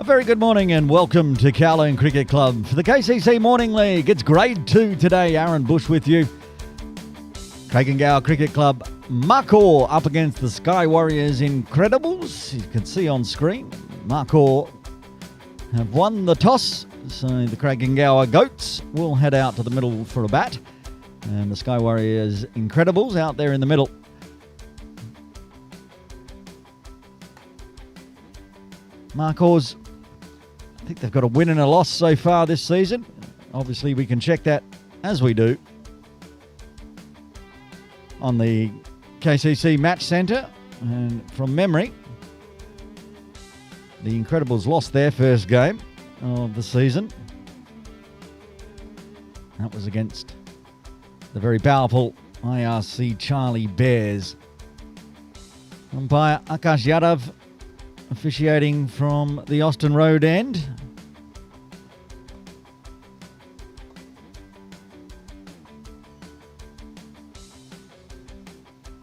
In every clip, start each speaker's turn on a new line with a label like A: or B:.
A: very good morning and welcome to Kowloon Cricket Club for the KCC Morning League. It's grade 2 today. Aaron Bush with you. Kowloon Cricket Club, Markhor up against the Sky Warriors Incredibles. You can see on screen, Markhor have won the toss, so the Kowloon Goats will head out to the middle for a bat, and the Sky Warriors Incredibles out there in the middle. Markhor's, I think they've got a win and a loss so far this season. Obviously, we can check that as we do on the KCC Match Centre. And from memory, the Incredibles lost their first game of the season. That was against the very powerful IRC Charlie Bears. Umpire Akash Yadav officiating from the Austin Road end.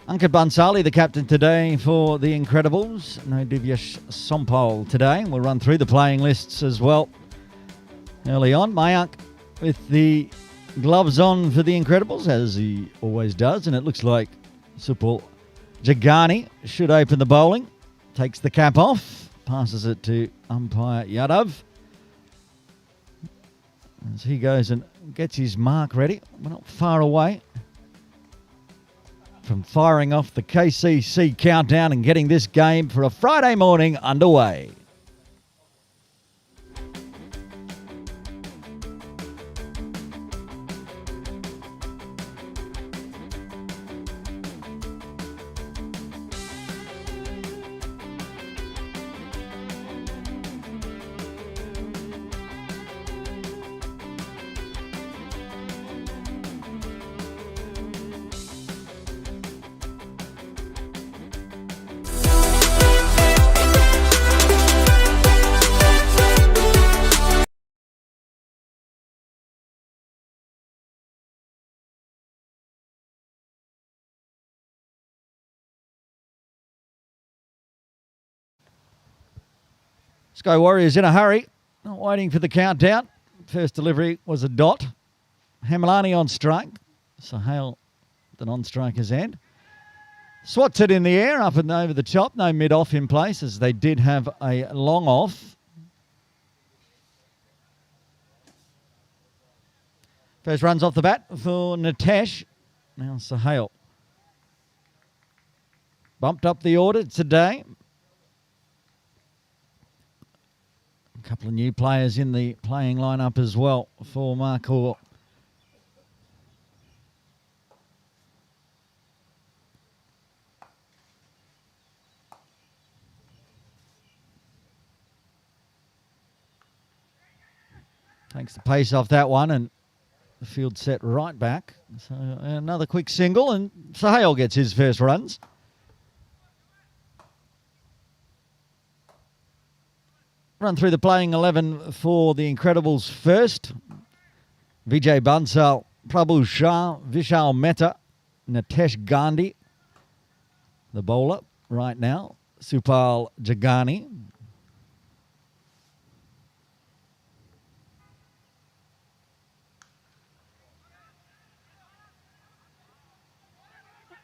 A: Ankit Bansali, the captain today for the Incredibles. No Divyesh Sompal today. We'll run through the playing lists as well early on. Mayank with the gloves on for the Incredibles, as he always does. And it looks like Supal Jagani should open the bowling. Takes the cap off, passes it to umpire Yadav as he goes and gets his mark ready. We're not far away from firing off the KCC countdown and getting this game for a Friday morning underway. Sky Warriors in a hurry, not waiting for the countdown. First delivery was a dot. Hamelani on strike. Sahel, the non-striker's end. Swats it in the air, up and over the top. No mid-off in place, as they did have a long off. First runs off the bat for Nitesh. Now Sahel. Bumped up the order today. A couple of new players in the playing lineup as well for Markhor. Takes the pace off that one, and the field set right back. So another quick single, and Sahel gets his first runs. Run through the playing 11 for the Incredibles first. Vijay Bansal, Prabhu Shah, Vishal Mehta, Nitesh Gandhi. The bowler right now, Supal Jagani.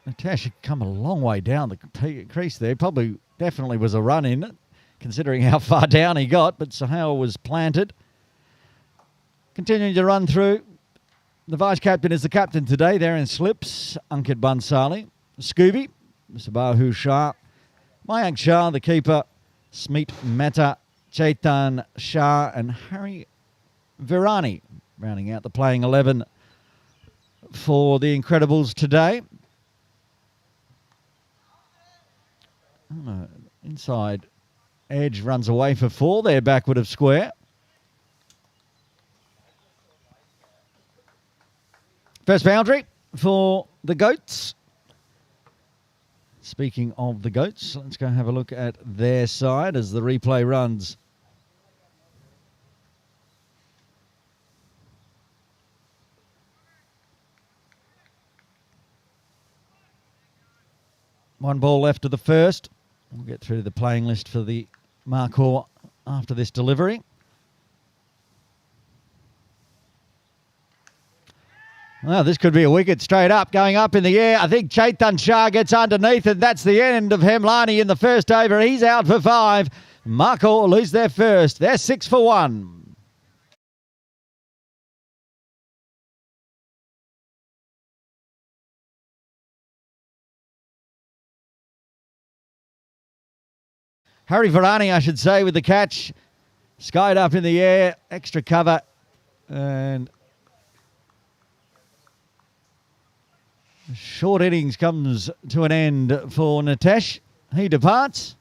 A: Nitesh had come a long way down the crease there. Definitely was a run in it, considering how far down he got, but Sahel was planted. Continuing to run through. The vice-captain is the captain today. There in slips, Ankit Bansali. Scooby, Sabahu Shah. Mayank Shah, the keeper. Smeet Mehta, Chaitan Shah, and Harry Virani, rounding out the playing 11 for the Incredibles today. Inside edge runs away for 4 there, backward of square. First boundary for the Goats. Speaking of the Goats, let's go have a look at their side as the replay runs. One ball left of the first. We'll get through the playing list for the Markhor after this delivery. Well, this could be a wicket straight up, going up in the air. I think Chetan Shah gets underneath, and that's the end of Hemlani in the first over. He's out for 5. Markhor lose their first. They're 6 for 1. Harry Varani, I should say, with the catch. Skied up in the air, extra cover, and short innings comes to an end for Nitesh. He departs.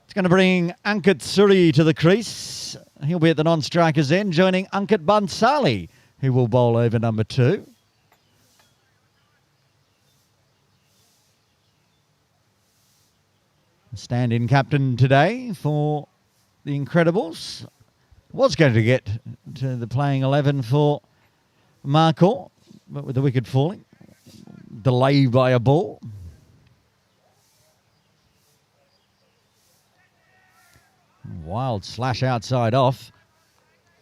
A: It's going to bring Ankit Suri to the crease. He'll be at the non-striker's end, joining Ankit Bansali, who will bowl over number 2. Stand-in captain today for the Incredibles. Was going to get to the playing 11 for Markhor, but with the wicket falling, delayed by a ball. Wild slash outside off.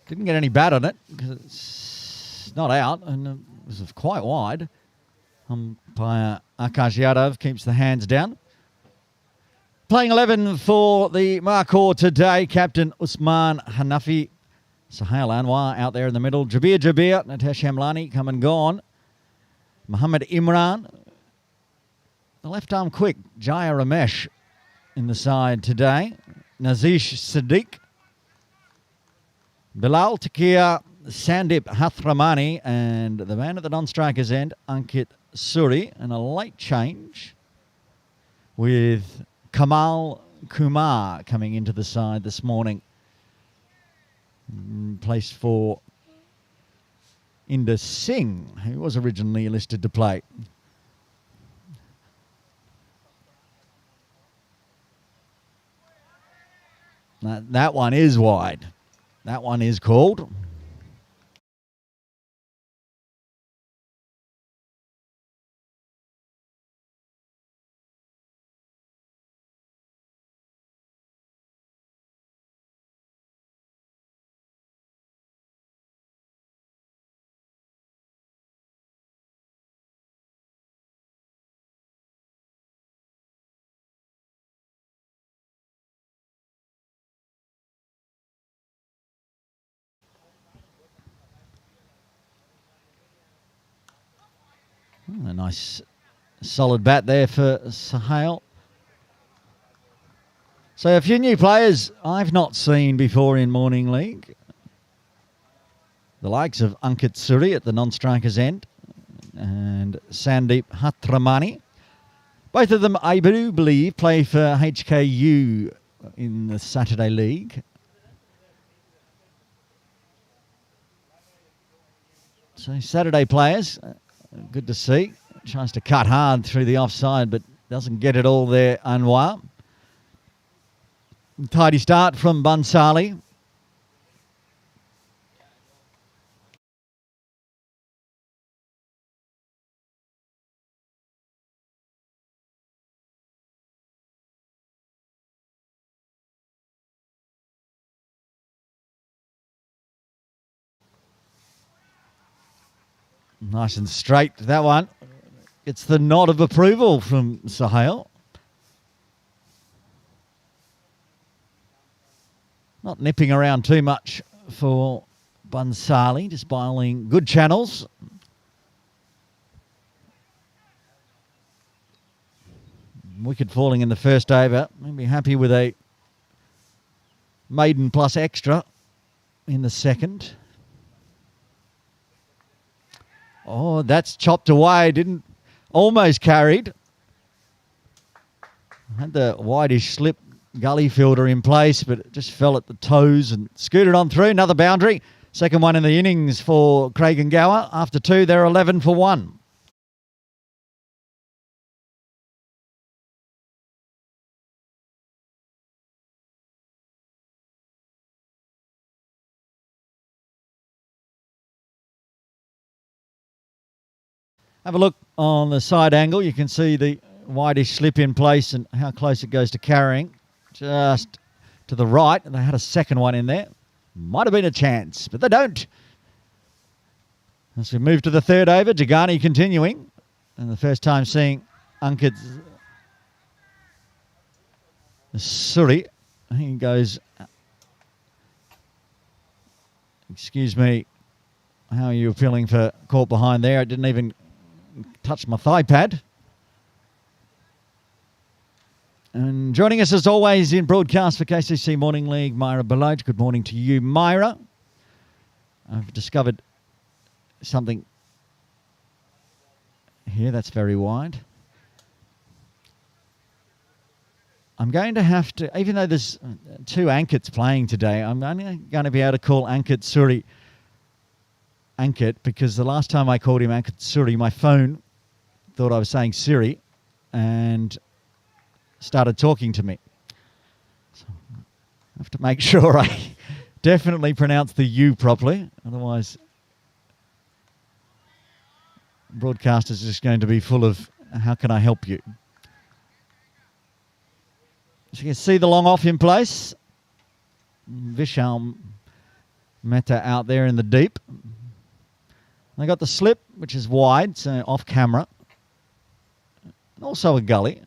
A: Didn't get any bat on it because it's not out and it was quite wide. Umpire Akash Yadav keeps the hands down. Playing 11 for the Markhor today, Captain Usman Hanafi. Sohail Anwar out there in the middle. Jabir, Nitesh Hemlani come and gone. Muhammad Imran. The left arm quick, Jaya Ramesh in the side today. Nazish Siddiq, Bilal Takia, Sandip Hathramani, and the man at the non-striker's end, Ankit Suri, and a late change with Kamal Kumar coming into the side this morning. Placed for Inder Singh, who was originally listed to play. That one is wide. That one is called. A nice solid bat there for Sohail. So a few new players I've not seen before in Morning League. The likes of Ankit Suri at the non-striker's end and Sandeep Hatramani. Both of them, I do believe, play for HKU in the Saturday League. So Saturday players, good to see. Tries to cut hard through the offside, but doesn't get it all there, Anwar. Tidy start from Bansali. Nice and straight, that one. It's the nod of approval from Sohail. Not nipping around too much for Bansali, just bowling good channels. Wicket falling in the first over. Maybe happy with a maiden plus extra in the second. Oh, that's chopped away. Didn't almost carried. Had the wideish slip gully fielder in place, but it just fell at the toes and scooted on through. Another boundary. Second one in the innings for Craig and Gower. After 2, they're 11 for 1. Have a look on the side angle. You can see the wideish slip in place and how close it goes to carrying. Just to the right. And they had a second one in there. Might have been a chance, but they don't. As we move to the third over, Jagani continuing. And the first time seeing Ankit Suri. He goes, excuse me, how are you feeling for caught behind there? It didn't even touch my thigh pad. And joining us as always in broadcast for KCC Morning League, Myra Baloch. Good morning to you, Myra. I've discovered something here that's very wide. I'm going to have to, even though there's 2 Ankits playing today, I'm only going to be able to call Ankit Suri Ankit because the last time I called him Ankit Suri, my phone thought I was saying Siri and started talking to me. So I have to make sure I definitely pronounce the U properly, otherwise broadcast is just going to be full of how can I help you. So you can see the long off in place. Vishal Mehta out there in the deep. They got the slip, which is wide, so off camera. And also a gully.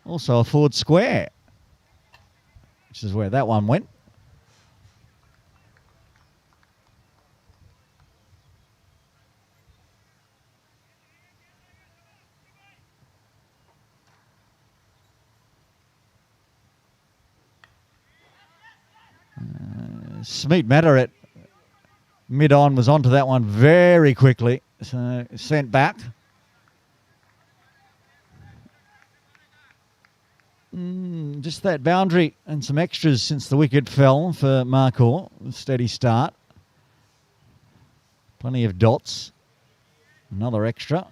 A: Also a forward square, which is where that one went. Smeet Mehta at mid-on was onto that one very quickly, so sent back. Just that boundary and some extras since the wicket fell for Markhor. Steady start. Plenty of dots. Another extra.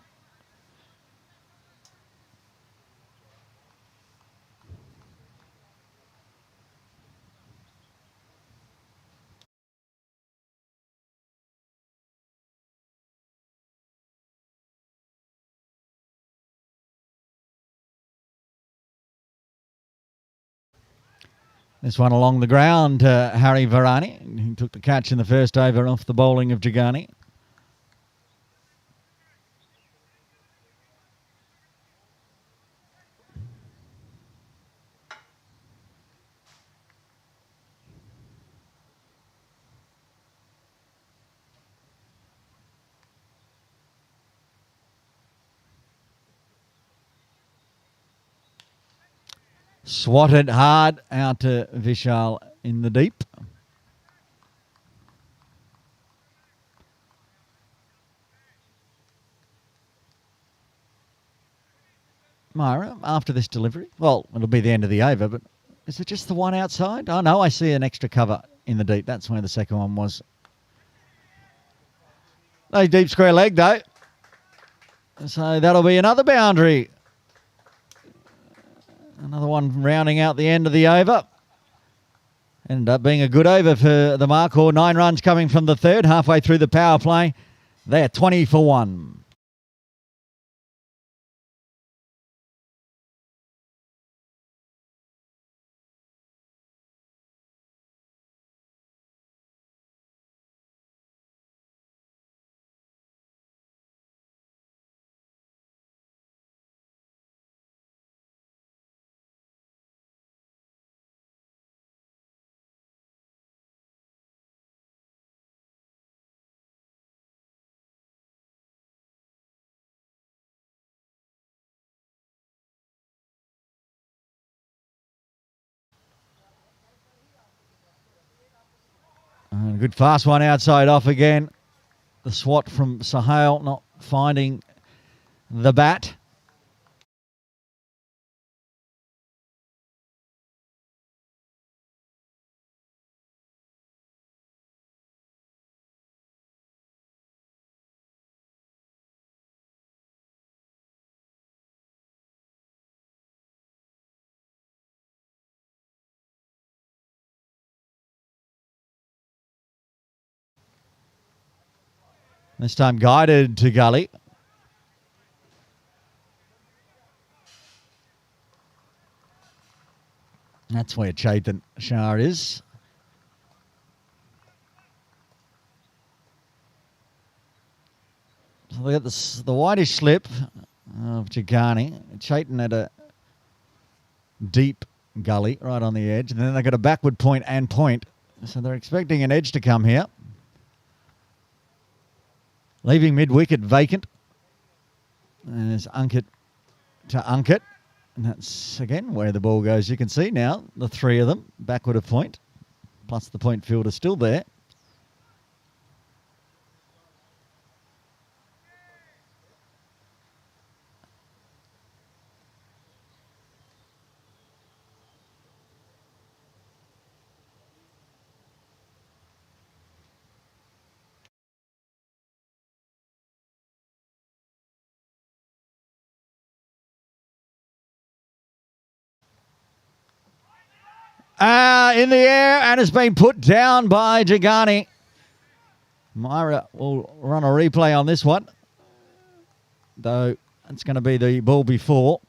A: This one along the ground, Harry Varani, who took the catch in the first over off the bowling of Jagani. Swatted hard out to Vishal in the deep. Myra, after this delivery, well, it'll be the end of the over, but is it just the one outside? Oh, no, I see an extra cover in the deep. That's where the second one was. No deep square leg, though. So that'll be another boundary. Another one rounding out the end of the over. Ended up being a good over for the Markhor. 9 runs coming from the third, halfway through the power play. They're 20 for 1. And a good fast one outside off again. The swat from Sahel not finding the bat. This time guided to gully. That's where Chetan Shah is. So they got the whitish slip of Jagani. Chetan had a deep gully right on the edge. And then they got a backward point and point. So they're expecting an edge to come here. Leaving mid-wicket vacant. And there's Ankit to Ankit. And that's, again, where the ball goes. You can see now the three of them backward of point. Plus the point fielder still there. In the air, and it's been put down by Jagani. Myra will run a replay on this one, though it's going to be the ball before.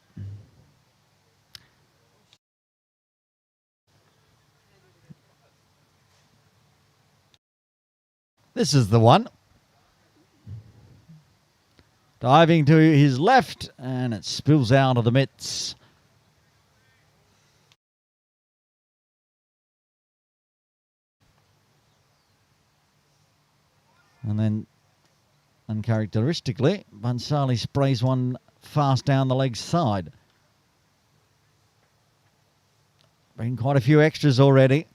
A: This is the one. Diving to his left, and it spills out of the mitts. And then, uncharacteristically, Bansali sprays one fast down the leg side. Been quite a few extras already.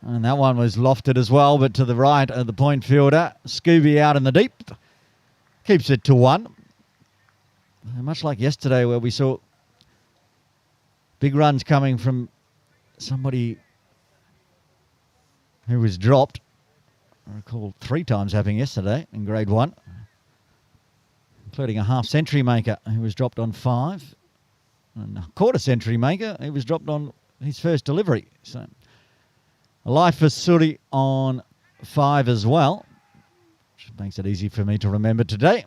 A: And that one was lofted as well, but to the right of the point fielder. Scooby out in the deep. Keeps it to 1. Much like yesterday where we saw big runs coming from somebody who was dropped. I recall 3 times happening yesterday in grade 1. Including a half-century maker who was dropped on 5. And a quarter-century maker who was dropped on his first delivery. So a life for Suri on 5 as well, which makes it easy for me to remember today.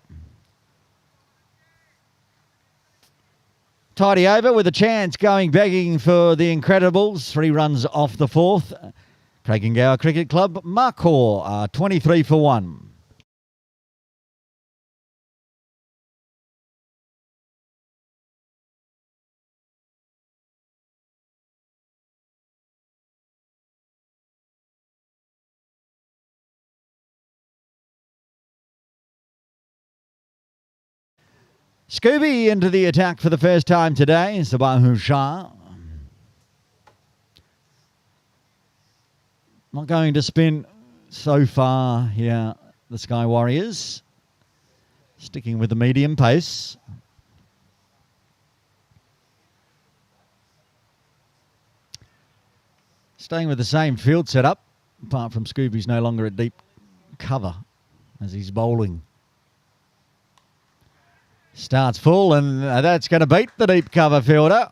A: Tidy over with a chance going begging for the Incredibles. 3 runs off the 4th. Kowloon Cricket Club, Markhor, 23 for 1. Scooby into the attack for the first time today. Sabahu Shah. Not going to spin so far here, the Sky Warriors. Sticking with the medium pace. Staying with the same field setup, apart from Scooby's no longer at deep cover as he's bowling. Starts full, and that's going to beat the deep cover fielder.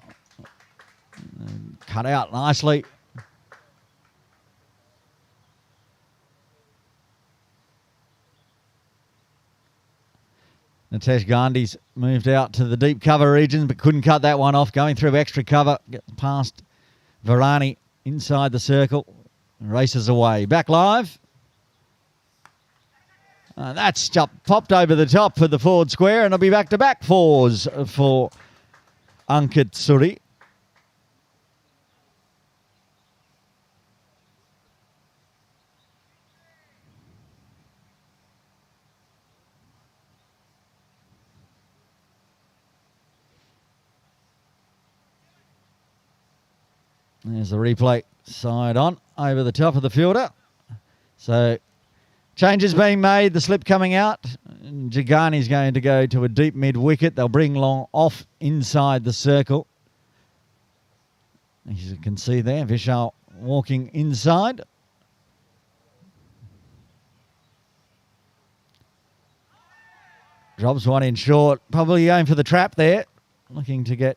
A: Cut out nicely. Nitesh Gandhi's moved out to the deep cover region, but couldn't cut that one off. Going through extra cover, gets past Varani inside the circle, races away. Back live. That's popped over the top for the forward square, and it'll be back-to-back 4s for Ankit Suri. There's the replay side on over the top of the fielder. So changes being made, the slip coming out. Jagani's going to go to a deep mid-wicket. They'll bring Long off inside the circle. As you can see there, Vishal walking inside. Drops one in short. Probably aim for the trap there. Looking to get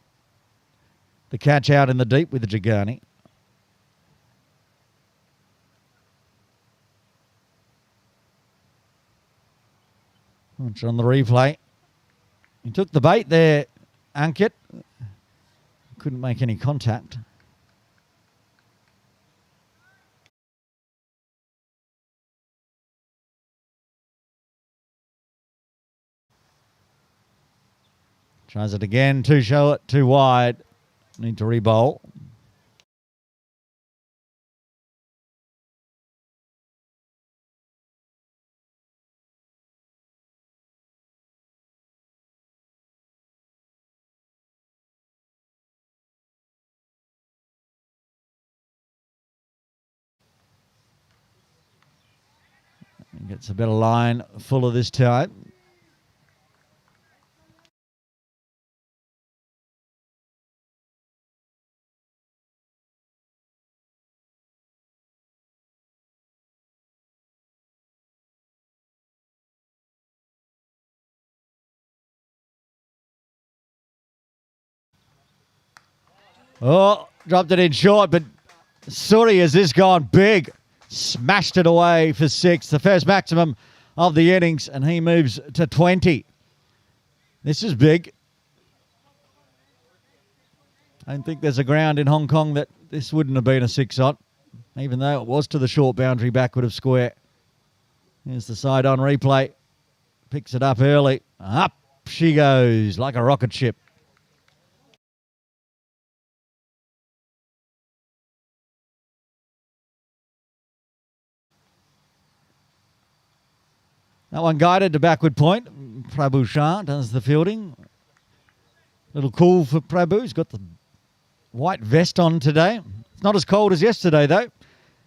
A: the catch out in the deep with the Jagani. Watch on the replay. He took the bait there, Ankit. Couldn't make any contact. Tries it again, too short, too wide. Need to re-bowl. Gets a better line full of this time. Oh, dropped it in short, but Suri has this gone big. Smashed it away for 6, the first maximum of the innings, and he moves to 20. This is big. I don't think there's a ground in Hong Kong that this wouldn't have been a 6 on, even though it was to the short boundary backward of square. Here's the side on replay. Picks it up early. Up she goes like a rocket ship. That one guided to backward point. Prabhu Shah does the fielding. Little cool for Prabhu. He's got the white vest on today. It's not as cold as yesterday, though.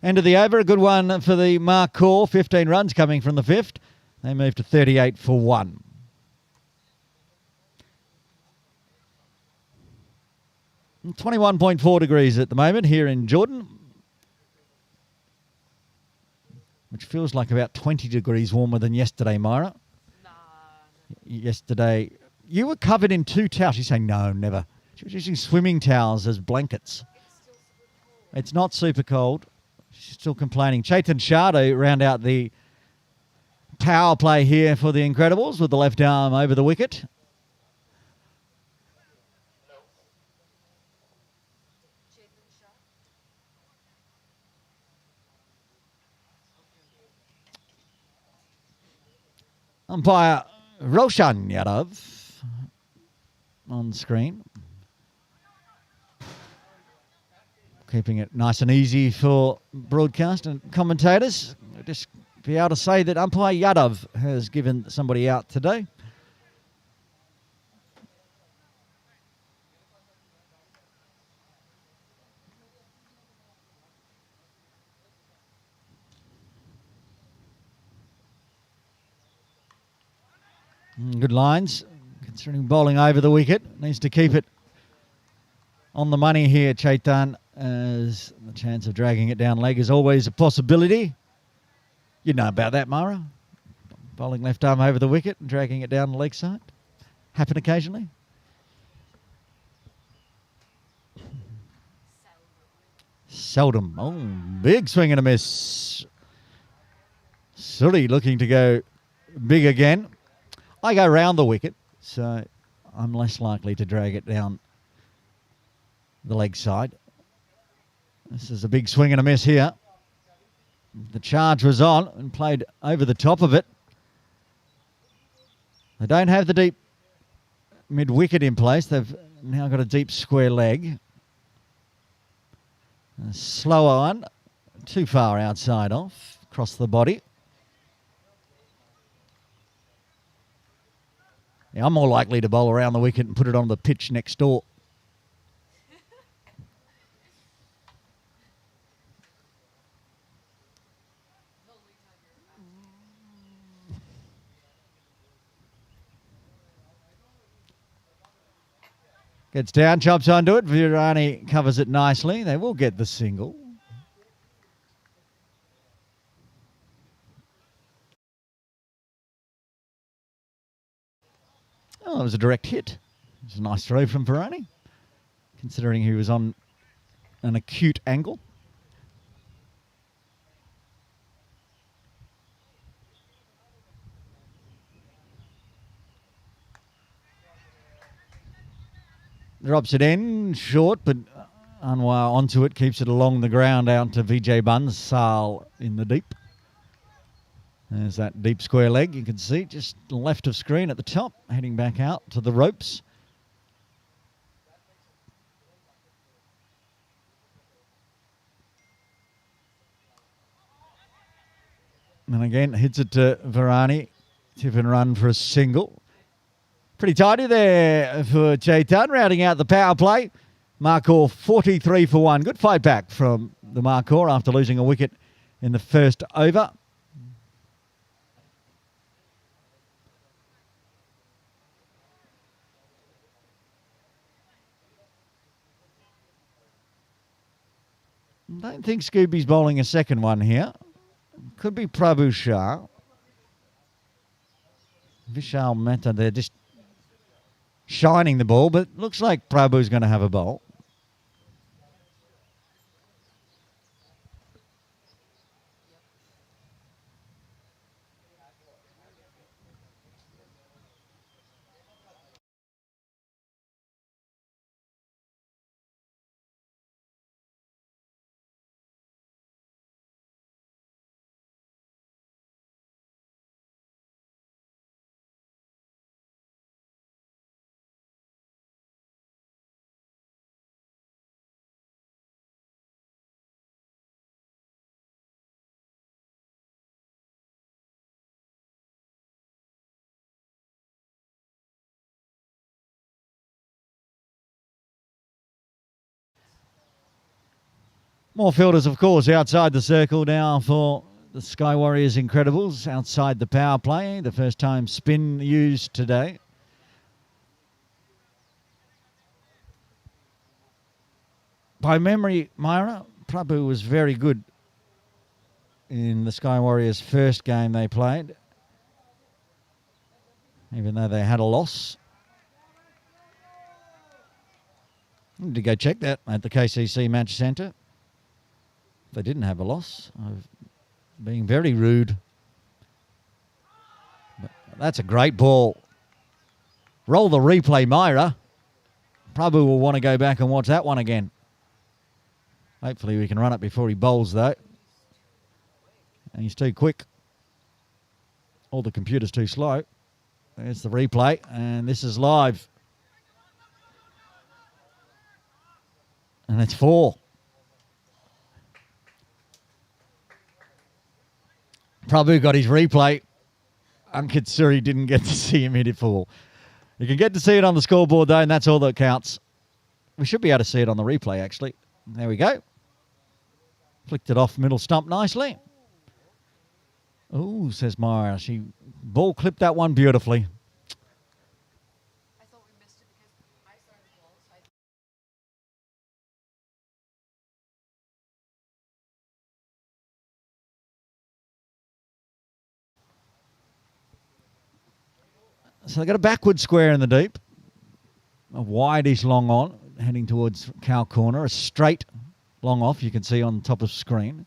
A: End of the over. A good one for the Markhor. 15 runs coming from the 5th. They move to 38 for 1. And 21.4 degrees at the moment here in Jordan, which feels like about 20 degrees warmer than yesterday, Myra.
B: No.
A: Yesterday, you were covered in 2 towels. She's saying, no, never. She was using swimming towels as blankets. It's not super cold. She's still complaining. Chetan Shah to round out the power play here for the Incredibles with the left arm over the wicket. Umpire Roshan Yadav on screen. Keeping it nice and easy for broadcast and commentators. Just be able to say that umpire Yadav has given somebody out today. Good lines, considering bowling over the wicket. Needs to keep it on the money here, Chetan, as the chance of dragging it down leg is always a possibility. You know about that, Mara. Bowling left arm over the wicket and dragging it down the leg side. Happen occasionally. Seldom. Oh, big swing and a miss. Suri looking to go big again. I go round the wicket, so I'm less likely to drag it down the leg side. This is a big swing and a miss here. The charge was on and played over the top of it. They don't have the deep mid-wicket in place. They've now got a deep square leg. A slower one, too far outside off, across the body. Yeah, I'm more likely to bowl around the wicket and put it on the pitch next door. Gets down, chops onto it. Virani covers it nicely. They will get the single. Oh, it was a direct hit. It was a nice throw from Virani, considering he was on an acute angle. Drops it in, short, but Anwar onto it, keeps it along the ground out to Vijay Bansal in the deep. There's that deep square leg, you can see, just left of screen at the top, heading back out to the ropes. And again, hits it to Virani. Tip and run for a single. Pretty tidy there for Chaitan, rounding out the power play. Markhor 43 for 1. Good fight back from the Markhor after losing a wicket in the first over. I don't think Scooby's bowling a second one here. Could be Prabhu Shah. Vishal Mehta, they're just shining the ball, but looks like Prabhu's going to have a bowl. More fielders, of course, outside the circle now for the Sky Warriors Incredibles, outside the power play. The first time spin used today. By memory, Myra, Prabhu was very good in the Sky Warriors' first game they played, even though they had a loss. Need to go check that at the KCC Match Centre. They didn't have a loss. I'm being very rude. But that's a great ball. Roll the replay, Myra. Prabhu will want to go back and watch that one again. Hopefully we can run it before he bowls, though. And he's too quick. All the computer's too slow. There's the replay, and this is live. And it's 4. Prabhu got his replay. Ankit Suri didn't get to see him hit it 4. You can get to see it on the scoreboard, though, and that's all that counts. We should be able to see it on the replay, actually. There we go. Flicked it off middle stump nicely. Oh, says Myra. She ball clipped that one beautifully.
B: I thought we missed it because I started the ball.
A: So they got a backward square in the deep. A wide-ish long on, heading towards cow corner. A straight long off, you can see on top of screen.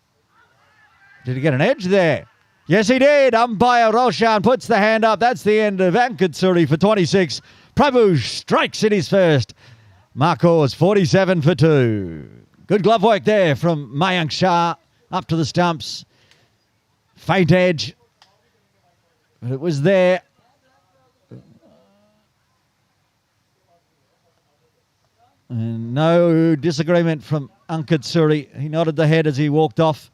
A: Did he get an edge there? Yes, he did. Umpire Roshan puts the hand up. That's the end of Ankit Suri for 26. Prabhu strikes in his first. Markhor's 47 for 2. Good glove work there from Mayank Shah. Up to the stumps. Faint edge. But it was there. And no disagreement from Ankit Suri. He nodded the head as he walked off.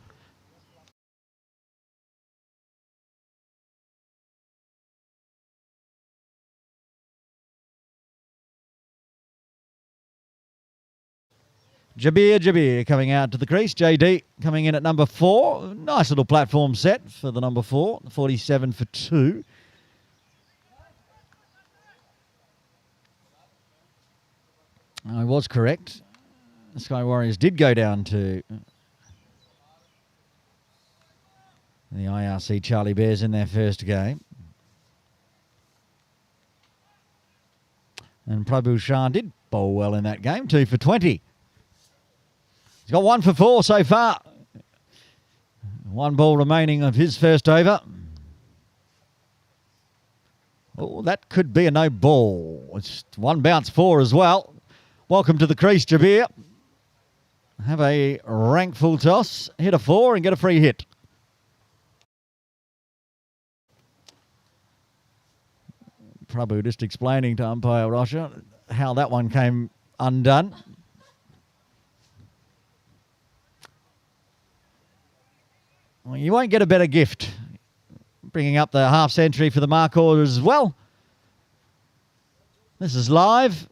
A: Jabir coming out to the crease. JD coming in at number 4. Nice little platform set for the number 4. 47 for 2. I was correct. The Sky Warriors did go down to the IRC Charlie Bears in their first game. And Prabhu Shah did bowl well in that game, 2 for 20. He's got 1 for 4 so far. 1 ball remaining of his first over. Oh, that could be a no ball. It's 1 bounce 4 as well. Welcome to the crease, Jabir. Have a rank full toss, hit a 4 and get a free hit. Prabhu just explaining to umpire Rosha how that one came undone. Well, you won't get a better gift. Bringing up the half century for the Markhor as well. This is live.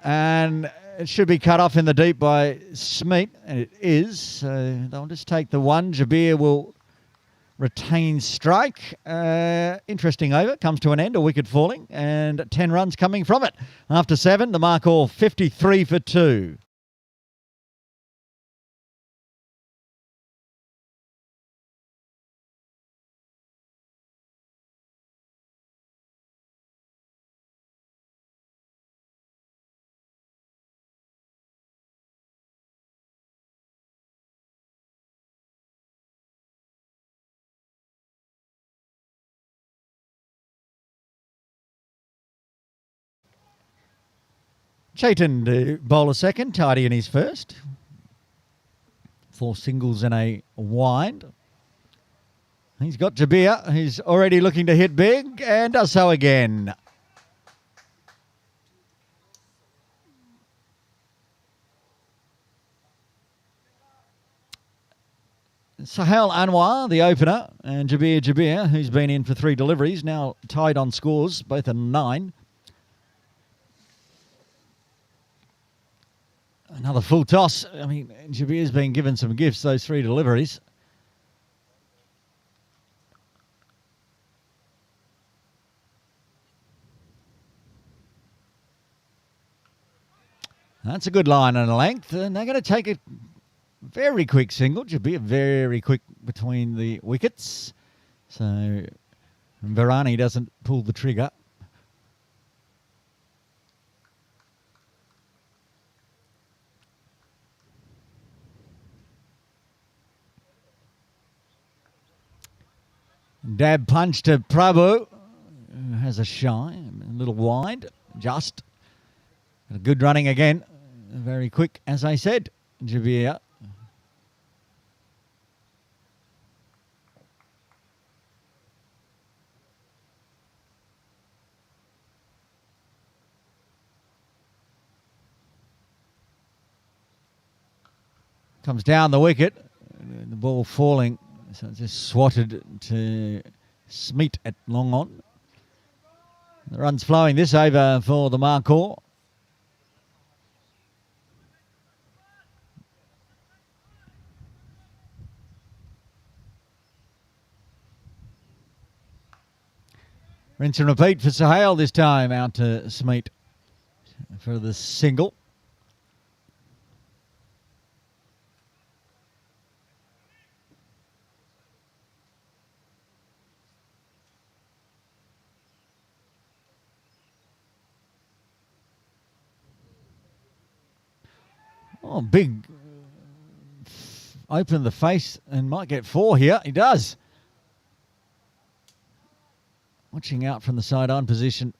A: And it should be cut off in the deep by Smeet, and it is. So they'll just take the 1. Jabir will retain strike. Interesting over. Comes to an end, a wicket falling, and 10 runs coming from it. After 7, the Markhor 53 for 2. Chaitan to bowl a second, tidy in his first. 4 singles and a wind. He's got Jabir, who's already looking to hit big, and does so again. Sahel Anwar, the opener, and Jabir, who's been in for 3 deliveries, now tied on scores, both at 9. Another full toss. I mean, Jabir's been given some gifts, those 3 deliveries. That's a good line and a length, and they're going to take a very quick single. Jabir very quick between the wickets. So Varani doesn't pull the trigger. Dab punch to Prabhu, who has a shy, a little wide, just. A good running again, very quick, as I said, Jabir. Comes down the wicket, the ball falling. So it's just swatted to Smeet at long on. The runs flowing this over for the Markhor. Rinse and repeat for Sahel this time, out to Smeet for the single. Oh, big open the face and might get 4 here. He does. Watching out from the side-on position.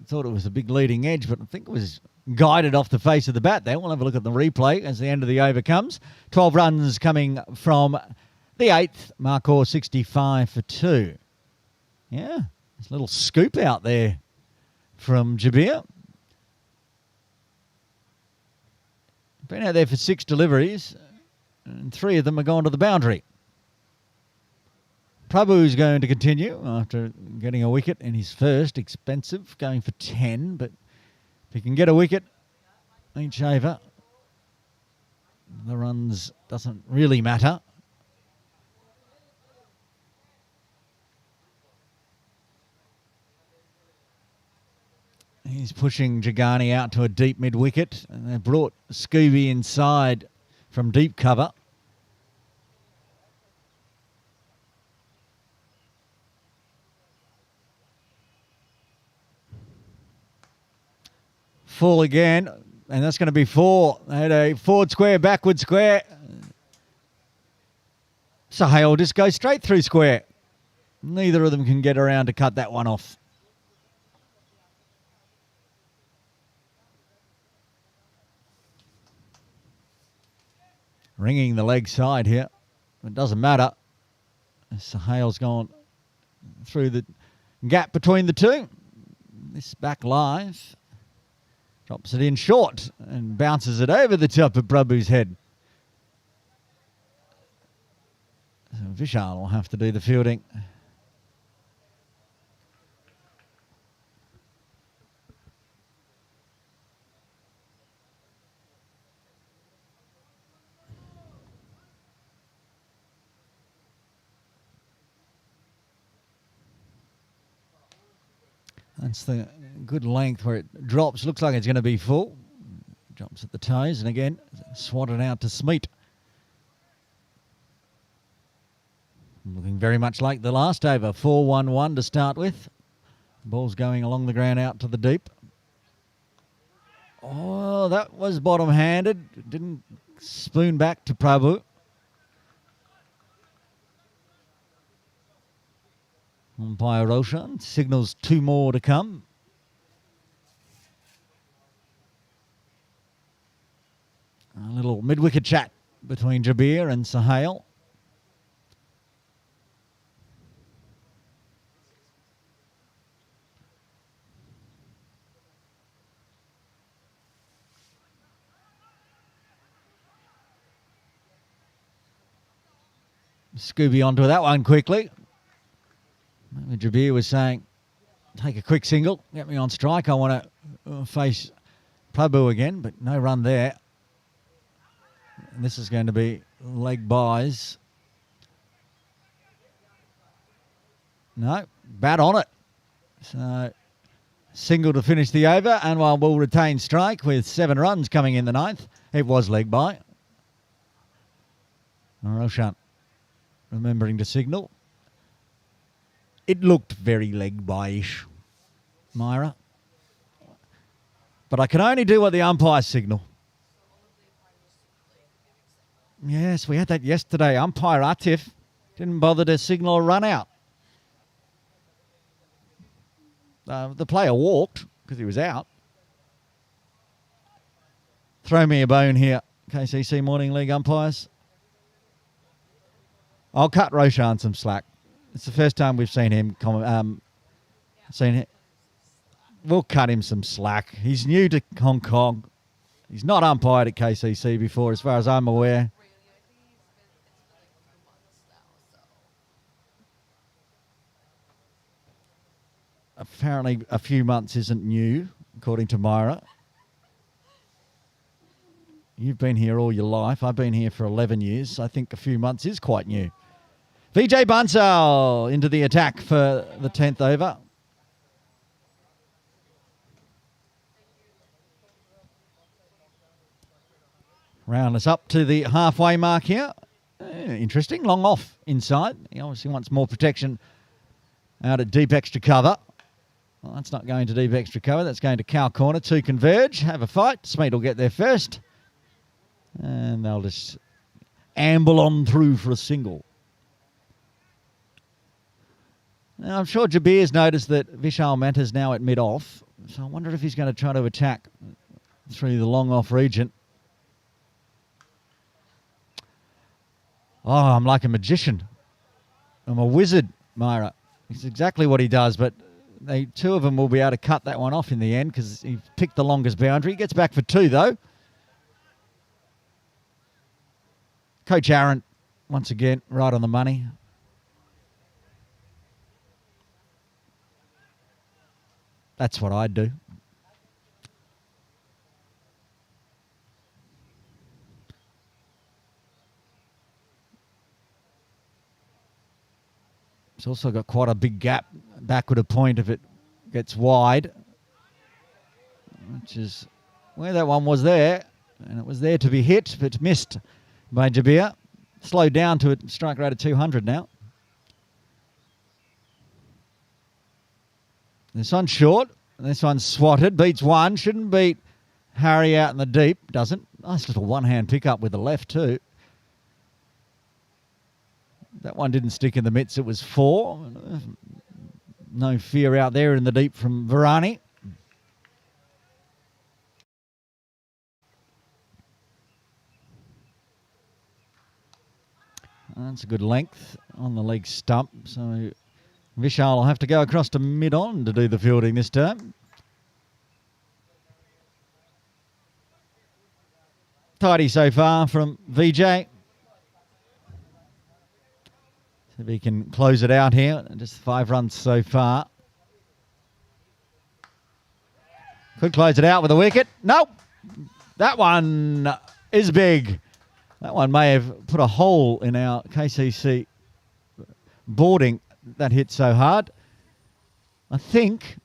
A: Thought it was a big leading edge, but I think it was guided off the face of the bat there. We'll have a look at the replay as the end of the over comes. 12 runs coming from the 8th. Markhor 65 for 2. Yeah, there's a little scoop out there from Jabir. Been out there for 6 deliveries, and 3 of them are gone to the boundary. Prabhu's going to continue after getting a wicket in his first. Expensive, going for 10, but if he can get a wicket each over, the runs doesn't really matter. He's pushing Jagani out to a deep mid-wicket. And they've brought Scooby inside from deep cover. Full again. And that's going to be 4. They had a forward square, backward square. Sahale will just go straight through square. Neither of them can get around to cut that one off. Ringing the leg side here. It doesn't matter. Sahale's gone through the gap between the two. This back live. Drops it in short and bounces it over the top of Prabhu's head. So Vishal will have to do the fielding. That's the good length where it drops. Looks like it's going to be full. Drops at the toes and again swatted out to Smeet. Looking very much like the last over. 4-1-1 to start with. Ball's going along the ground out to the deep. Oh, that was bottom-handed. Didn't spoon back to Prabhu. Umpire Roshan signals 2 more to come. A little mid-wicket chat between Jabir and Sahale. Scooby onto that one quickly. Maybe Jabir was saying, take a quick single, get me on strike. I want to face Prabhu again, but no run there. And this is going to be leg buys. No, bat on it. So single to finish the over. Anwar will retain strike with 7 runs coming in the 9th. It was leg by. Roshan remembering to signal. It looked very leg by-ish, Myra. But I can only do what the umpires signal. Yes, we had that yesterday. Umpire Atif didn't bother to signal a run out. The player walked because he was out. Throw me a bone here, KCC Morning League umpires. I'll cut Roshan some slack. It's the first time we've seen him. We'll cut him some slack. He's new to Hong Kong. He's not umpired at KCC before, as far as I'm aware. Apparently, a few months isn't new, according to Myra. You've been here all your life. I've been here for 11 years. I think a few months is quite new. Vijay Bansal into the attack for the 10th over. Round us up to the halfway mark here. Interesting. Long off inside. He obviously wants more protection out at deep extra cover. Well, that's not going to deep extra cover. That's going to cow corner. 2 converge. Have a fight. Smeet will get there first. And they'll just amble on through for a single. Now, I'm sure Jabir's noticed that Vishal Mehta's now at mid-off. So I wonder if he's going to try to attack through the long-off region. Oh, I'm like a magician. I'm a wizard, Myra. It's exactly what he does, but 2 of them will be able to cut that one off in the end because he picked the longest boundary. He gets back for 2, though. Coach Aaron, once again, right on the money. That's what I'd do. It's also got quite a big gap backward of point if it gets wide. which is where that one was there. And it was there to be hit, but missed by Jabir. Slowed down to a strike rate of 200 now. This one's short. This one's swatted. Beats one. Shouldn't beat Harry out in the deep. Doesn't. Nice little one-hand pickup with the left too. That one didn't stick in the mitts. It was 4. No fear out there in the deep from Varani. That's a good length on the leg stump. So Vishal will have to go across to mid-on to do the fielding this time. Tidy so far from VJ. See if he can close it out here. Just 5 runs so far. Could close it out with a wicket. Nope. That one is big. That one may have put a hole in our KCC boarding. That hit so hard. I think,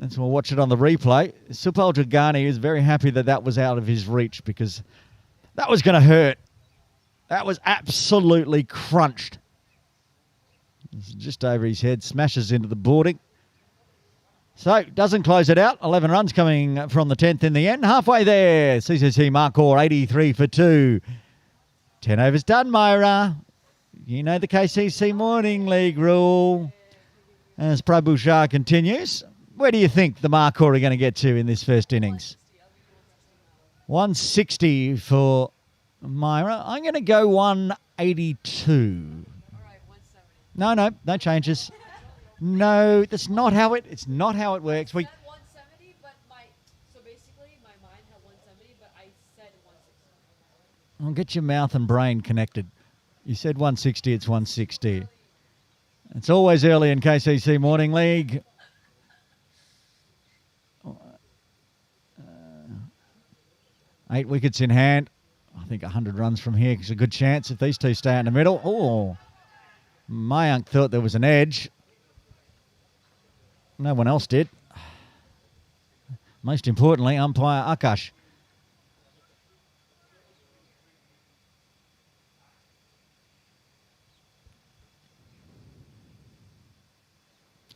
A: and so we'll watch it on the replay, Supal Jagani is very happy that that was out of his reach because that was going to hurt. That was absolutely crunched. It's just over his head, smashes into the boarding. So, doesn't close it out. 11 runs coming from the 10th in the end. Halfway there, CCC Markhor, 83 for 2. 10 overs done, Myra. You know the KCC Morning League rule. As Prabhu Shah continues, where do you think the Markhor are going to get to in this first innings? 160 for Myra. I'm going to go 182.
B: All right, 170.
A: No changes. No, that's not how it's not how it works.
B: I said 170, but so basically my mind had 170, but I said 160.
A: I'll get your mouth and brain connected. You said 160, it's 160. It's always early in KCC Morning League. 8 wickets in hand. I think 100 runs from here is a good chance if these two stay in the middle. Oh, Mayank thought there was an edge. No one else did. Most importantly, umpire Akash.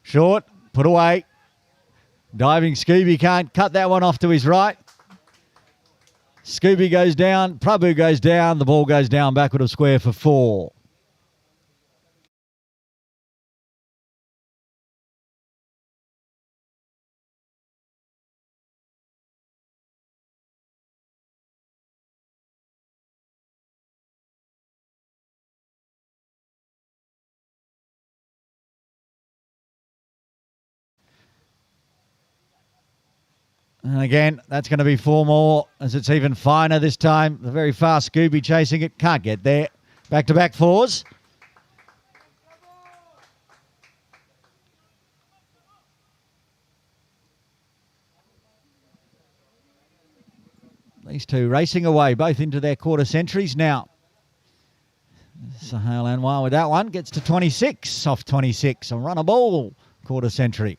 A: Short, put away. Diving Scooby can't cut that one off to his right. Scooby goes down, Prabhu goes down, the ball goes down backward of square for 4. And again, that's going to be 4 more as it's even finer this time. The very fast Scooby chasing it. Can't get there. Back-to-back 4s. These two racing away, both into their quarter centuries now. Sahil Anwar with that one. Gets to 26 off 26. A run a ball quarter century.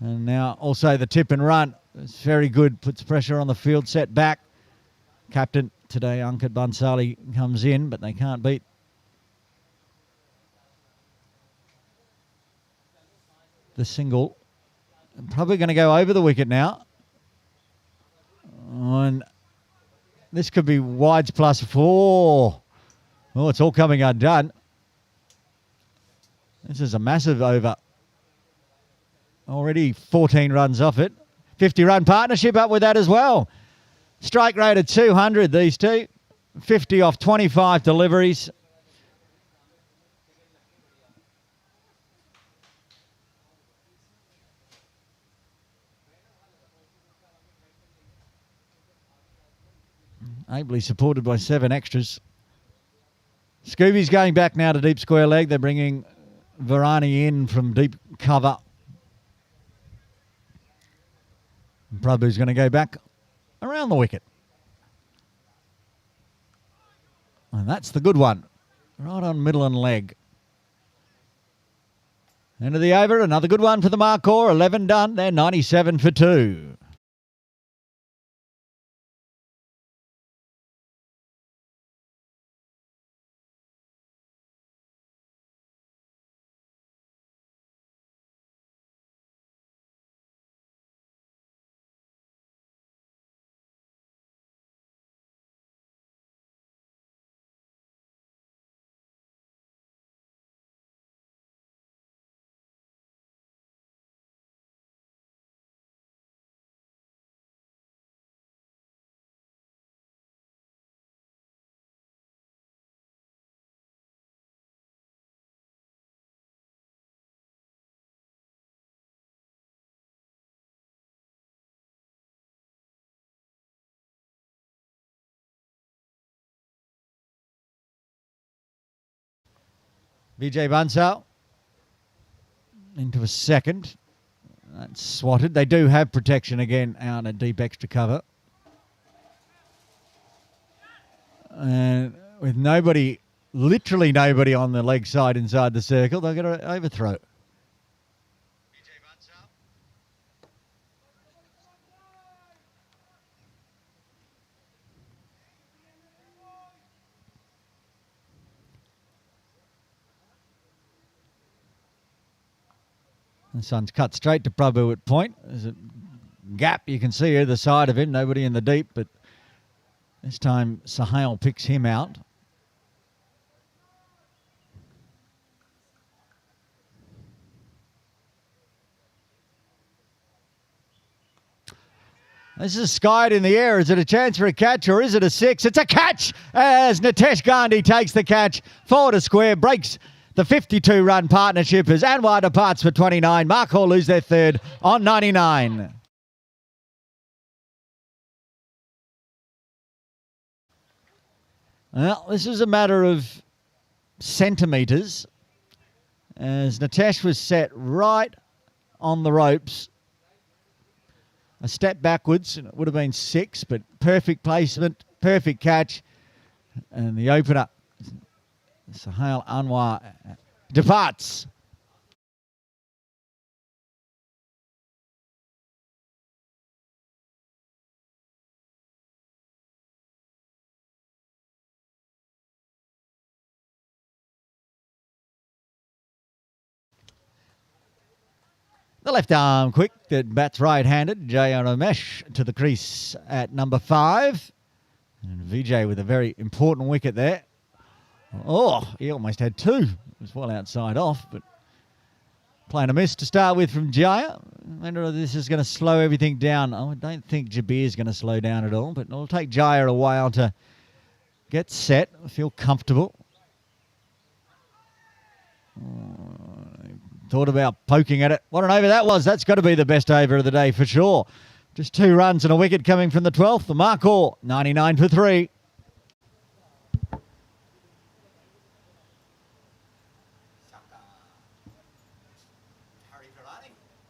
A: And now also the tip and run. It's very good. Puts pressure on the field. Set back. Captain today, Ankit Bansali, comes in, but they can't beat. The single. Probably going to go over the wicket now. And this could be wides plus 4. Oh, it's all coming undone. This is a massive over. Already 14 runs off it. 50-run partnership up with that as well. Strike rate of 200, these two. 50 off 25 deliveries. Ably supported by 7 extras. Scooby's going back now to deep square leg. They're bringing Varani in from deep cover. Prabhu's going to go back around the wicket. And that's the good one. Right on middle and leg. End of the over, another good one for the Markhor. 11 done. They're 97 for 2. Vijay Bansal into a second. That's swatted. They do have protection again out in deep extra cover. And with nobody, literally nobody on the leg side inside the circle, they'll get an overthrow. The sun's cut straight to Prabhu at point. There's a gap you can see either side of him. Nobody in the deep, but this time Sahil picks him out. This is skied in the air. Is it a chance for a catch or is it a 6? It's a catch as Nitesh Gandhi takes the catch. 4 to square, breaks the 52-run partnership as Anwar departs for 29. Markhor lose their third on 99. Well, this is a matter of centimetres as Nitesh was set right on the ropes. A step backwards, and it would have been 6, but perfect placement, perfect catch. And the opener, Sahil Anwar, departs. The left arm quick that bats right-handed. Jaya Ramesh to the crease at number 5. And Vijay with a very important wicket there. Oh, he almost had 2. It was well outside off, but playing a miss to start with from Jaya. I wonder if this is going to slow everything down. I don't think Jabir is going to slow down at all, but it'll take Jaya a while to get set, feel comfortable. Thought about poking at it. What an over that was. That's got to be the best over of the day for sure. Just 2 runs and a wicket coming from the 12th. The Markhor, 99 for 3.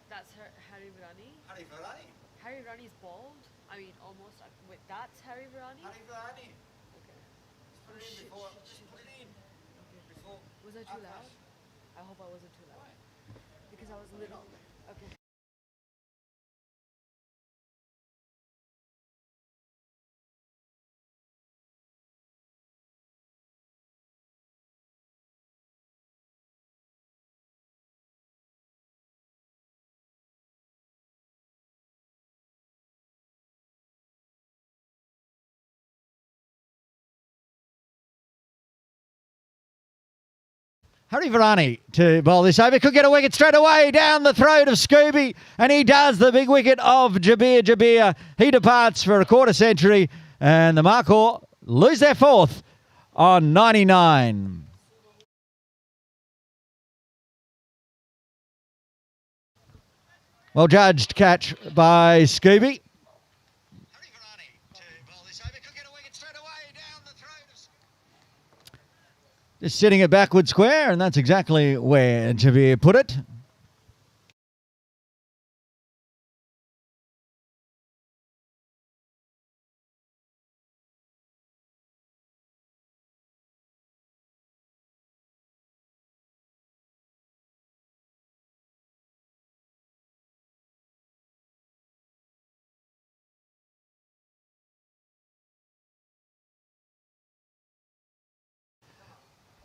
B: That's Harry Virani. Harry Virani's bald. I mean, almost. Wait, that's Harry Virani? Okay. Oh, shit, shit, shit. Okay. Was I too loud? I hope I wasn't too loud. Because I was little. Okay.
A: Harry Virani to bowl this over. Could get a wicket straight away down the throat of Scooby. And he does. The big wicket of Jabir. Jabir, he departs for a quarter century. And the Markhor lose their 4th on 99. Well judged catch by Scooby. Just sitting it backward square, and that's exactly where Jabir put it.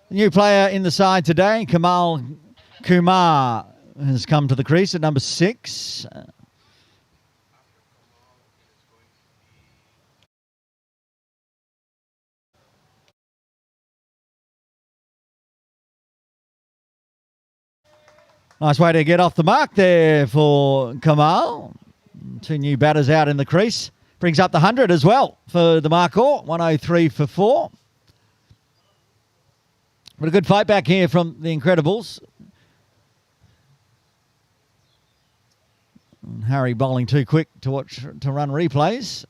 A: New player in the side today, Kamal Kumar, has come to the crease at number 6. Nice way to get off the mark there for Kamal. 2 new batters out in the crease. Brings up the 100 as well for the Markhor. 103 for 4. But a good fight back here from the Incredibles. And Harry bowling too quick to run replays.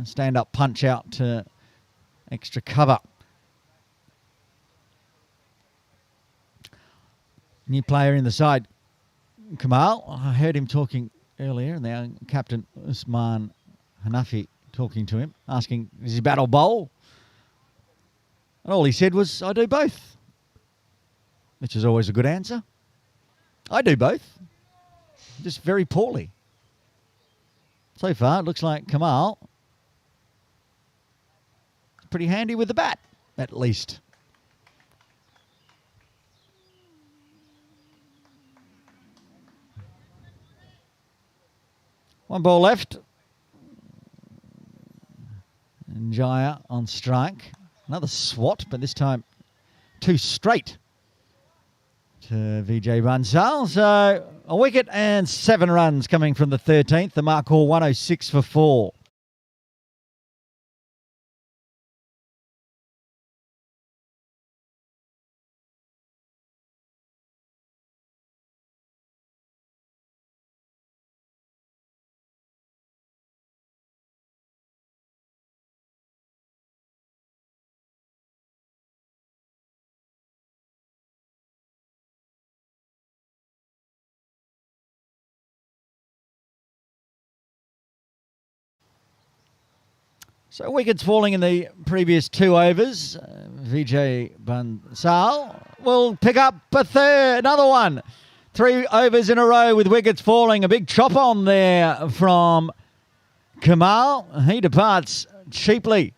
A: Stand up punch out to extra cover. New player in the side, Kamal. I heard him talking earlier, and now Captain Usman Hanafi talking to him, asking, is he battle bowl? And all he said was, I do both, which is always a good answer. I do both, just very poorly. So far, it looks like Kamal is pretty handy with the bat, at least. One ball left. And Jaya on strike. Another swat, but this time 2 straight to Vijay Bansal. So a wicket and 7 runs coming from the 13th. The Markhor 106 for 4. So wickets falling in the previous 2 overs. Vijay Bansal will pick up another one. 3 overs in a row with wickets falling. A big chop on there from Kamal. He departs cheaply.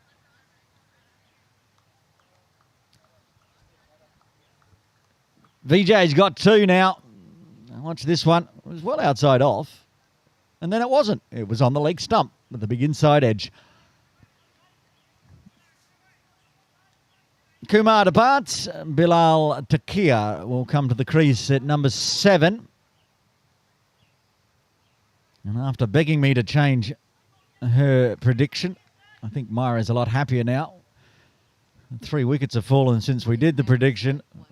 A: Vijay's got 2 now. Watch this one. It was well outside off. And then it wasn't. It was on the leg stump with the big inside edge. Kumar departs. Bilal Takia will come to the crease at number 7. And after begging me to change her prediction, I think Myra's a lot happier now. 3 wickets have fallen since we did the prediction.
B: 170.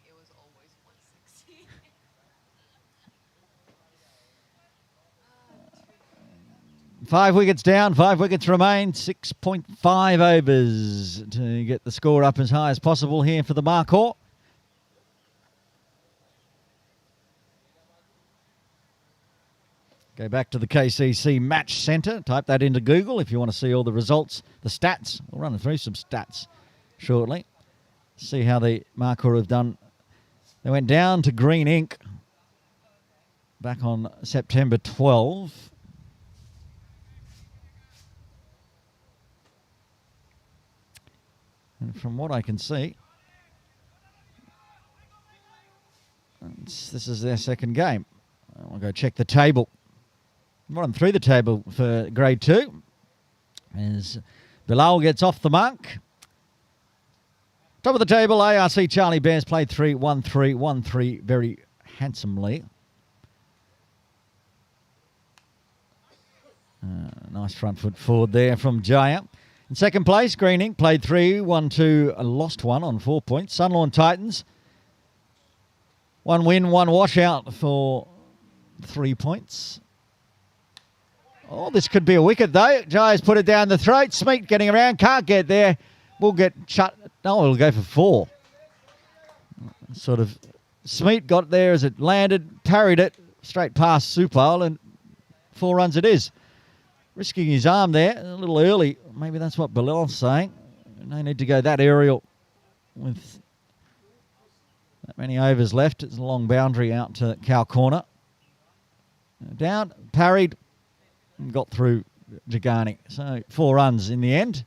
B: It was always 160.
A: 5 wickets down, 5 wickets remain, 6.5 overs to get the score up as high as possible here for the Markhor. Go back to the KCC Match Centre. Type that into Google if you want to see all the results, the stats. We'll run through some stats shortly. See how the Markhor have done. They went down to green ink back on September 12. And from what I can see, this is their second game. I'll go check the table. Run through the table for grade 2 as Bilal gets off the mark. Top of the table, ARC Charlie Bears played 3-1-3-1-3 very handsomely. Nice front foot forward there from Jaya. In second place, Green Ink played 3-1-2, lost 1 on 4 points. Sunlawn Titans, 1 win, 1 washout for 3 points. Oh, this could be a wicket though. Jaya's put it down the throat. Smeet getting around, can't get there. Will get shut. No, it'll go for 4. Sort of, Smeet got there as it landed, parried it straight past Supal, and 4 runs it is. Risking his arm there a little early. Maybe that's what Bilal's saying. No need to go that aerial with that many overs left. It's a long boundary out to Cow Corner. Down, parried, and got through Jagani. So 4 runs in the end.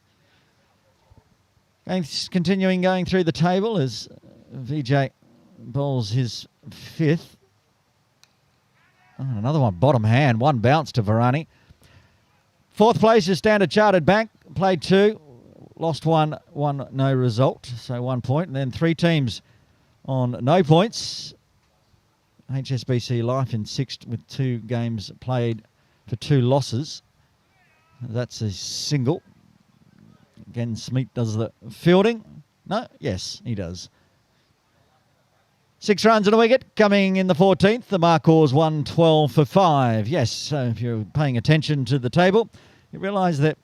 A: Continuing going through the table as VJ bowls his fifth. Oh, another one, bottom hand, one bounce to Varani. Fourth place is Standard Chartered Bank, played 2, lost 1, no result, so 1 point. And then 3 teams on no points. HSBC Life in 6th with 2 games played for 2 losses. That's a single. Again, Smeet does the fielding. No? Yes, he does. 6 runs and a wicket coming in the 14th. The Markhor's 112 for 5. Yes, so if you're paying attention to the table, you realise that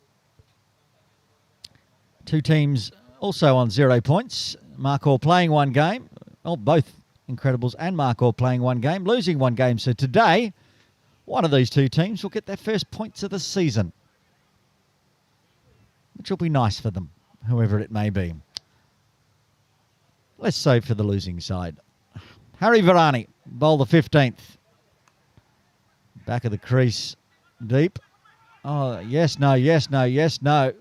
A: 2 teams also on 0 points. Markhor playing 1 game. Well, both Incredibles and Markhor playing 1 game, losing 1 game. So today, one of these 2 teams will get their first points of the season, which will be nice for them, whoever it may be. Less so for the losing side. Harry Varani, bowl the 15th. Back of the crease, deep. Oh, yes, no, yes, no, yes, no.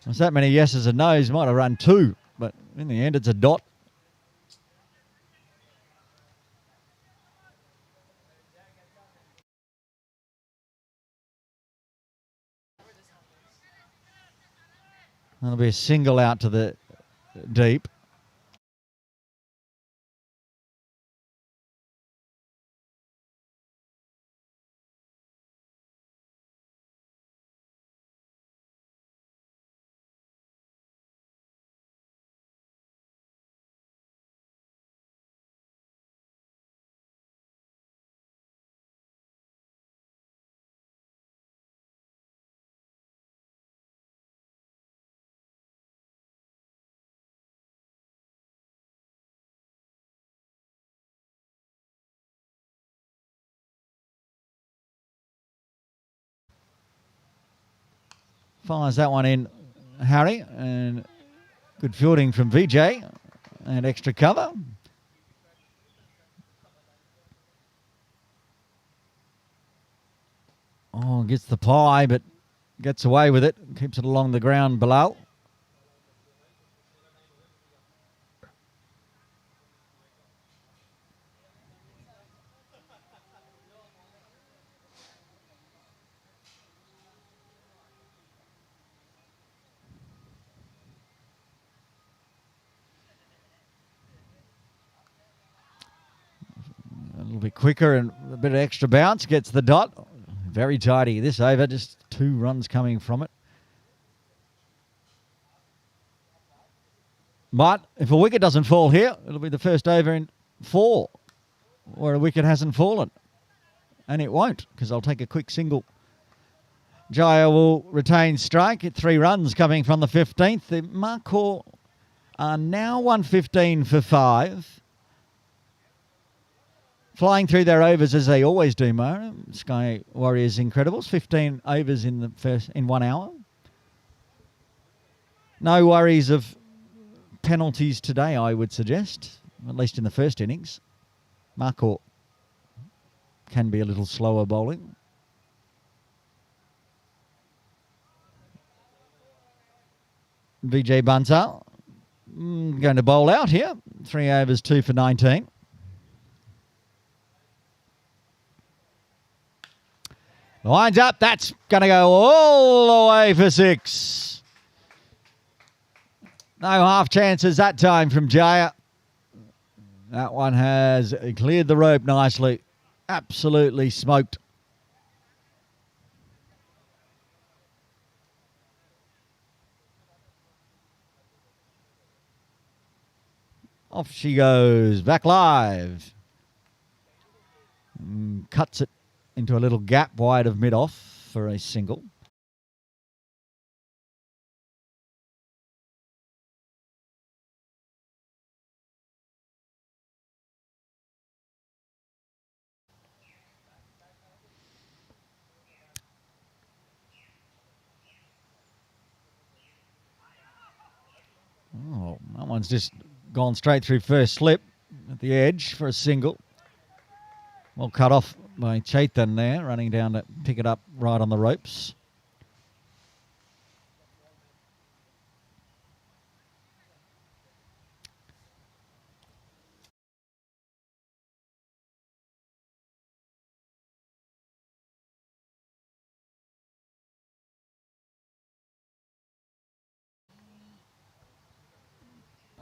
A: There's that many yeses and no's. Might have run 2, but in the end, it's a dot. That'll be a single out to the deep. Fires that one in, Harry, and good fielding from VJ and extra cover. Oh, gets the pie, but gets away with it. Keeps it along the ground below. A little bit quicker and a bit of extra bounce. Gets the dot. Very tidy this over. Just 2 runs coming from it. But if a wicket doesn't fall here, it'll be the first over in 4 where a wicket hasn't fallen. And it won't, because I'll take a quick single. Jaya will retain strike at 3 runs coming from the 15th. The Markhor are now 115 for 5. Flying through their overs as they always do, Mo. Sky Warriors Incredibles, 15 overs in 1 hour. No worries of penalties today, I would suggest, at least in the first innings. Markhor can be a little slower bowling. VJ Bansal going to bowl out here. 3 overs, 2 for 19. Lines up. That's going to go all the way for 6. No half chances that time from Jaya. That one has cleared the rope nicely. Absolutely smoked. Off she goes. Back live. Cuts it into a little gap wide of mid-off for a single. Oh, that one's just gone straight through first slip at the edge for a single. Well cut off by Chaitan there, running down to pick it up right on the ropes.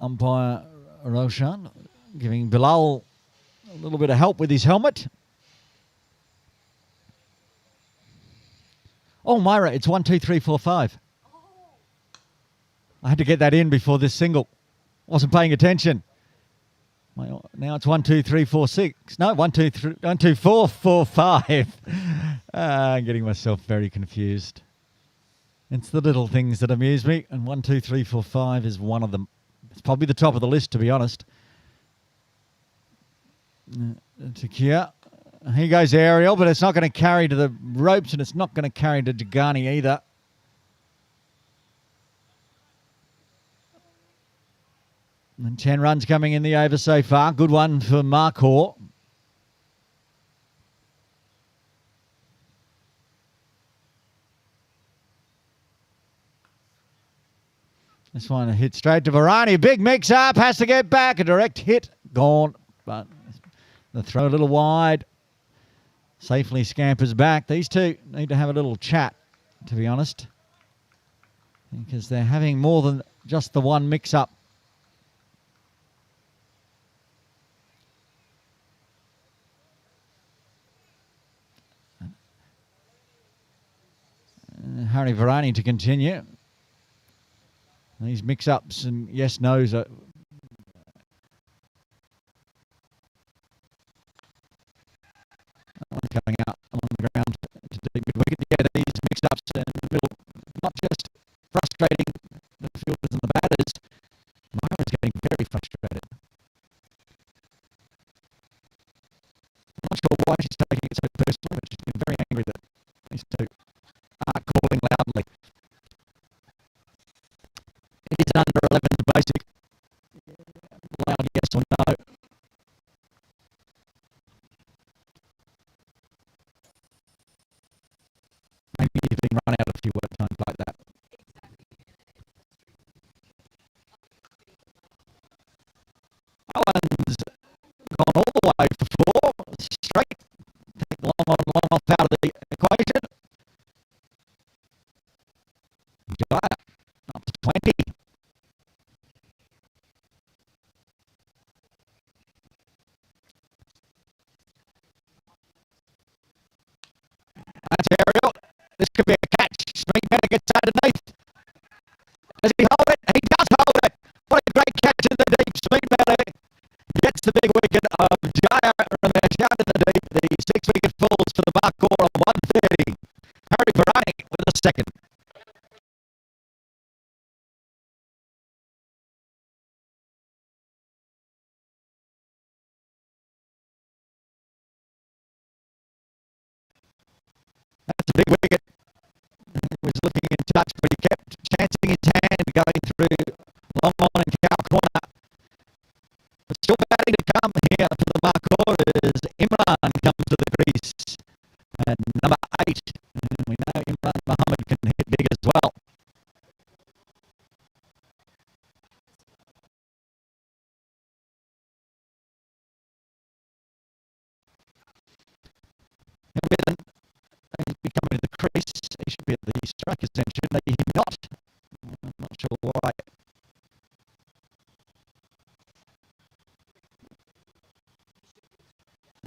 A: umpire Roshan, giving Bilal a little bit of help with his helmet. Oh, Myra, it's 1, 2, 3, 4, 5. I had to get that in before this single. Wasn't paying attention. Now it's 1, 2, 3, 4, 6. No, 1, 2, 3, 1, 2, 4, 4, 5. I'm getting myself very confused. It's the little things that amuse me, and 1, 2, 3, 4, 5 is one of them. It's probably the top of the list, to be honest. To Kia. Here goes Ariel, but it's not going to carry to the ropes, and it's not going to carry to Jagani either. And 10 runs coming in the over so far. Good one for Markhor. This one hit straight to Varani. Big mix-up. Has to get back. A direct hit. Gone. But the throw a little wide. Safely scampers back. These two need to have a little chat, to be honest. Because they're having more than just the one mix-up. Harry Varani to continue. These mix-ups and yes-nos are coming out on the ground to deep mid-wicket. Yeah, these mix-ups in the middle, not just frustrating the fielders and the batters. Myra's getting very frustrated. I'm not sure why she's taking it so personally, but she's been very angry that these two are calling loudly. It is under 11 to basic. Loud yes or no. Maybe you've been run out a few work times like that. Owen's gone all the way for 4. Straight. Take long on, long off out of the equation. Jaya up to 20. That's Ariel. This could be a catch. Smith better gets underneath. Does he hold it? He does hold it. What a great catch in the deep. Smith better gets the big wicket of Jaya Ramesh out in the deep. The 6-wicket falls for the Markhor on 130. Harry Varani with a second. That's a big wicket. He was looking in touch, but he kept chancing his hand going through long on and cow corner. But still batting to come here for the Markhor as Imran comes to the crease at number 8. And we know Imran Muhammad can hit big as well. He'll be coming to the crease. He should be at the strike extension. Maybe he's not. I'm not sure why.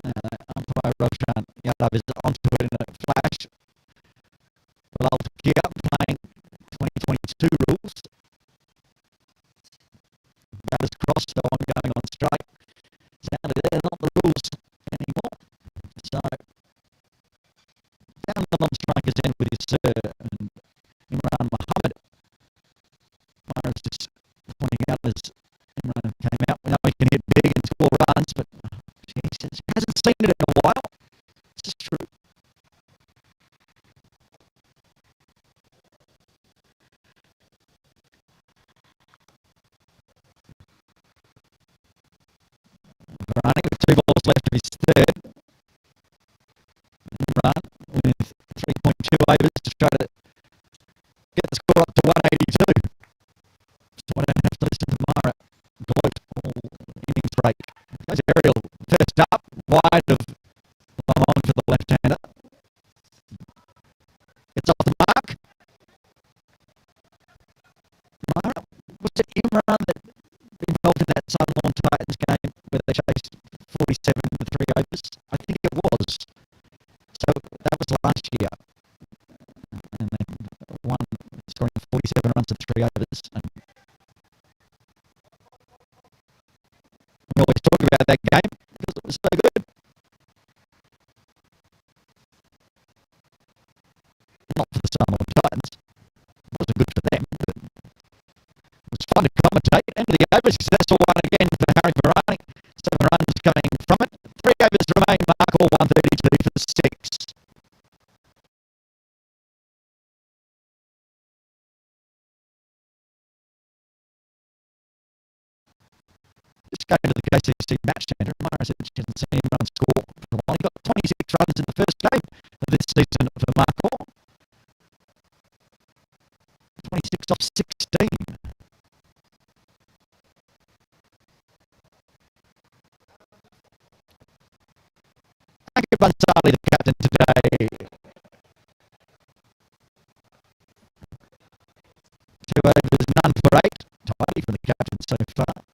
A: Umpire Roshan Yadav is onto it in a flash. Well, I'll gear up playing 2022 rules. Batters crossed, so I'm going on strike. Sadly, they're not the rules anymore. So, down the non-strikers end with his sir and Imran Muhammad. Myra's just pointing out as Imran came out. We know he can hit big and score runs, but he hasn't seen it in a while. This is true. Varani with 2 balls left of his third. Imran with 3.2 overs to try to get the score up to 182. So I don't have to listen to Myra gloat all innings break. There's Ariel first up, wide of long on for the left-hander. It's off the mark. Myra, was it Imran that the Samoan Titans. It wasn't good for them, but it was fun to commentate. End of the over, successful one again for Harry Varane. 7 runs coming from it. 3 overs remain. Markhor 132 for 6. Just going to the KCC match center. Mara said she hasn't seen anyone score for a while. He got 26 runs in the first game of this season for Markhor. 26 off 16. Thank you, Bansali, the captain today. 2 overs, none for 8. Tidy from the captain so far.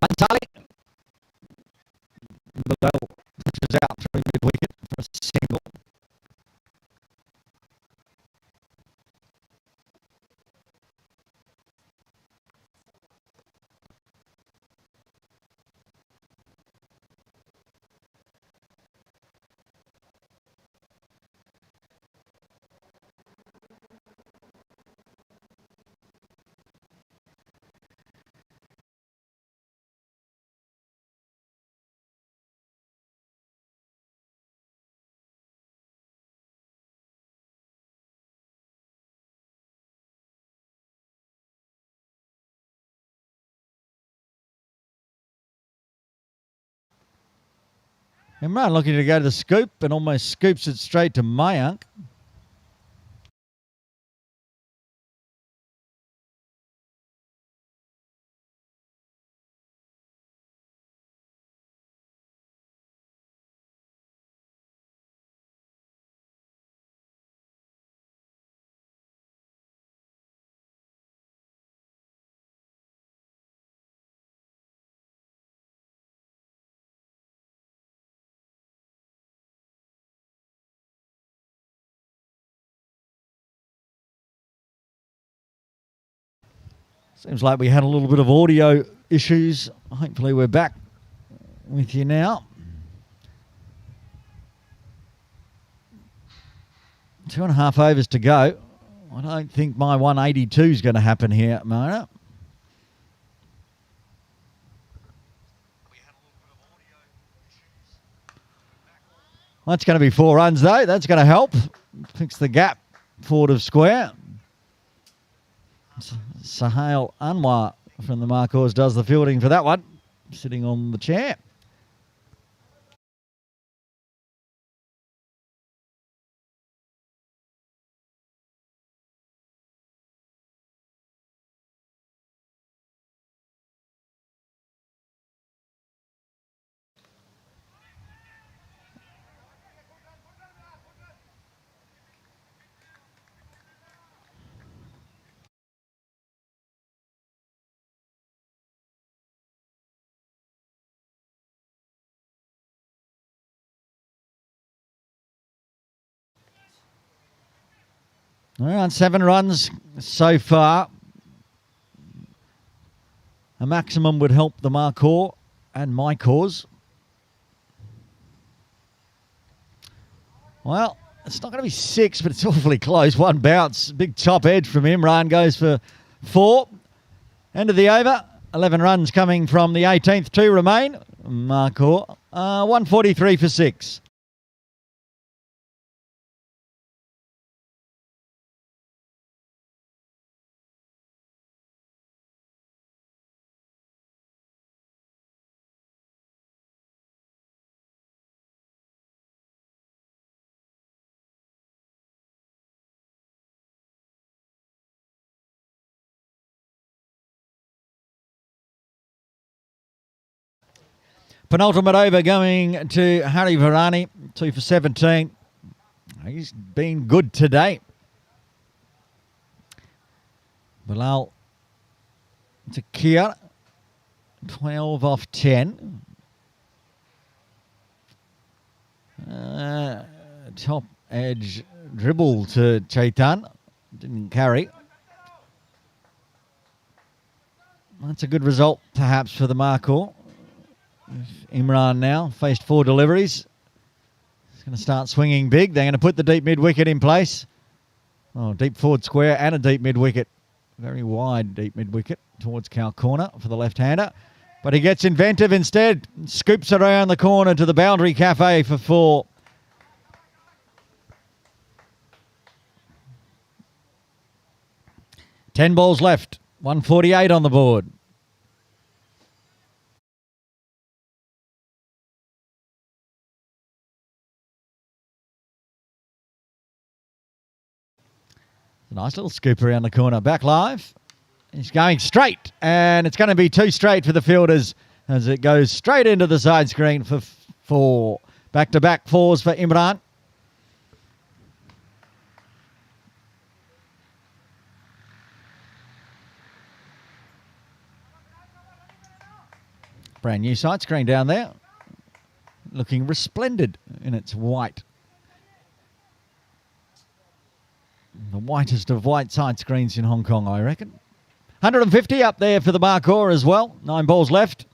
A: Bansali. Below pitches out through mid-wicket for a single. Imran looking to go to the scoop and almost scoops it straight to Mayank. Seems like we had a little bit of audio issues. Hopefully we're back with you now. 2.5 overs to go. I don't think my 182 is going to happen here, Mona. That's going to be 4 runs, though. That's going to help fix the gap forward of square. Sahil Anwar from the Markhors does the fielding for that one, sitting on the chair. Around 7 runs so far. A maximum would help the Markhor and my cause. Well, it's not going to be 6, but it's awfully close. 1 bounce. Big top edge from Imran goes for 4. End of the over. 11 runs coming from the 18th. 2 remain. Markhor 143 for 6. Penultimate over going to Harry Varane, 2 for 17. He's been good today. Bilal Takir, 12 off 10. top edge dribble to Chaitan. Didn't carry. That's a good result, perhaps, for the Markhor. Imran now faced 4 deliveries. He's going to start swinging big. They're going to put the deep mid-wicket in place. Oh, deep forward square and a deep mid-wicket. Very wide deep mid-wicket towards cow corner for the left-hander. But he gets inventive instead. Scoops around the corner to the boundary cafe for 4. Ten balls left. 148 on the board. A nice little scoop around the corner. Back live. He's going straight. And it's going to be too straight for the fielders as it goes straight into the side screen for 4. Back-to-back 4s for Imran. Brand new side screen down there. Looking resplendent in its white. The whitest of white side screens in Hong Kong, I reckon. 150 up there for the Markhor as well. 9 balls left.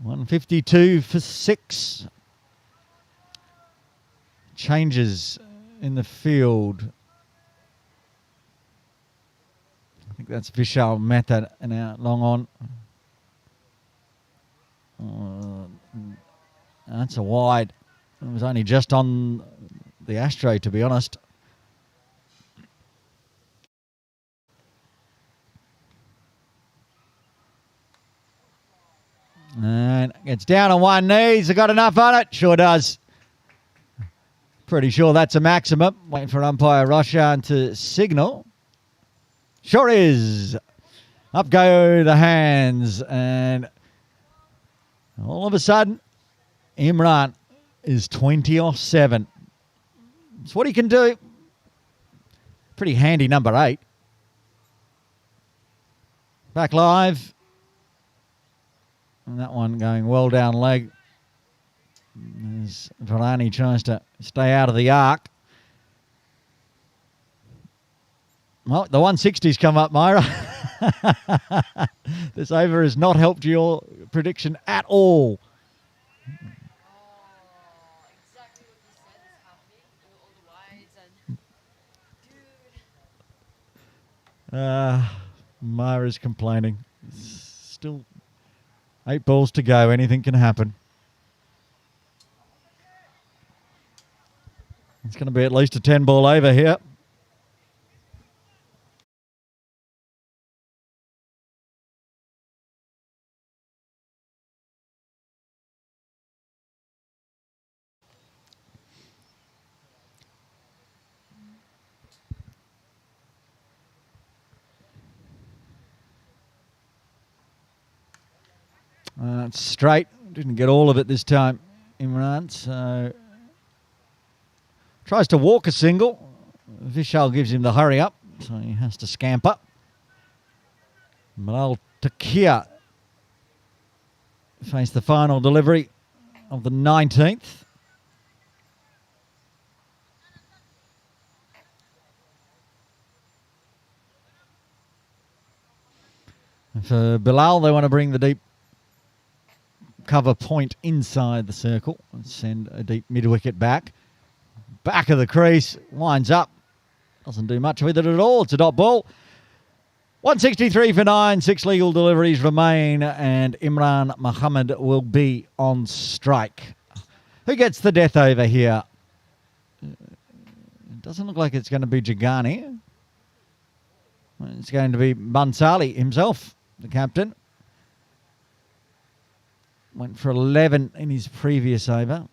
A: 152 for 6. Changes in the field. I think that's Vishal Mehta now long on. That's a wide. It was only just on the Astro, to be honest. And gets down on one knee. Has it got enough on it? Sure does. Pretty sure that's a maximum. Waiting for umpire Roshan to signal. Sure is. Up go the hands. And all of a sudden, Imran is 20 off 7. It's what he can do. Pretty handy number 8. Back live. And that one going well down leg. As Varani tries to stay out of the arc. Well, the 160's come up, Myra. This over has not helped your prediction at all.
B: Exactly what you said is happening. All the wides and
A: Myra's complaining. Still 8 balls to go. Anything can happen. It's going to be at least a 10 ball over here. It's straight. Didn't get all of it this time, Imran. So tries to walk a single. Vishal gives him the hurry up, so he has to scamper. Malal Takia face the final delivery of the 19th. And for Bilal, they want to bring the deep cover point inside the circle and send a deep mid-wicket back. Back of the crease, winds up. Doesn't do much with it at all. It's a dot ball. 163 for 9. 6 legal deliveries remain, and Imran Muhammad will be on strike. Who gets the death over here? It doesn't look like it's going to be Jagani. It's going to be Bansali himself, the captain. Went for 11 in his previous over.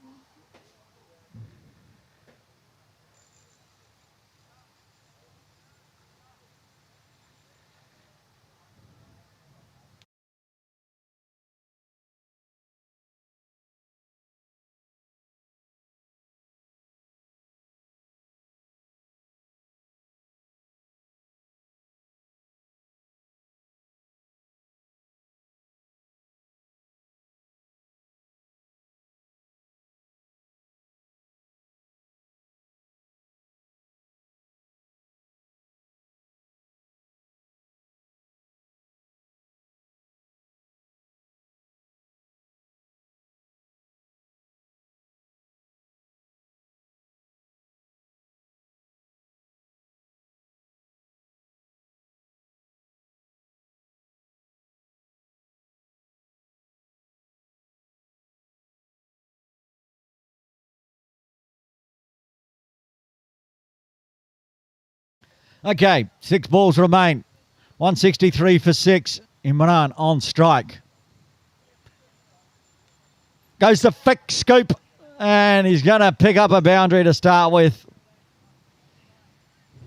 A: Okay, 6 balls remain. 163 for 6. Imran on strike. Goes the flick scoop, and he's going to pick up a boundary to start with.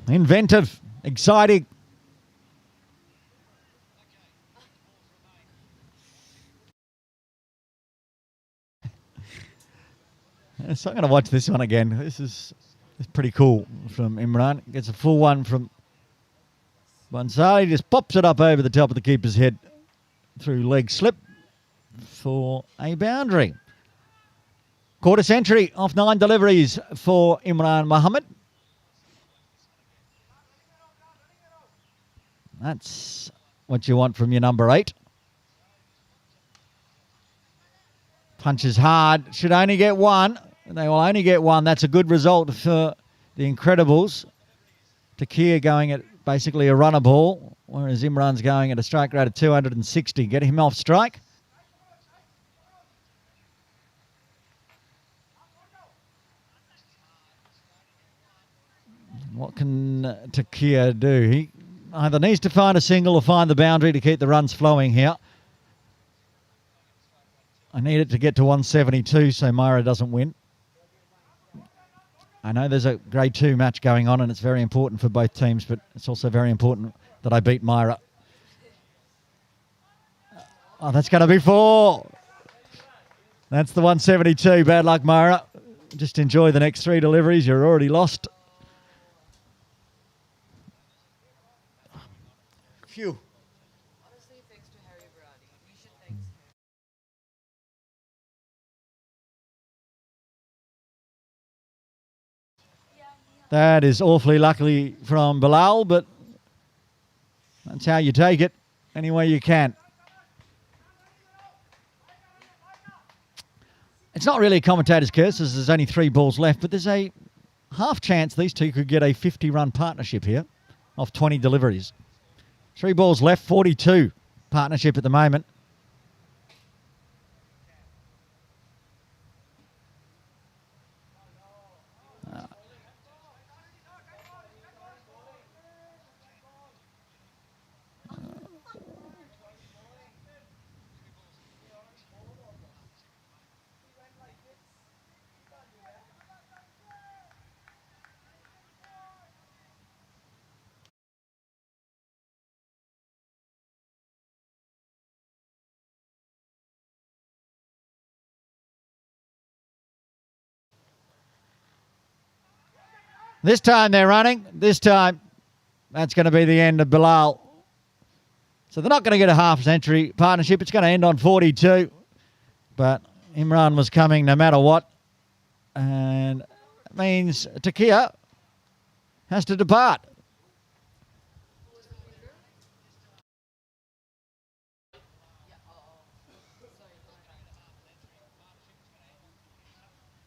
A: Inventive, exciting. So I'm going to watch this one again. This is pretty cool from Imran. Gets a full one from Bansali. Just pops it up over the top of the keeper's head through leg slip for a boundary. Quarter century off 9 deliveries for Imran Mohammed. That's what you want from your number 8. Punches hard. Should only get 1. They will only get 1. That's a good result for the Incredibles. Takia going at basically a runner ball, whereas Imran's going at a strike rate of 260. Get him off strike. What can Takia do? He either needs to find a single or find the boundary to keep the runs flowing here. I need it to get to 172 so Myra doesn't win. I know there's a grade 2 match going on and it's very important for both teams, but it's also very important that I beat Myra. Oh, that's going to be 4. That's the 172. Bad luck, Myra. Just enjoy the next 3 deliveries. You're already lost. Phew.
B: Honestly, thanks to Harry Brownie. You should thank him.
A: That is awfully lucky from Bilal, but that's how you take it any way you can. It's not really a commentator's curse as there's only 3 balls left, but there's a half chance these two could get a 50-run partnership here off 20 deliveries. 3 balls left, 42 partnership at the moment. This time they're running. This time that's going to be the end of Bilal. So they're not going to get a half-century partnership. It's going to end on 42. But Imran was coming no matter what. And that means Takia has to depart.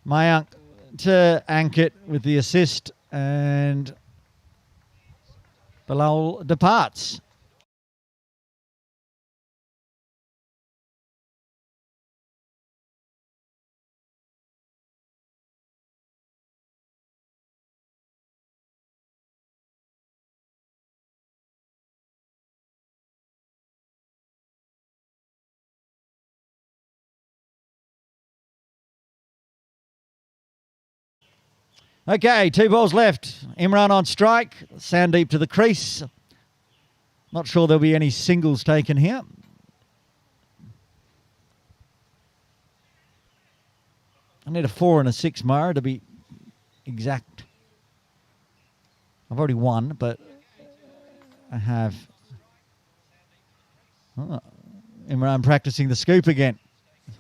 A: Mayank to Ankit with the assist. And Bilal departs. Okay, 2 balls left. Imran on strike. Sandeep to the crease. Not sure there'll be any singles taken here. I need a 4 and a 6, Mara, to be exact. I've already won, but I have Imran practicing the scoop again.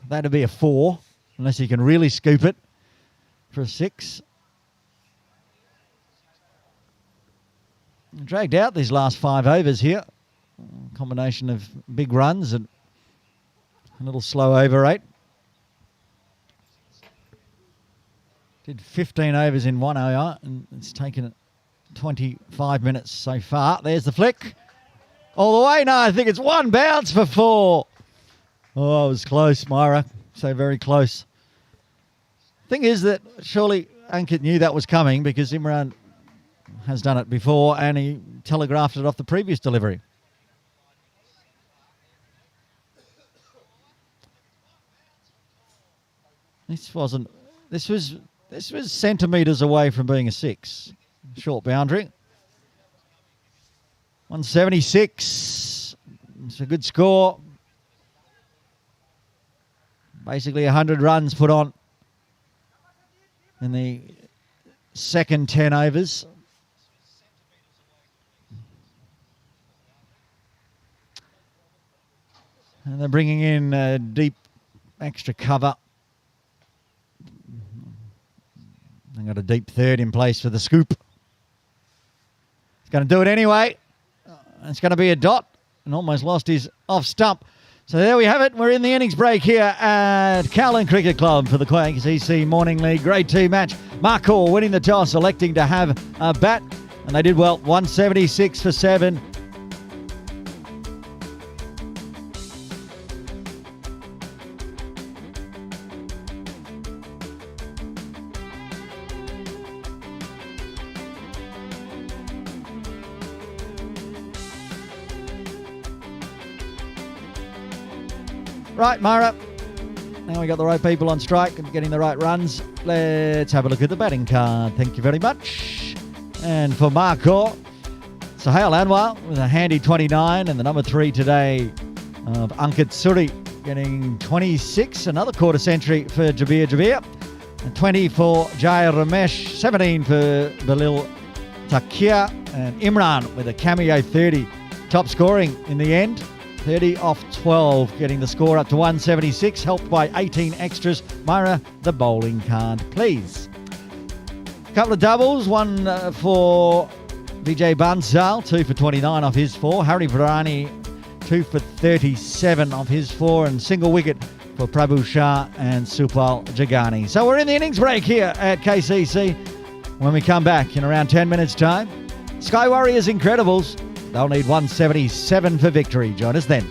A: That'd be a 4, unless he can really scoop it for a 6. Dragged out these last 5 overs here. Combination of big runs and a little slow over rate. Did 15 overs in 1 hour and it's taken 25 minutes so far. There's the flick. All the way. No, I think it's 1 bounce for 4. Oh, it was close, Myra. So very close. Thing is that surely Ankit knew that was coming because Imran has done it before, and he telegraphed it off the previous delivery. This was centimetres away from being a 6. Short boundary. 176. It's a good score. Basically 100 runs put on in the second 10 overs. And they're bringing in deep extra cover. They've got a deep third in place for the scoop. It's going to do it anyway. It's going to be a dot, and almost lost his off stump. So there we have it. We're in the innings break here at Kowloon Cricket Club for the KCC Morning League Grade 2 match. Markhor winning the toss, electing to have a bat, and they did well. 176 for 7. Right, Mara. Now we got the right people on strike and getting the right runs. Let's have a look at the batting card. Thank you very much. And for Markhor, Sohail Anwar with a handy 29, and the number 3 today of Ankit Suri getting 26. Another quarter century for Jabir. And 20 for Jai Ramesh. 17 for Balil Takia. And Imran with a cameo 30. Top scoring in the end. 30 off 12, getting the score up to 176, helped by 18 extras. Myra, the bowling card, please. A couple of doubles, one for Vijay Bansal, 2 for 29 off his 4. Harry Varani, 2 for 37 off his 4, and single wicket for Prabhu Shah and Supal Jagani. So we're in the innings break here at KCC. When we come back in around 10 minutes' time, Sky Warriors Incredibles. They'll need 177 for victory. Join us then.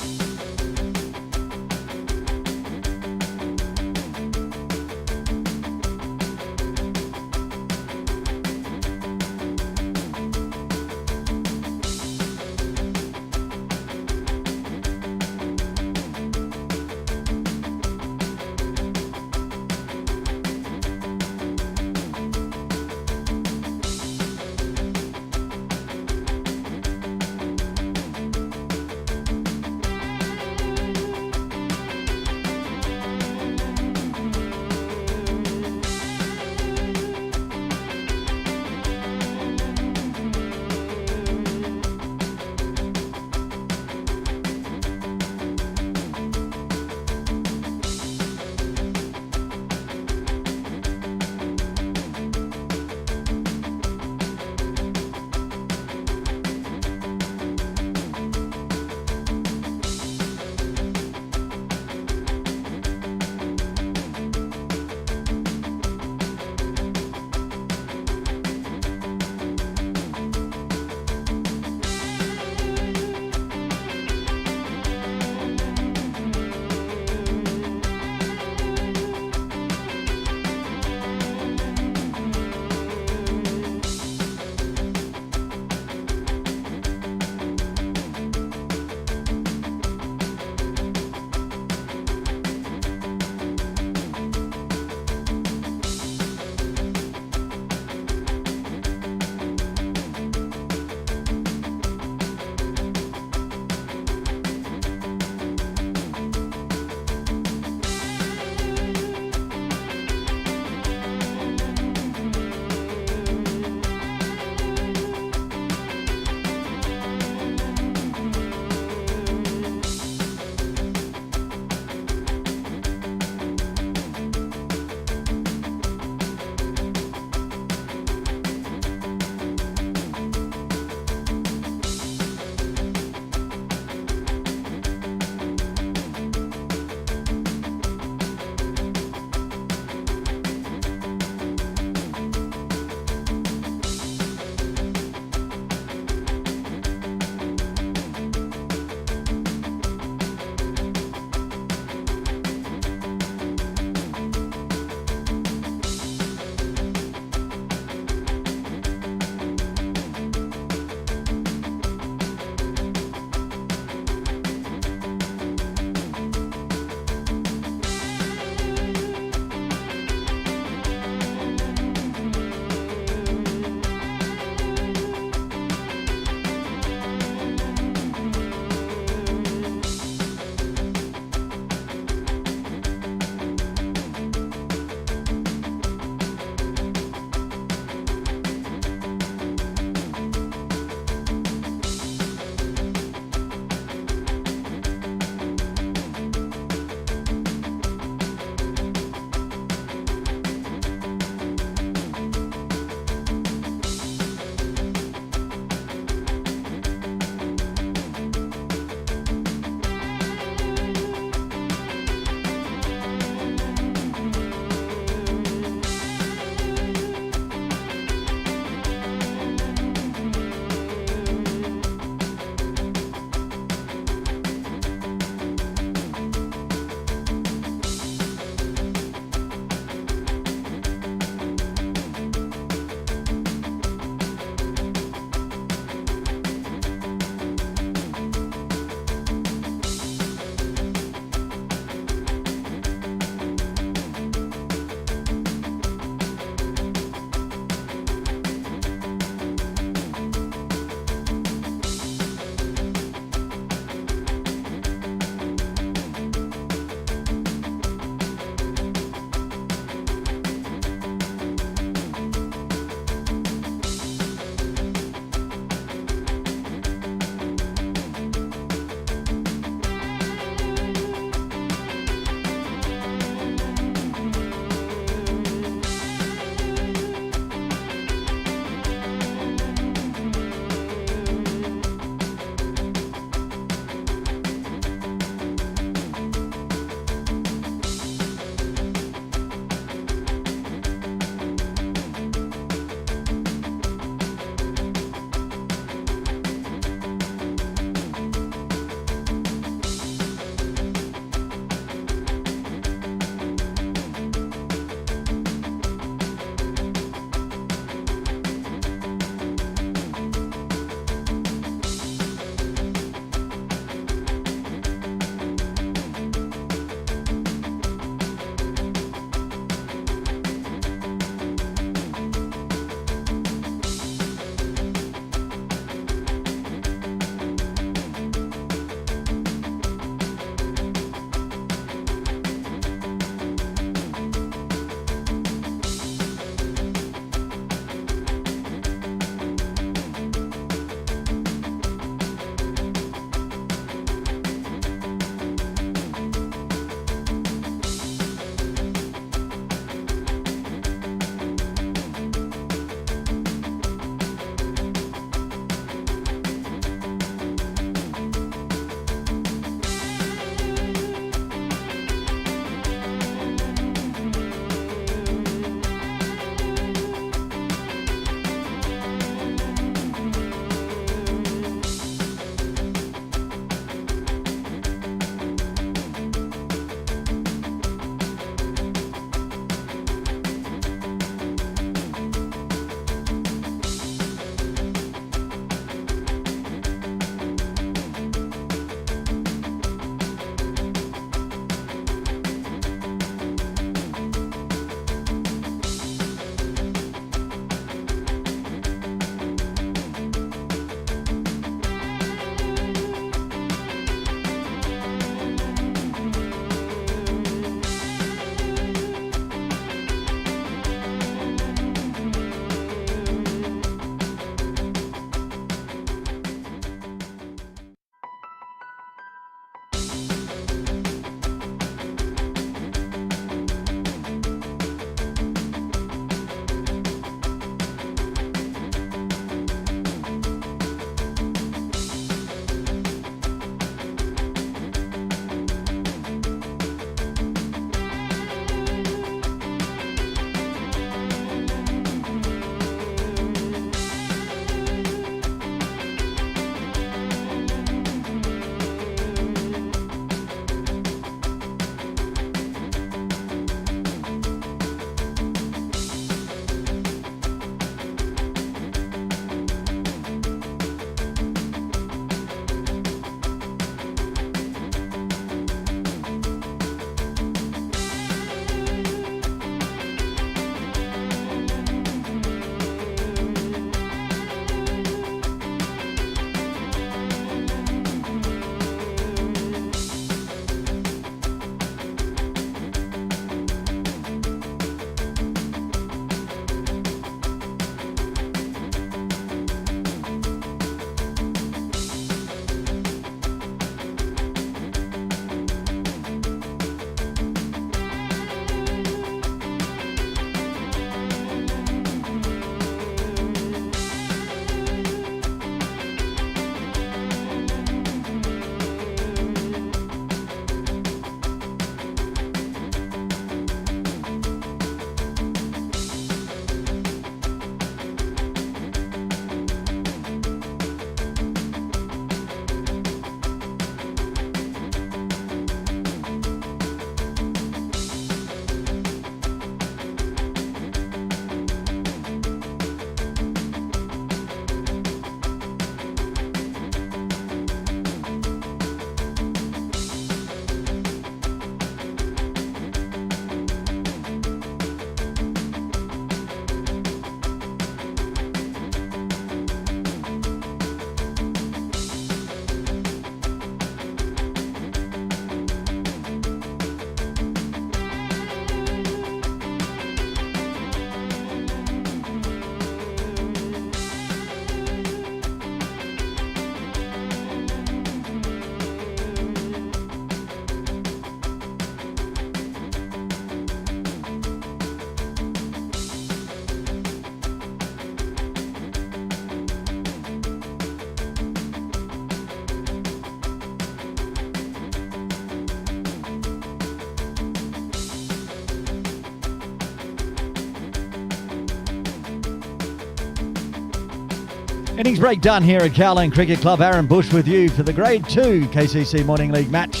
A: Innings break done here at Kowloon Cricket Club. Aaron Bush with you for the Grade 2 KCC Morning League match.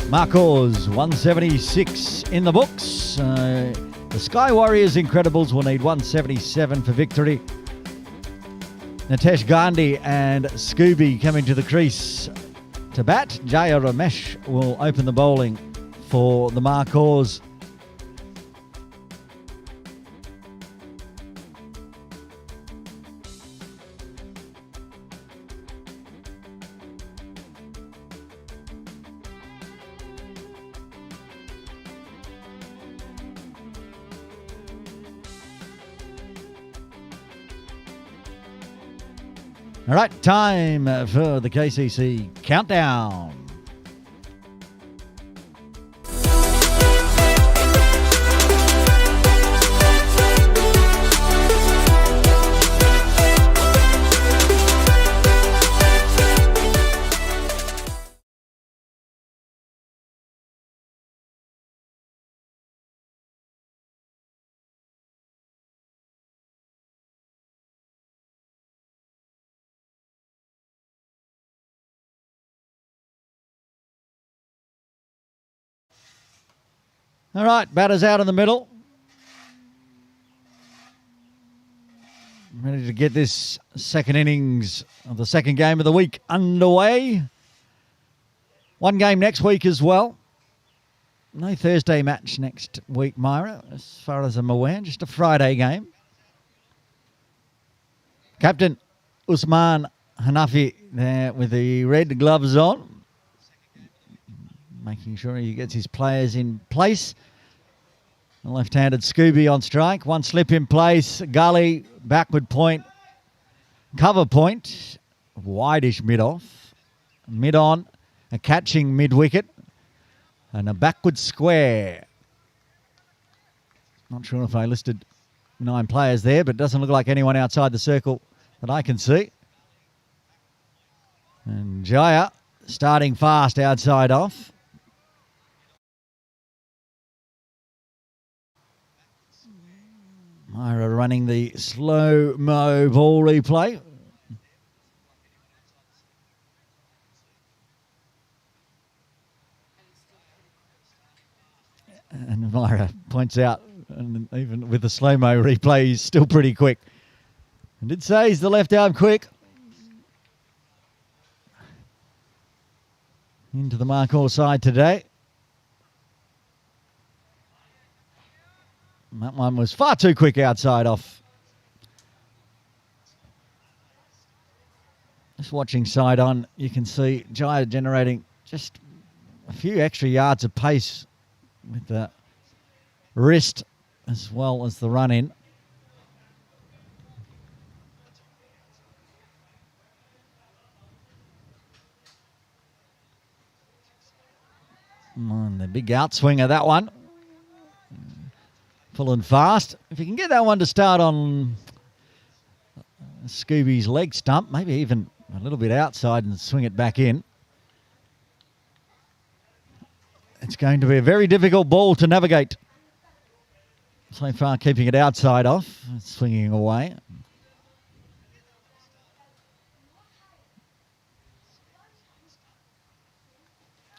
A: Markhor's 176 in the books. The Sky Warriors Incredibles will need 177 for victory. Nitesh Gandhi and Scooby coming to the crease to bat. Jaya Ramesh will open the bowling for the Markhors. All right, time for the KCC countdown. All right, batters out in the middle. Ready to get this second innings of the second game of the week underway. One game next week as well. No Thursday match next week, Myra, as far as I'm aware. Just a Friday game. Captain Usman Hanafi there with the red gloves on, making sure he gets his players in place. The left-handed Scooby on strike. One slip in place. Gully, backward point. Cover point. Wideish mid-off. Mid-on. A catching mid-wicket. And a backward square. Not sure if I listed 9 players there, but it doesn't look like anyone outside the circle that I can see. And Jaya starting fast outside off. Myra running the slow-mo ball replay. And Myra points out, and even with the slow-mo replay, he's still pretty quick. I did say he's the left arm quick. Into the Markhor side today. That one was far too quick outside off. Just watching side on, you can see Jaya generating just a few extra yards of pace with the wrist as well as the run in. And the big outswinger, that one. Full and fast. If you can get that one to start on Scooby's leg stump, maybe even a little bit outside and swing it back in. It's going to be a very difficult ball to navigate. So far keeping it outside off, swinging away.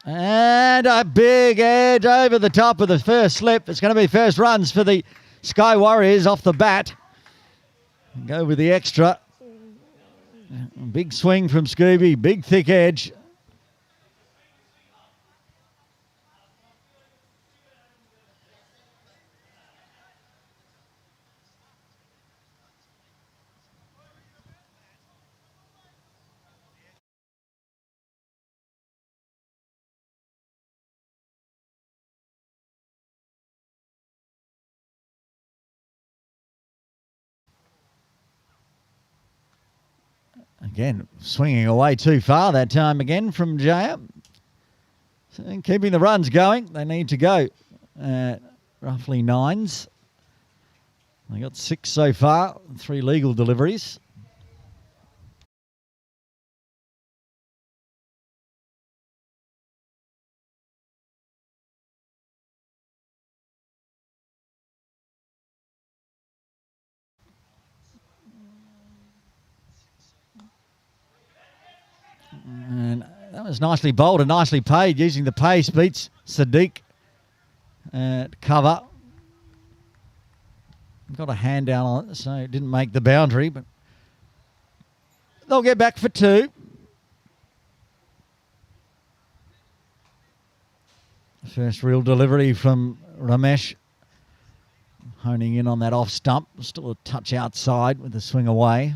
A: And a big edge over the top of the first slip. It's going to be first runs for the Sky Warriors off the bat. Go with the extra. Big swing from Scooby. Big thick edge. Again, swinging away too far that time again from Jaya. So keeping the runs going. They need to go roughly 9s. They got 6 so far, 3 legal deliveries. It's nicely bowled and nicely paid, using the pace, beats Sadiq at cover. Got a hand down on it, so it didn't make the boundary, but they'll get back for 2. First real delivery from Ramesh. Honing in on that off stump. Still a touch outside with the swing away.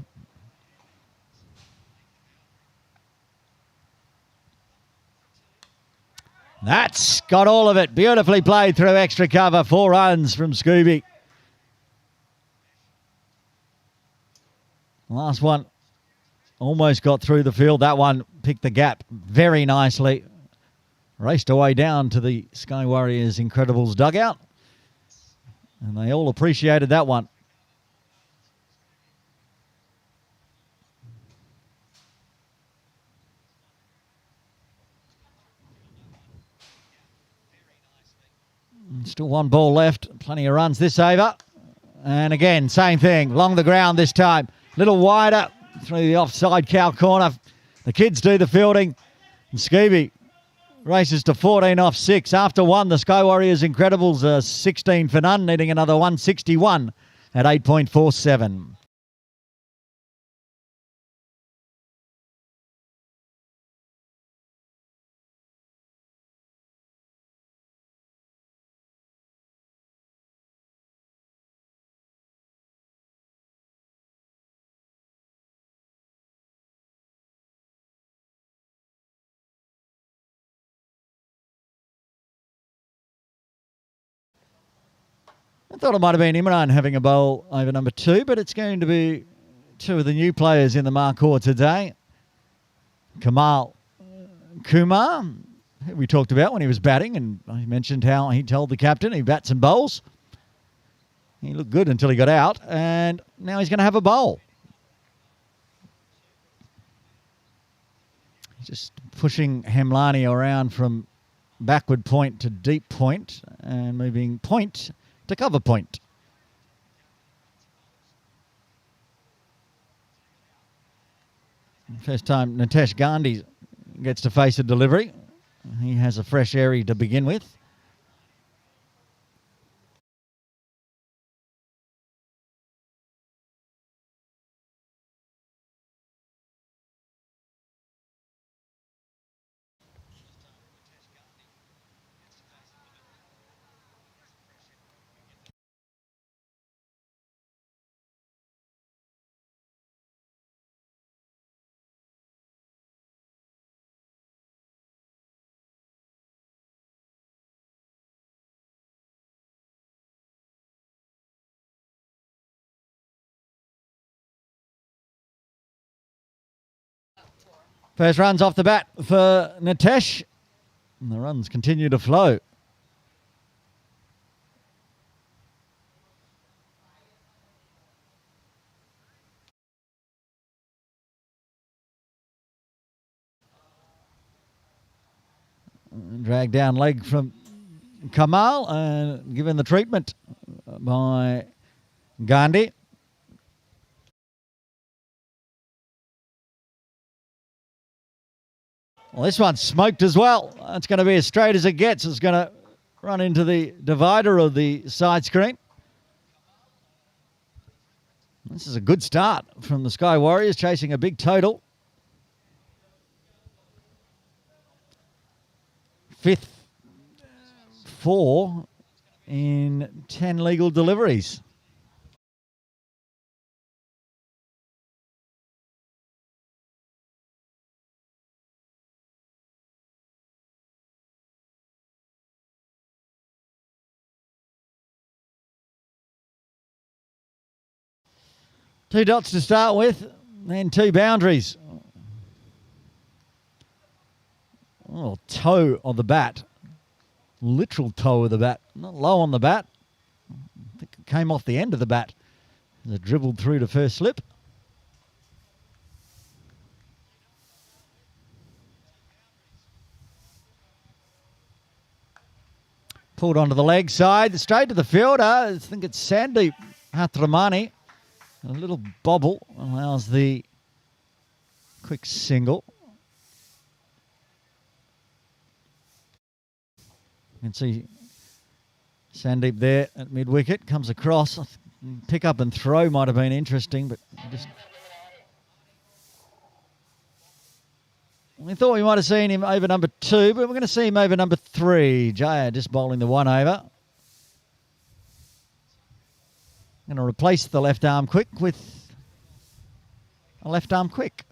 A: That's got all of it. Beautifully played through extra cover. 4 runs from Scooby. Last one almost got through the field. That one picked the gap very nicely. Raced away down to the Sky Warriors Incredibles dugout. And they all appreciated that one. Still 1 ball left. Plenty of runs this over. And again, same thing. Along the ground this time. Little wider through the offside cow corner. The kids do the fielding. And Scooby races to 14 off 6. After 1, the Sky Warriors Incredibles are 16 for none, needing another 161 at 8.47. I thought it might have been Imran having a bowl over number 2, but it's going to be 2 of the new players in the Markhor today. Kamal Kumar, who we talked about when he was batting, and I mentioned how he told the captain he bats and bowls. He looked good until he got out, and now he's going to have a bowl. Just pushing Hemlani around from backward point to deep point and moving point to cover point. First time Nitesh Gandhi gets to face a delivery. He has a fresh airy to begin with. First runs off the bat for Nitesh. And the runs continue to flow. Drag down leg from Kamal and given the treatment by Gandhi. Well, this one's smoked as well. It's going to be as straight as it gets. It's going to run into the divider of the side screen. This is a good start from the Sky Warriors, chasing a big total. 5th 4 in 10 legal deliveries. Two dots to start with, then 2 boundaries. Oh, toe of the bat. Literal toe of the bat. Not low on the bat. I think it came off the end of the bat as it dribbled through to first slip. Pulled onto the leg side, straight to the fielder. I think it's Sandeep Hatramani. A little bobble allows the quick single. can see Sandeep there at mid-wicket. Comes across. Pick up and throw might have been interesting, but just... We thought we might have seen him over number 2, but we're going to see him over number 3. Jaya just bowling the 1 over. Going to replace the left arm quick with a left arm quick.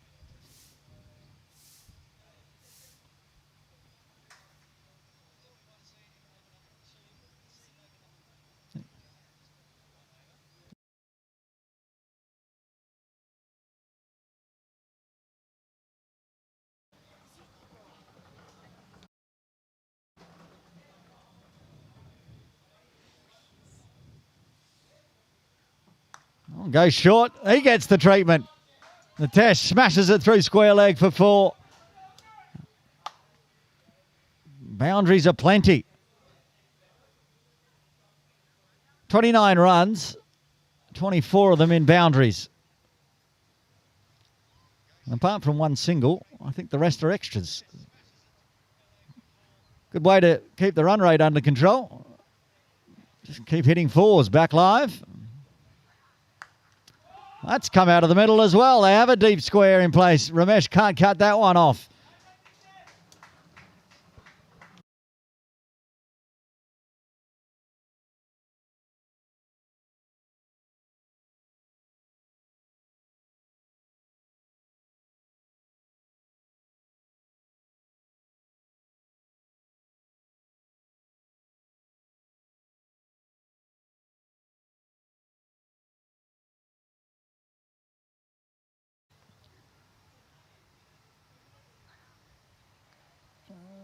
A: Goes short. He gets the treatment. Nitesh smashes it through square leg for 4. Boundaries are plenty. 29 runs, 24 of them in boundaries. And apart from one single, I think the rest are extras. Good way to keep the run rate under control. Just keep hitting 4s. Back live. That's come out of the middle as well. They have a deep square in place. Ramesh can't cut that one off.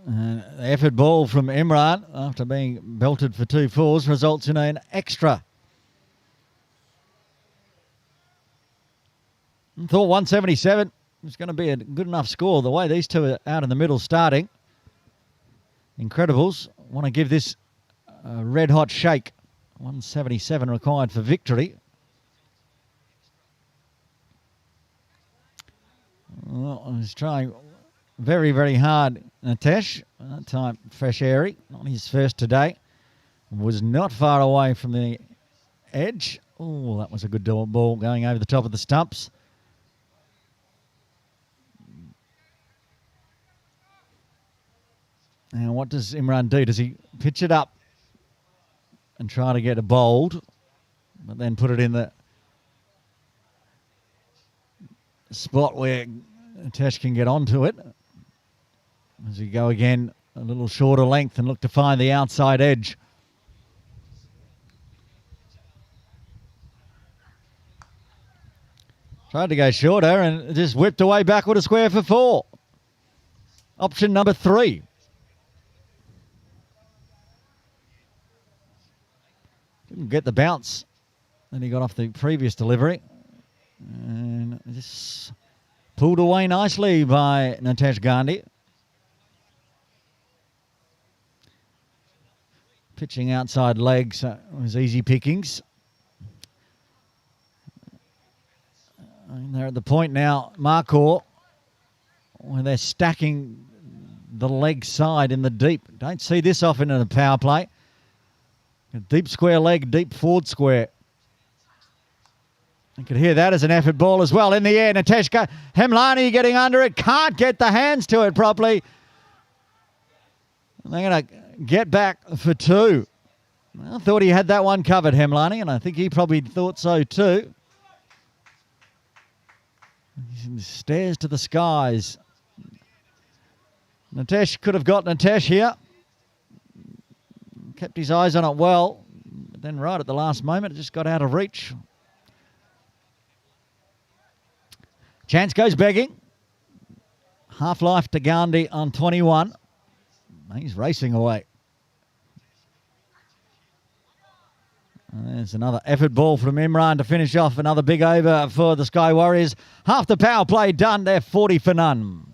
A: The effort ball from Imran after being belted for 2 4s results in an extra. Thought 177 was going to be a good enough score. The way these two are out in the middle starting. Incredibles want to give this a red hot shake. 177 required for victory. Well, he's trying very, very hard. Nitesh, that time fresh airy, not his first today. Was not far away from the edge. Oh, that was a good ball going over the top of the stumps. Now, what does Imran do? Does he pitch it up and try to get a bowled, but then put it in the spot where Nitesh can get onto it? As we go again, a little shorter length and look to find the outside edge. Tried to go shorter and just whipped away backward a square for 4. Option number 3. Didn't get the bounce that he got off the previous delivery. And just pulled away nicely by Nitesh Gandhi. Pitching outside legs, it was easy pickings. And they're at the point now, Markhor, where they're stacking the leg side in the deep. Don't see this often in a power play. A deep square leg, deep forward square. You could hear that as an effort ball as well. In the air, Nitesh Hemlani getting under it. Can't get the hands to it properly. And they're going to get back for 2. I thought he had that one covered, Hemlani, and I think he probably thought so too. He stares to the skies. Nitesh could have got Nitesh here. Kept his eyes on it well. But then right at the last moment, it just got out of reach. Chance goes begging. Half-life to Gandhi on 21. He's racing away. There's another effort ball from Imran to finish off another big over for the Sky Warriors. Half the power play done. They're 40 for none.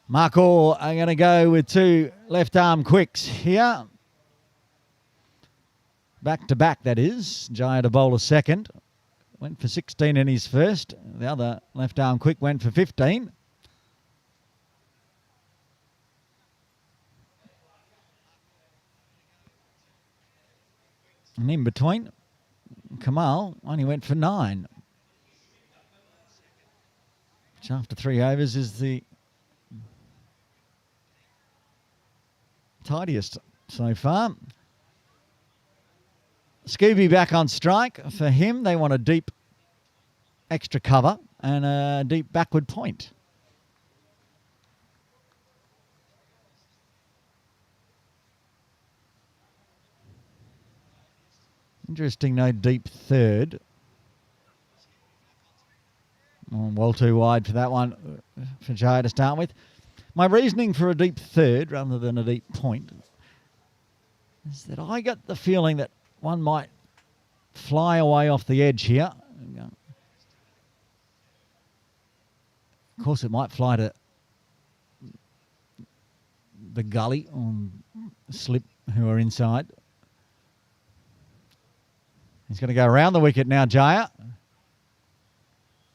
A: Markhor are going to go with 2 left-arm quicks here. Back to back, that is. Jaya to bowl a second. Went for 16 in his first. The other left-arm quick went for 15. And in between, Kamal only went for 9. Which after 3 overs is the tidiest so far. Scooby back on strike. For him, they want a deep extra cover and a deep backward point. Interesting, no deep third. Well too wide for that one for Jaya to start with. My reasoning for a deep third rather than a deep point is that I got the feeling that one might fly away off the edge here. Of course, it might fly to the gully on slip who are inside. He's going to go around the wicket now, Jaya.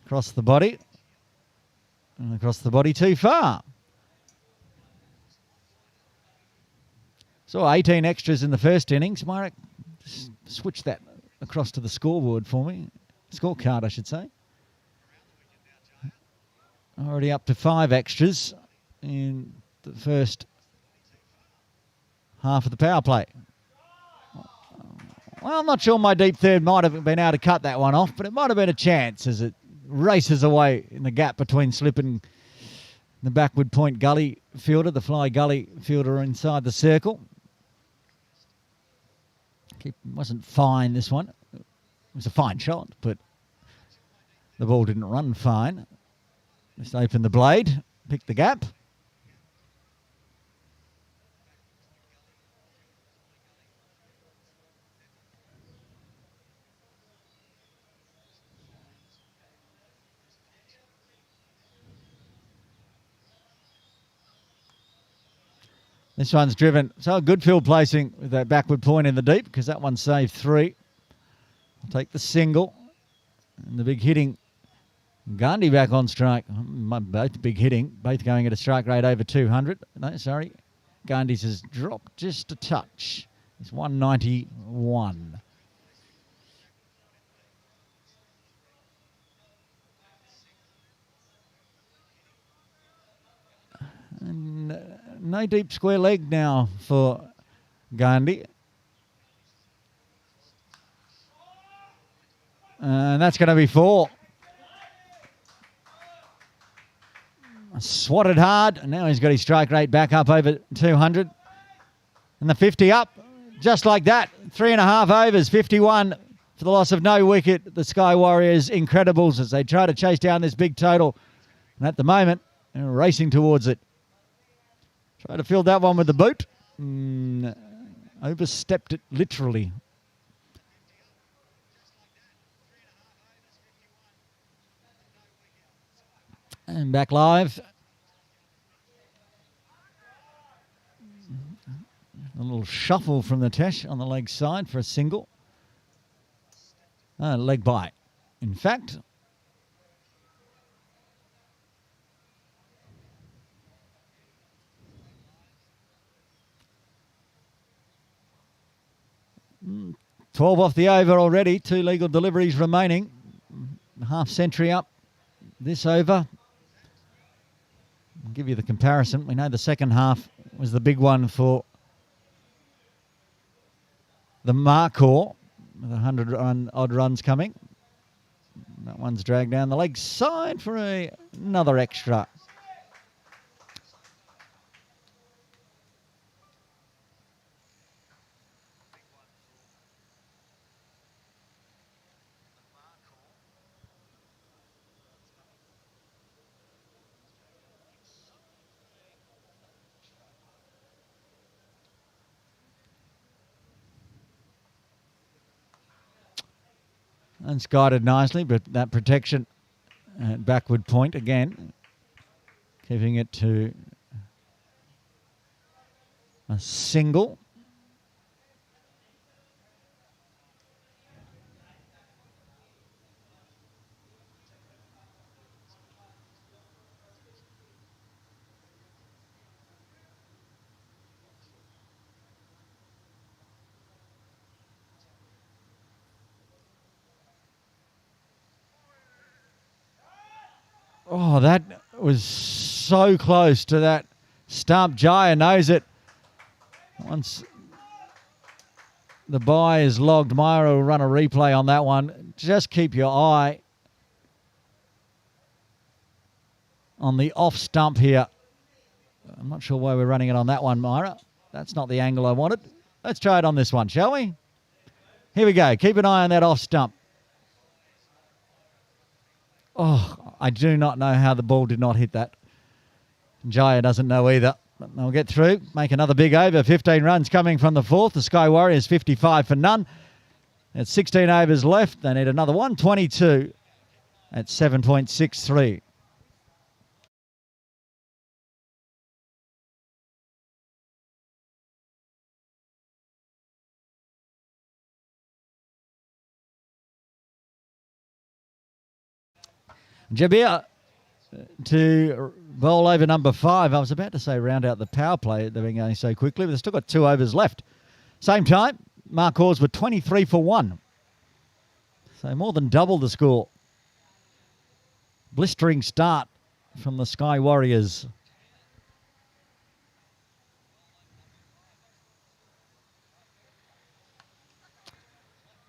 A: Across the body. And across the body too far. So 18 extras in the first innings. Marek, switch that across to the scoreboard for me. Scorecard, I should say. Already up to 5 extras in the first half of the power play. Well, I'm not sure my deep third might have been able to cut that one off, but it might have been a chance as it races away in the gap between slip and the backward point gully fielder, the fly gully fielder inside the circle. Wasn't fine, this one. It was a fine shot, but the ball didn't run fine. Just open the blade, pick the gap. This one's driven. So a good field placing with that backward point in the deep because that one saved 3. I'll take the single. And the big hitting. Gandhi back on strike. Both big hitting. Both going at a strike rate over 200. No, sorry. Gandhi's has dropped just a touch. It's 191. And no deep square leg now for Gandhi. And that's going to be 4. Swatted hard, and now he's got his strike rate back up over 200. And the 50 up, just like that. 3.5 overs, 51 for the loss of no wicket. The Sky Warriors Incredibles as they try to chase down this big total. And at the moment, they're racing towards it. Try to field that one with the boot. Overstepped it literally. And back live. A little shuffle from the Tesh on the leg side for a single. Leg bite. In fact, mm, 12 off the over already. 2 legal deliveries remaining. Half century up this over. I'll give you the comparison. We know the second half was the big one for the Markhor with 100 odd runs coming. That one's dragged down the leg side for another extra. And it's guided nicely, but that protection at backward point again, keeping it to A single. Oh, that was so close to that stump. Jaya knows it. Once the bye is logged, Myra will run a replay on that one. Just keep your eye on the off stump here. I'm not sure why we're running it on that one, Myra. That's not the angle I wanted. Let's try it on this one, shall we? Here we go. Keep an eye on that off stump. Oh, I do not know how the ball did not hit that. Jaya doesn't know either. But they'll get through, make another big over. 15 runs coming from the fourth. The Sky Warriors 55 for none. At 16 overs left. They need another 122 at 7.63. Jabir to bowl over number 5. I was about to say round out the power play. They've been going so quickly, but they've still got 2 overs left. Same time, Markhors were 23 for 1. So more than double the score. Blistering start from the Sky Warriors.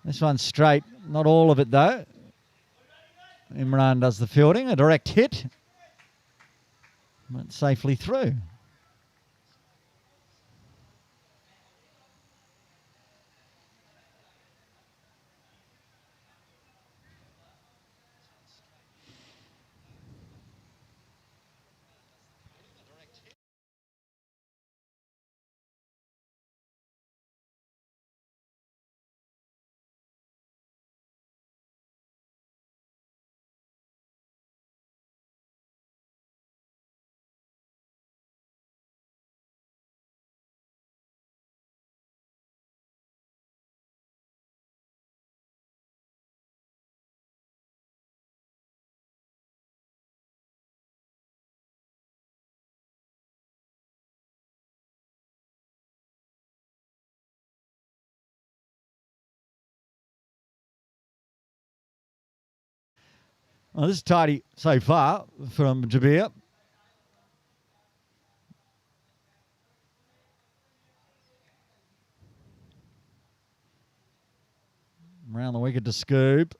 A: This one's straight. Not all of it, though. Imran does the fielding. A direct hit. Went safely through. Well, this is tidy so far from Jabir. Around the wicket to Scoob,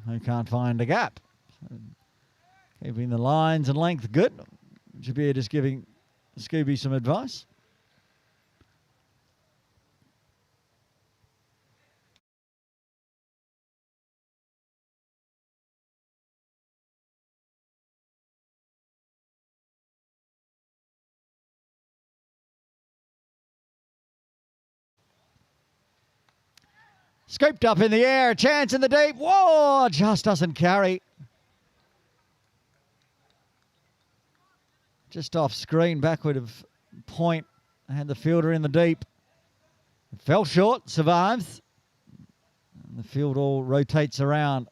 A: who can't find a gap. So keeping the lines and length good. Jabir just giving Scooby some advice. Scooped up in the air, chance in the deep. Whoa, just doesn't carry. Just off screen, backward of point. Had the fielder in the deep. Fell short, survives. And the field all rotates around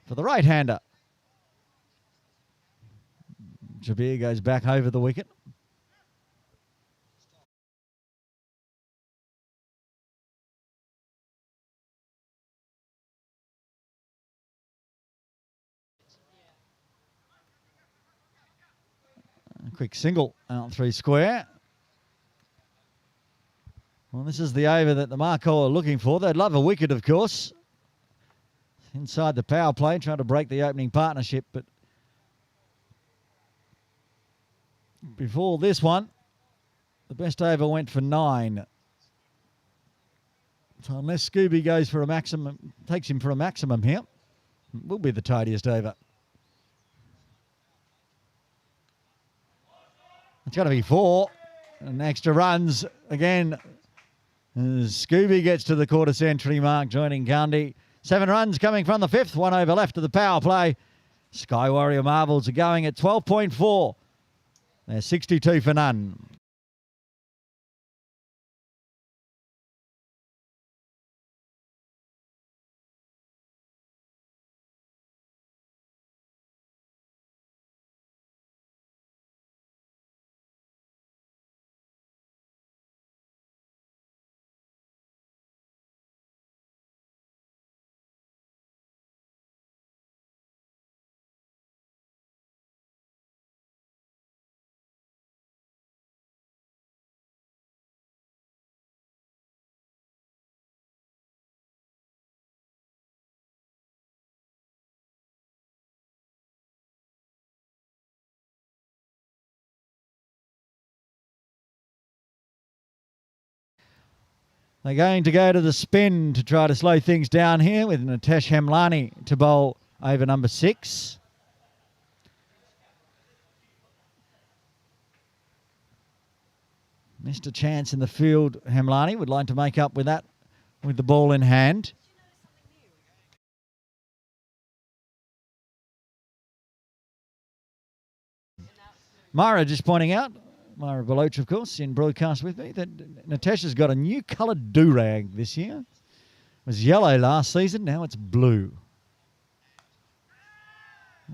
A: for the right-hander. Jabir goes back over the wicket. A quick single out 3 square. Well, this is the over that the Markhor are looking for. They'd love a wicket, of course. Inside the power play, trying to break the opening partnership. But before this one, the best over went for 9. So unless Scooby goes for a maximum, takes him for a maximum here, it will be the tidiest over. It's got to be 4. And extra runs again. Scooby gets to the quarter century mark, joining Gandhi. 7 runs coming from the 5th. 1 over left of the power play. Sky Warrior Marvels are going at 12.4. They're 62 for none. They're going to go to the spin to try to slow things down here with Nitesh Hemlani to bowl over number 6. Missed a chance in the field. Hemlani would like to make up with that with the ball in hand. Myra just pointing out, Myra Baloch, of course, in broadcast with me, that Natasha's got a new coloured do-rag this year. It was yellow last season, now it's blue.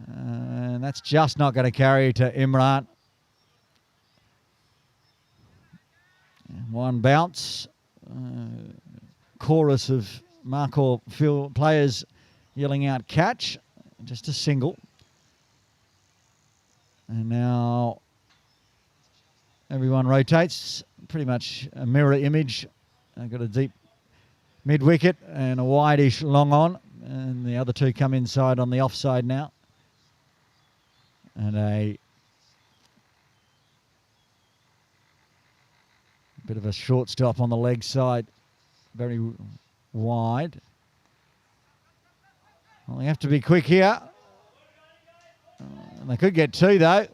A: And that's just not going to carry to Imran. One bounce. Chorus of Markhor field players yelling out catch. Just a single. And now everyone rotates. Pretty much a mirror image. I've got a deep mid-wicket and a wide-ish long on. And the other two come inside on the offside now. And a bit of a short stop on the leg side. Very wide. Well, they have to be quick here. They could get 2 though,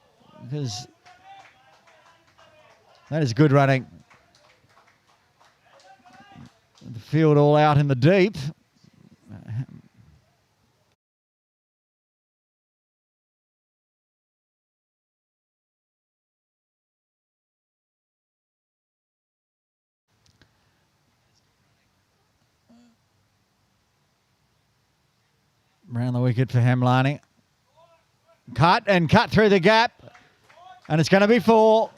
A: because that is good running. The field all out in the deep. Round the wicket for Hemlani. Cut through the gap. And it's going to be 4.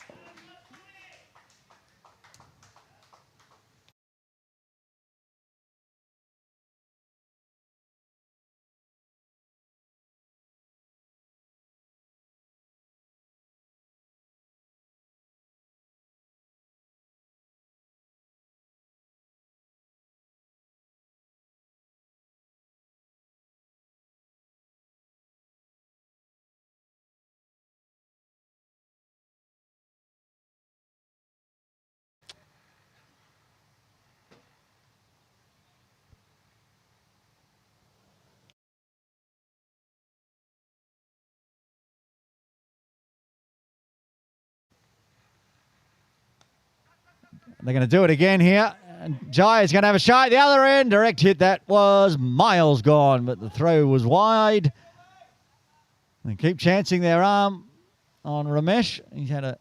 A: They're going to do it again here. And Jai is going to have a shot at the other end. Direct hit. That was miles gone, but the throw was wide. They keep chancing their arm on Ramesh. He's had a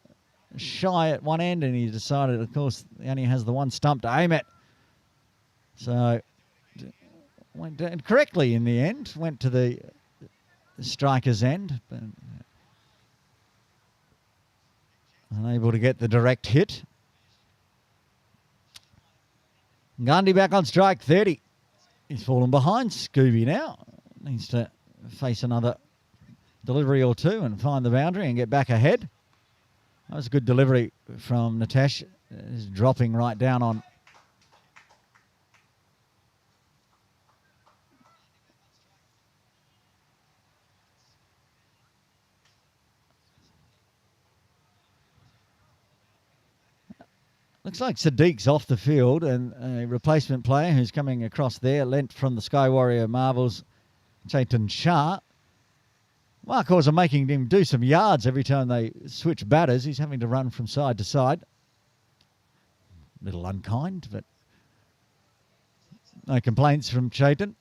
A: shy at one end, and he's decided, of course, he only has the one stump to aim at. So went down correctly in the end. Went to the striker's end, but unable to get the direct hit. Gandhi back on strike, 30. He's fallen behind Scooby now. Needs to face another delivery or 2 and find the boundary and get back ahead. That was a good delivery from Nitesh. He's dropping right down on. Looks like Sadiq's off the field, and a replacement player who's coming across there, lent from the Sky Warrior Marvels, Chaitan Shah. Markhors are making him do some yards every time they switch batters. He's having to run from side to side. A little unkind, but no complaints from Chaitan.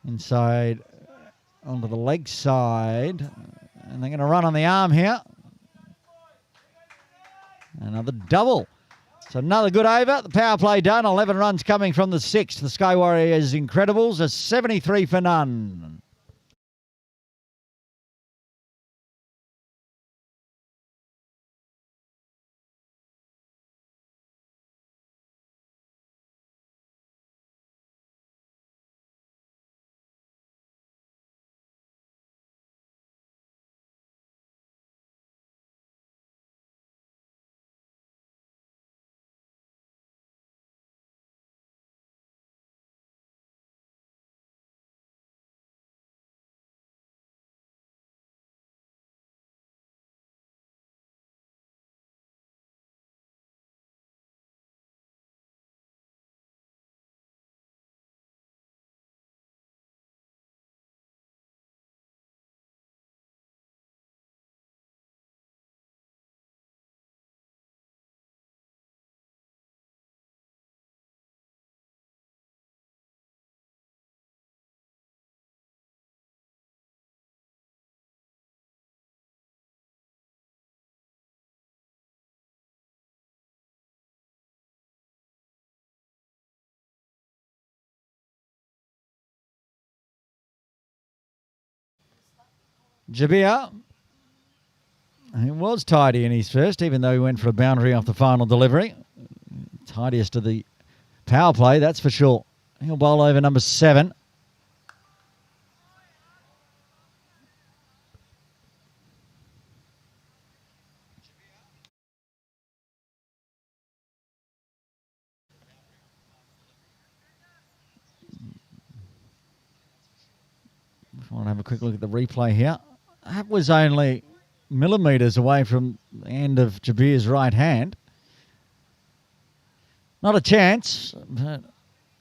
A: Inside onto the leg side. And they're going to run on the arm here. Another double. So another good over. The power play done. 11 runs coming from the sixth. The Sky Warriors Incredibles are 73 for none. Jabir, he was tidy in his first, even though he went for a boundary off the final delivery. Tidiest of the power play, that's for sure. He'll bowl over number 7. I want to have a quick look at the replay here. That was only millimetres away from the end of Jabir's right hand. Not a chance, but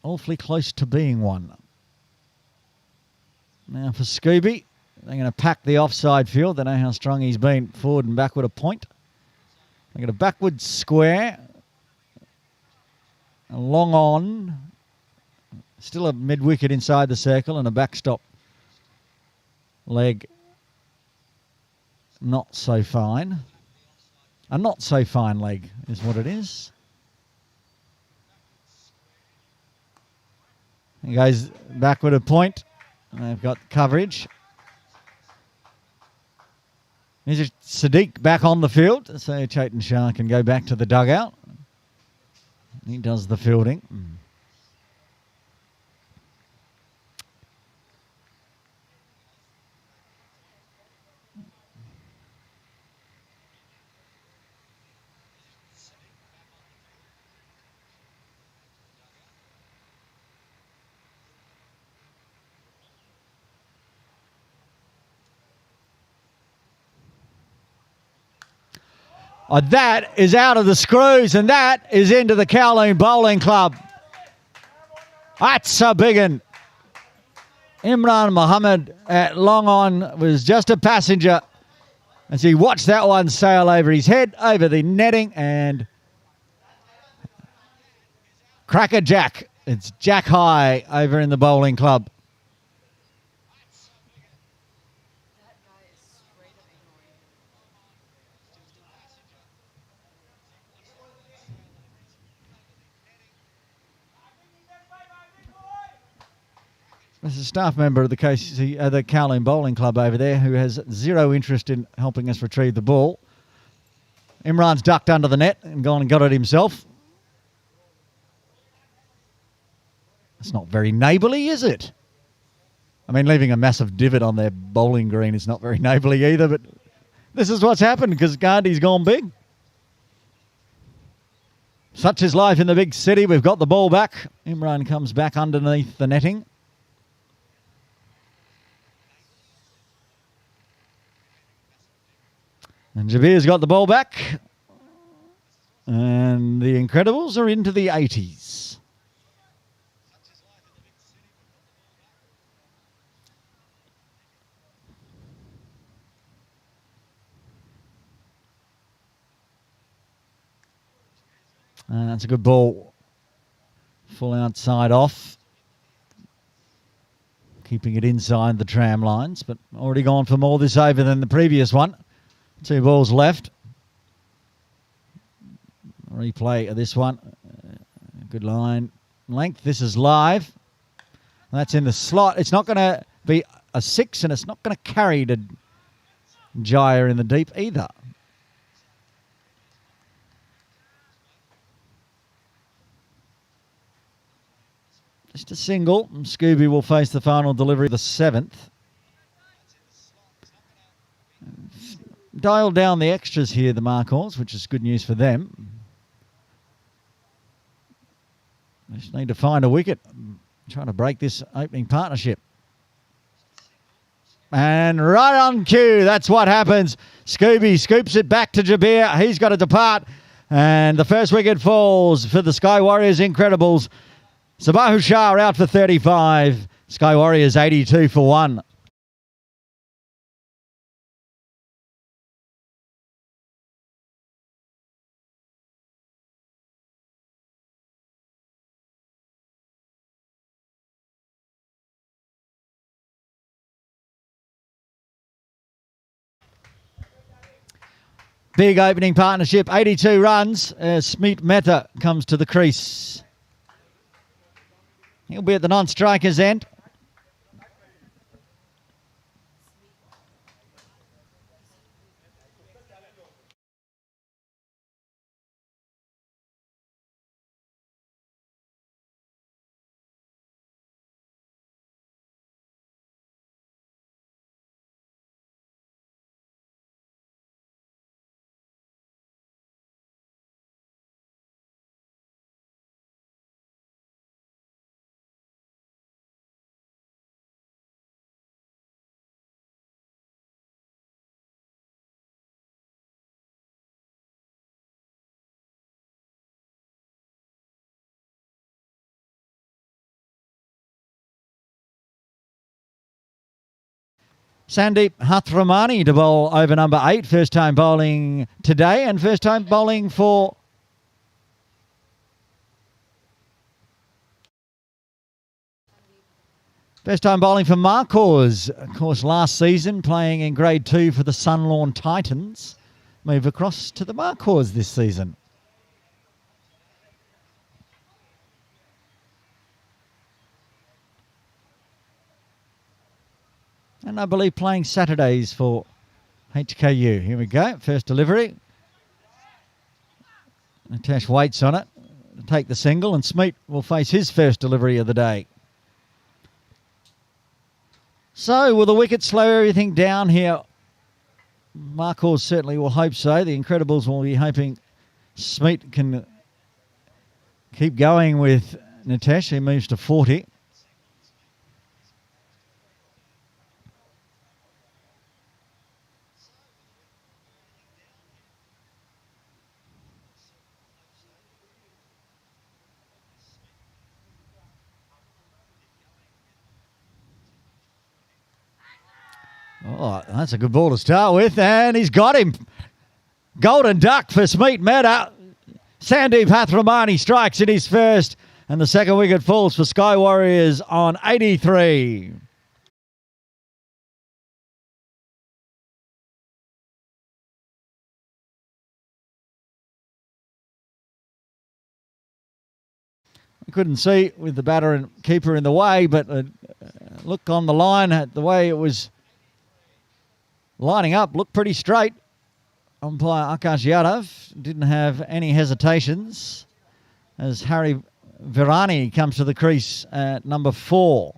A: awfully close to being one. Now for Scooby, they're going to pack the offside field. They know how strong he's been forward and backward a point. They get a backward square. A long on. Still a mid-wicket inside the circle and a backstop leg. Not so fine. A not so fine leg is what it is. He goes backward a point. They've got coverage. Here's Sadiq back on the field, so Chetan Shah can go back to the dugout. He does the fielding. That is out of the screws, and that is into the Kowloon Bowling Club. That's a big one. Imran Mohammed at long on was just a passenger as he watched that one sail over his head, over the netting, and cracker Jack. It's Jack High over in the Bowling Club. There's a staff member of the KCC, the Kowloon Bowling Club over there who has zero interest in helping us retrieve the ball. Imran's ducked under the net and gone and got it himself. It's not very neighbourly, is it? I mean, leaving a massive divot on their bowling green is not very neighbourly either, but this is what's happened because Gandhi's gone big. Such is life in the big city. We've got the ball back. Imran comes back underneath the netting. And Jabir's got the ball back. And the Incredibles are into the 80s. And that's a good ball. Full outside off. keeping it inside the tram lines, but already gone for more this over than the previous one. 2 balls left. Replay of this one. Good line length. This is live. That's in the slot. It's not going to be a 6, and it's not going to carry to Jaya in the deep either. Just a single. And Scooby will face the final delivery of the 7th. Dialed down the extras here, the Markhors, which is good news for them. They just need to find a wicket. Trying to break this opening partnership. And right on cue, that's what happens. Scooby scoops it back to Jabir. He's got to depart. And the first wicket falls for the Sky Warriors Incredibles. Sabahu Shah out for 35. Sky Warriors 82 for 1. Big opening partnership, 82 runs as Smeet Mehta comes to the crease. He'll be at the non-strikers end. Sandeep Hathramani to bowl over number 8. First time bowling today and first time bowling for Markhors. Of course, last season playing in grade 2 for the Sunlawn Titans. Move across to the Markhors this season. And I believe playing Saturdays for HKU. Here we go. First delivery. Nitesh waits on it to take the single, and Smeet will face his first delivery of the day. So will the wicket slow everything down here? Markhor certainly will hope so. The Incredibles will be hoping Smeet can keep going with Nitesh. He moves to 40. Oh, that's a good ball to start with, and he's got him. Golden duck for Smeet Mehta. Sandeep Hathramani strikes in his first, and the second wicket falls for Sky Warriors on 83. I couldn't see with the batter and keeper in the way, but look on the line at the way it was lining up, looked pretty straight. Umpire Akash Yadav didn't have any hesitations as Harry Virani comes to the crease at number 4.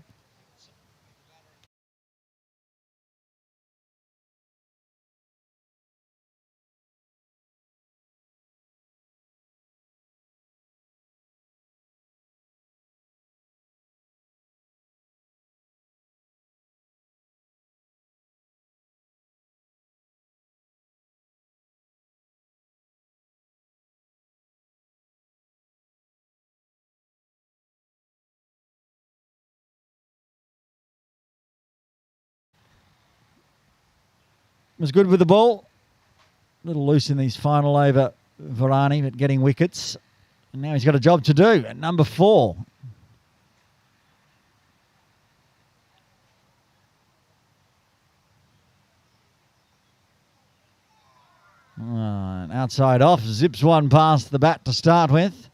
A: Was good with the ball. A little loose in his final over, Virani, but getting wickets. And now he's got a job to do at number 4. outside off, zips one past the bat to start with.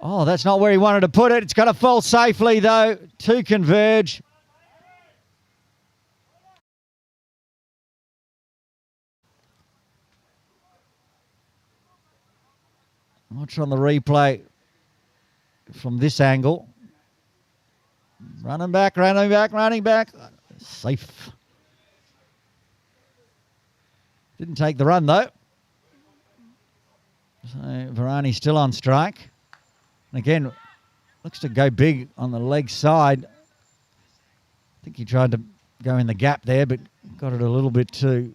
A: Oh, that's not where he wanted to put it. It's got to fall safely, though, to converge. Watch on the replay from this angle. Running back, running back, running back. Safe. Didn't take the run, though. So Varane still on strike. And again, looks to go big on the leg side. I think he tried to go in the gap there, but got it a little bit too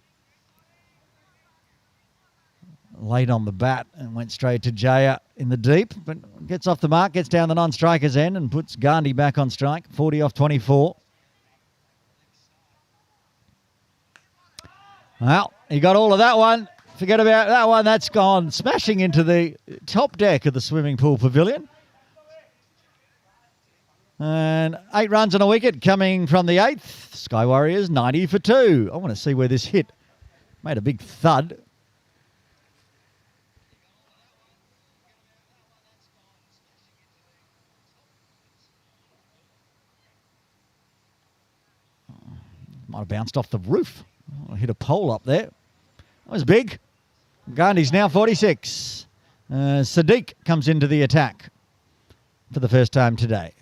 A: late on the bat and went straight to Jaya in the deep, but gets off the mark, gets down the non-striker's end and puts Gandhi back on strike, 40 off 24. Well, he got all of that one. Forget about that one. That's gone smashing into the top deck of the swimming pool pavilion. And 8 runs on a wicket coming from the 8th. Sky Warriors 90 for 2. I want to see where this hit. Made a big thud. Might have bounced off the roof. Oh, hit a pole up there. That was big. Gandhi's now 46. Sadiq comes into the attack for the first time today.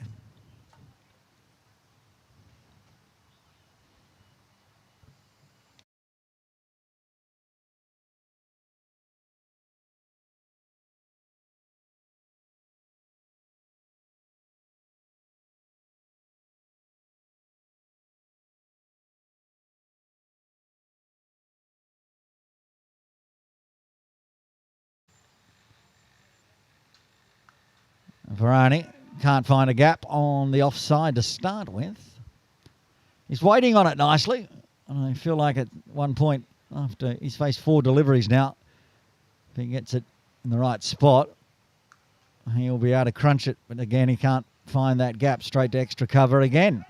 A: Varane can't find a gap on the offside to start with. He's waiting on it nicely. And I feel like at one point, after he's faced 4 deliveries now, if he gets it in the right spot, he'll be able to crunch it. But again, he can't find that gap, straight to extra cover again.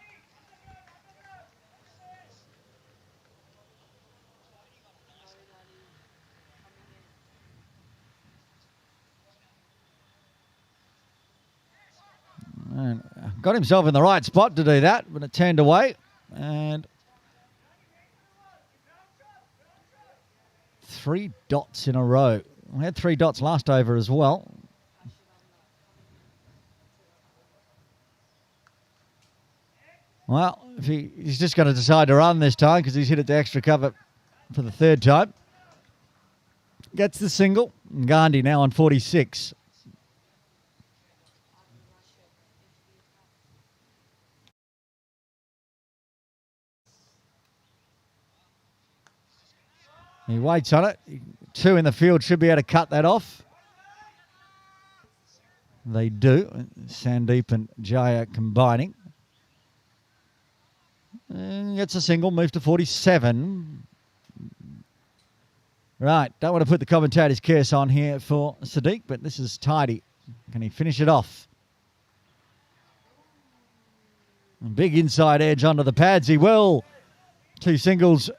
A: And got himself in the right spot to do that, but it turned away. And 3 dots in a row. We had 3 dots last over as well. Well, if he's just going to decide to run this time because he's hit it to extra cover for the 3rd time. Gets the single. Gandhi now on 46. He waits on it. 2 in the field should be able to cut that off. They do. Sandeep and Jaya combining. And gets a single, move to 47. Right, don't want to put the commentator's curse on here for Sadiq, but this is tidy. Can he finish it off? Big inside edge onto the pads. He will. 2 singles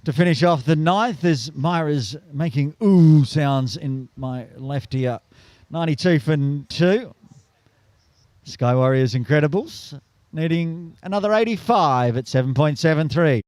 A: to finish off the 9th as Myra's making ooh sounds in my left ear. 92 for 2. Sky Warriors Incredibles needing another 85 at 7.73.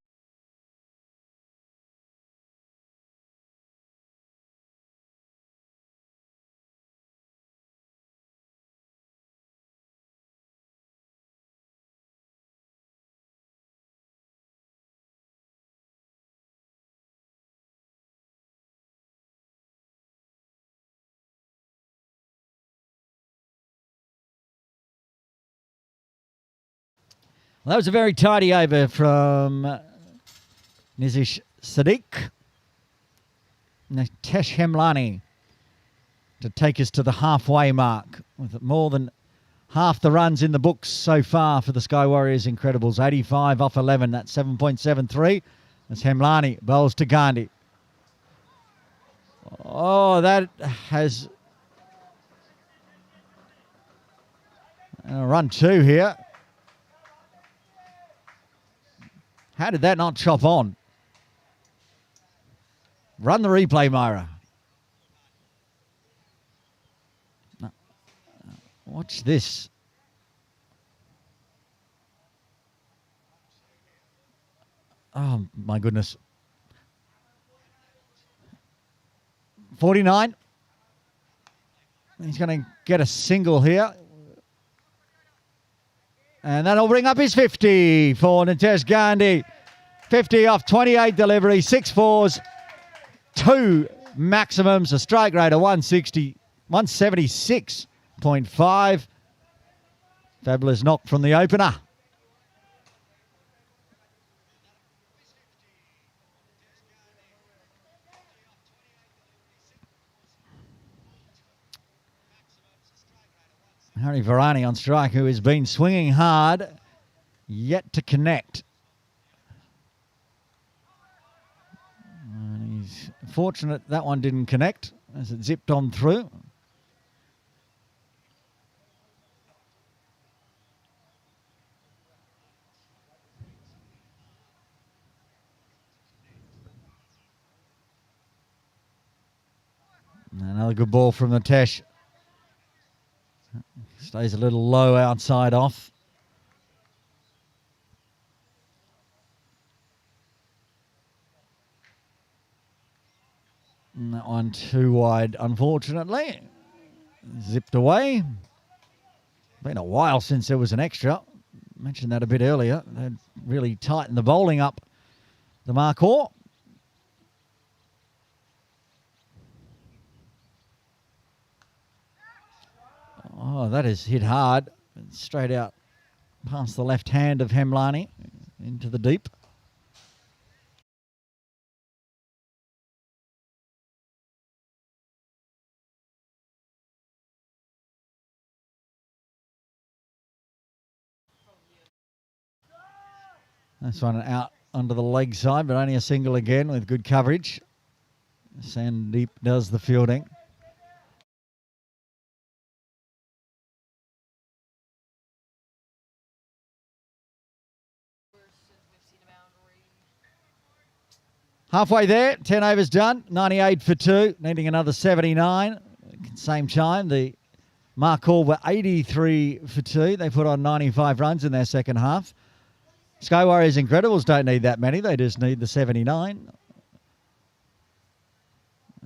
A: Well, that was a very tidy over from Nizish Sadiq. Nitesh Hemlani to take us to the halfway mark with more than half the runs in the books so far for the Sky Warriors Incredibles. 85 off 11, that's 7.73. As Hemlani bowls to Gandhi. Oh, that has Run 2 here. How did that not chop on? Run the replay, Myra. No. Watch this. Oh, my goodness. 49. He's going to get a single here. And that'll bring up his 50 for Nitesh Gandhi. 50 off 28 delivery, 6 fours, 2 maximums, a strike rate of 176.5. Fabulous knock from the opener. Harry Varani on strike, who has been swinging hard, yet to connect. And he's fortunate that one didn't connect as it zipped on through. Another good ball from Nitesh. Stays a little low outside off. And that one too wide, unfortunately. Zipped away. Been a while since there was an extra. Mentioned that a bit earlier. They'd really tightened the bowling up, the Markhor. Oh, that is hit hard. Straight out past the left hand of Hemlani into the deep. This one out under the leg side, but only a single again with good coverage. Sandeep does the fielding. Halfway there, 10 overs done, 98 for 2, needing another 79. Same time, the Markhor were 83 for 2. They put on 95 runs in their second half. Sky Warriors Incredibles don't need that many, they just need the 79.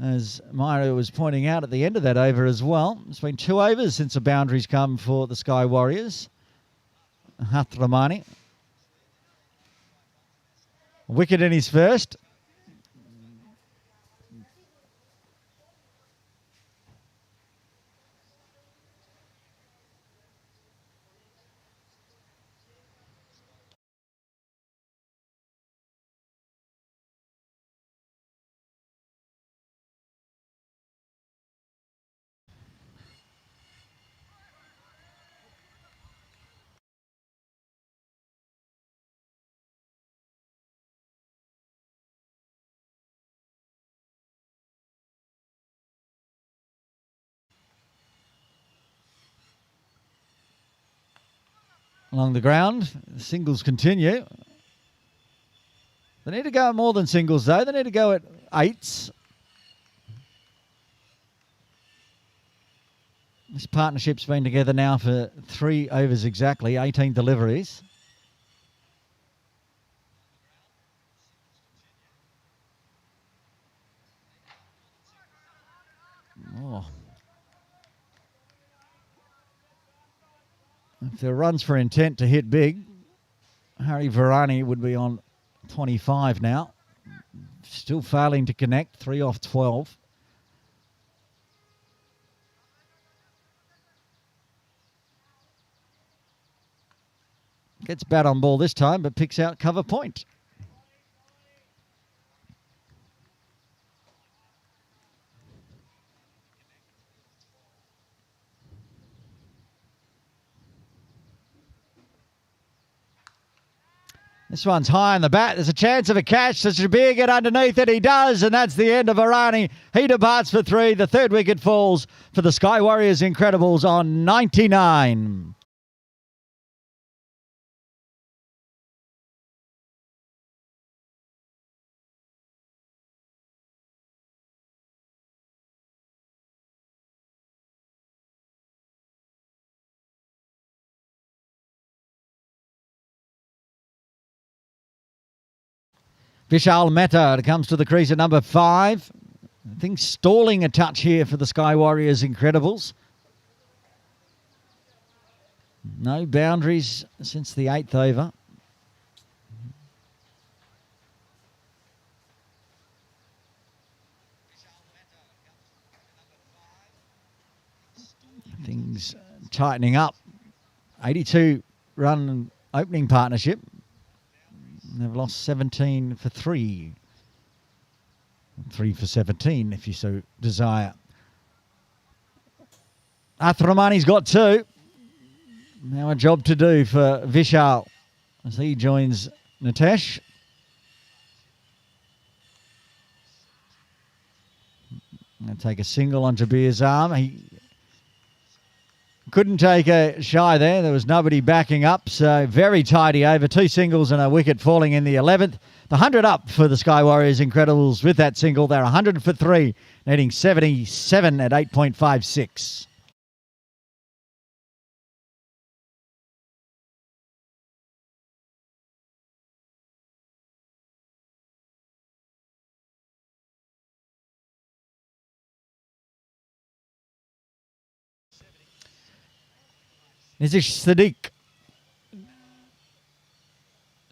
A: As Myra was pointing out at the end of that over as well, it's been 2 overs since the boundaries come for the Sky Warriors. Hathramani. Wicket in his first. Along the ground, singles continue. They need to go at more than singles though, they need to go at 8s. This partnership's been together now for 3 overs exactly, 18 deliveries. Oh. If there are runs for intent to hit big, Harry Varani would be on 25 now. Still failing to connect, 3 off 12. Gets bat on ball this time, but picks out cover point. This one's high on the bat. There's a chance of a catch. Does Shabir get underneath it? He does, and that's the end of Varani. He departs for 3. The third wicket falls for the Sky Warriors Incredibles on 99. Vishal Mehta comes to the crease at number 5. I think stalling a touch here for the Sky Warriors Incredibles. No boundaries since the 8th over. Things tightening up. 82-run opening partnership. They've lost 17 for 3. 3 for 17, if you so desire. Athramani's got 2. Now a job to do for Vishal as he joins Nitesh. Going to take a single on Jabir's arm. He couldn't take a shy there. There was nobody backing up, so very tidy over. 2 singles and a wicket falling in the 11th. The 100 up for the Sky Warriors Incredibles with that single. They're 100 for 3, netting 77 at 8.56. Nizish Sadiq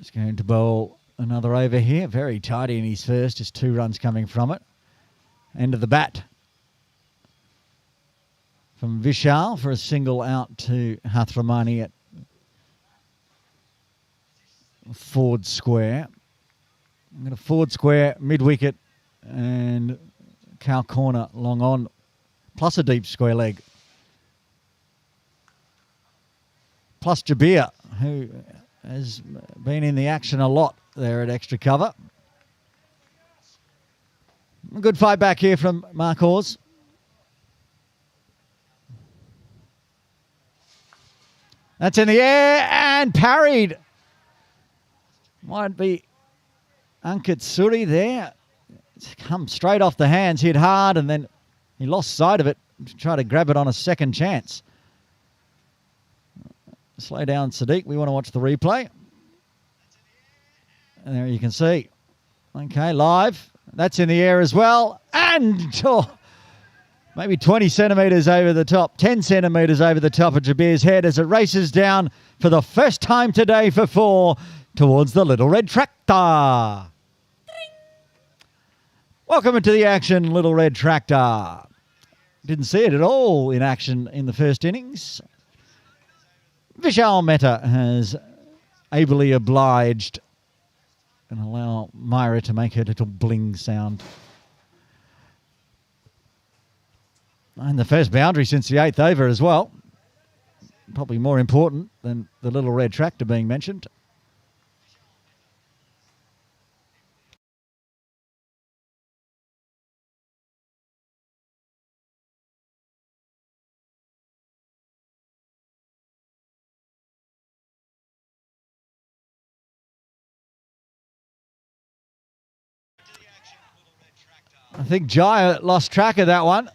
A: is going to bowl another over here. Very tidy in his first, just 2 runs coming from it. End of the bat from Vishal for a single out to Hathramani at Ford Square. I'm going to Ford Square, mid-wicket and cow corner long on, plus a deep square leg. Plus Jabir, who has been in the action a lot there at extra cover. A good fight back here from Markhor's. That's in the air and parried. Might be Ankit Suri there. It's come straight off the hands, hit hard, and then he lost sight of it to try to grab it on a second chance. Slow down, Sadiq. We want to watch the replay. And there you can see. Okay, live. That's in the air as well. And maybe 20 centimetres over the top, 10 centimetres over the top of Jabir's head as it races down for the first time today for 4 towards the Little Red Tractor. Welcome into the action, Little Red Tractor. Didn't see it at all in action in the first innings. Vishal Mehta has ably obliged and allow Myra to make her little bling sound. And the first boundary since the 8th over as well. Probably more important than the Little Red Tractor being mentioned. I think Jaya lost track of that one.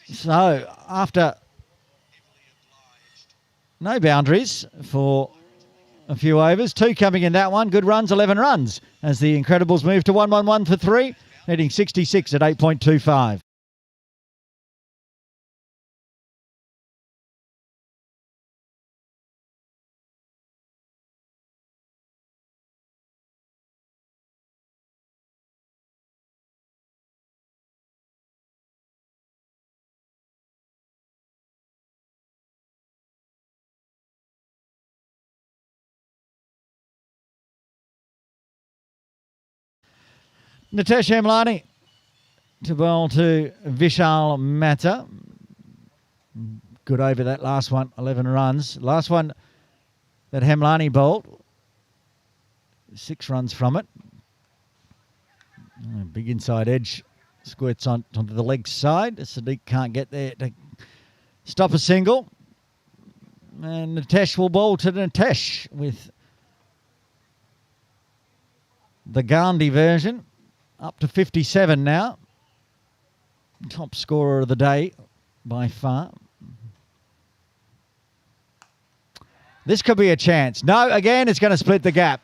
A: So, after no boundaries for a few overs, 2 coming in that one. Good runs, 11 runs, as the Incredibles move to 111 for 3, netting 66 at 8.25. Nitesh Hemlani to bowl to Vishal Mehta. Good over that last one, 11 runs. Last one that Hemlani bowled, 6 runs from it. Big inside edge, squirts onto the leg side. Sadiq can't get there to stop a single. And Nitesh will bowl to Nitesh with the Gandhi version. Up to 57 now. Top scorer of the day by far. This could be a chance. No, again, it's going to split the gap.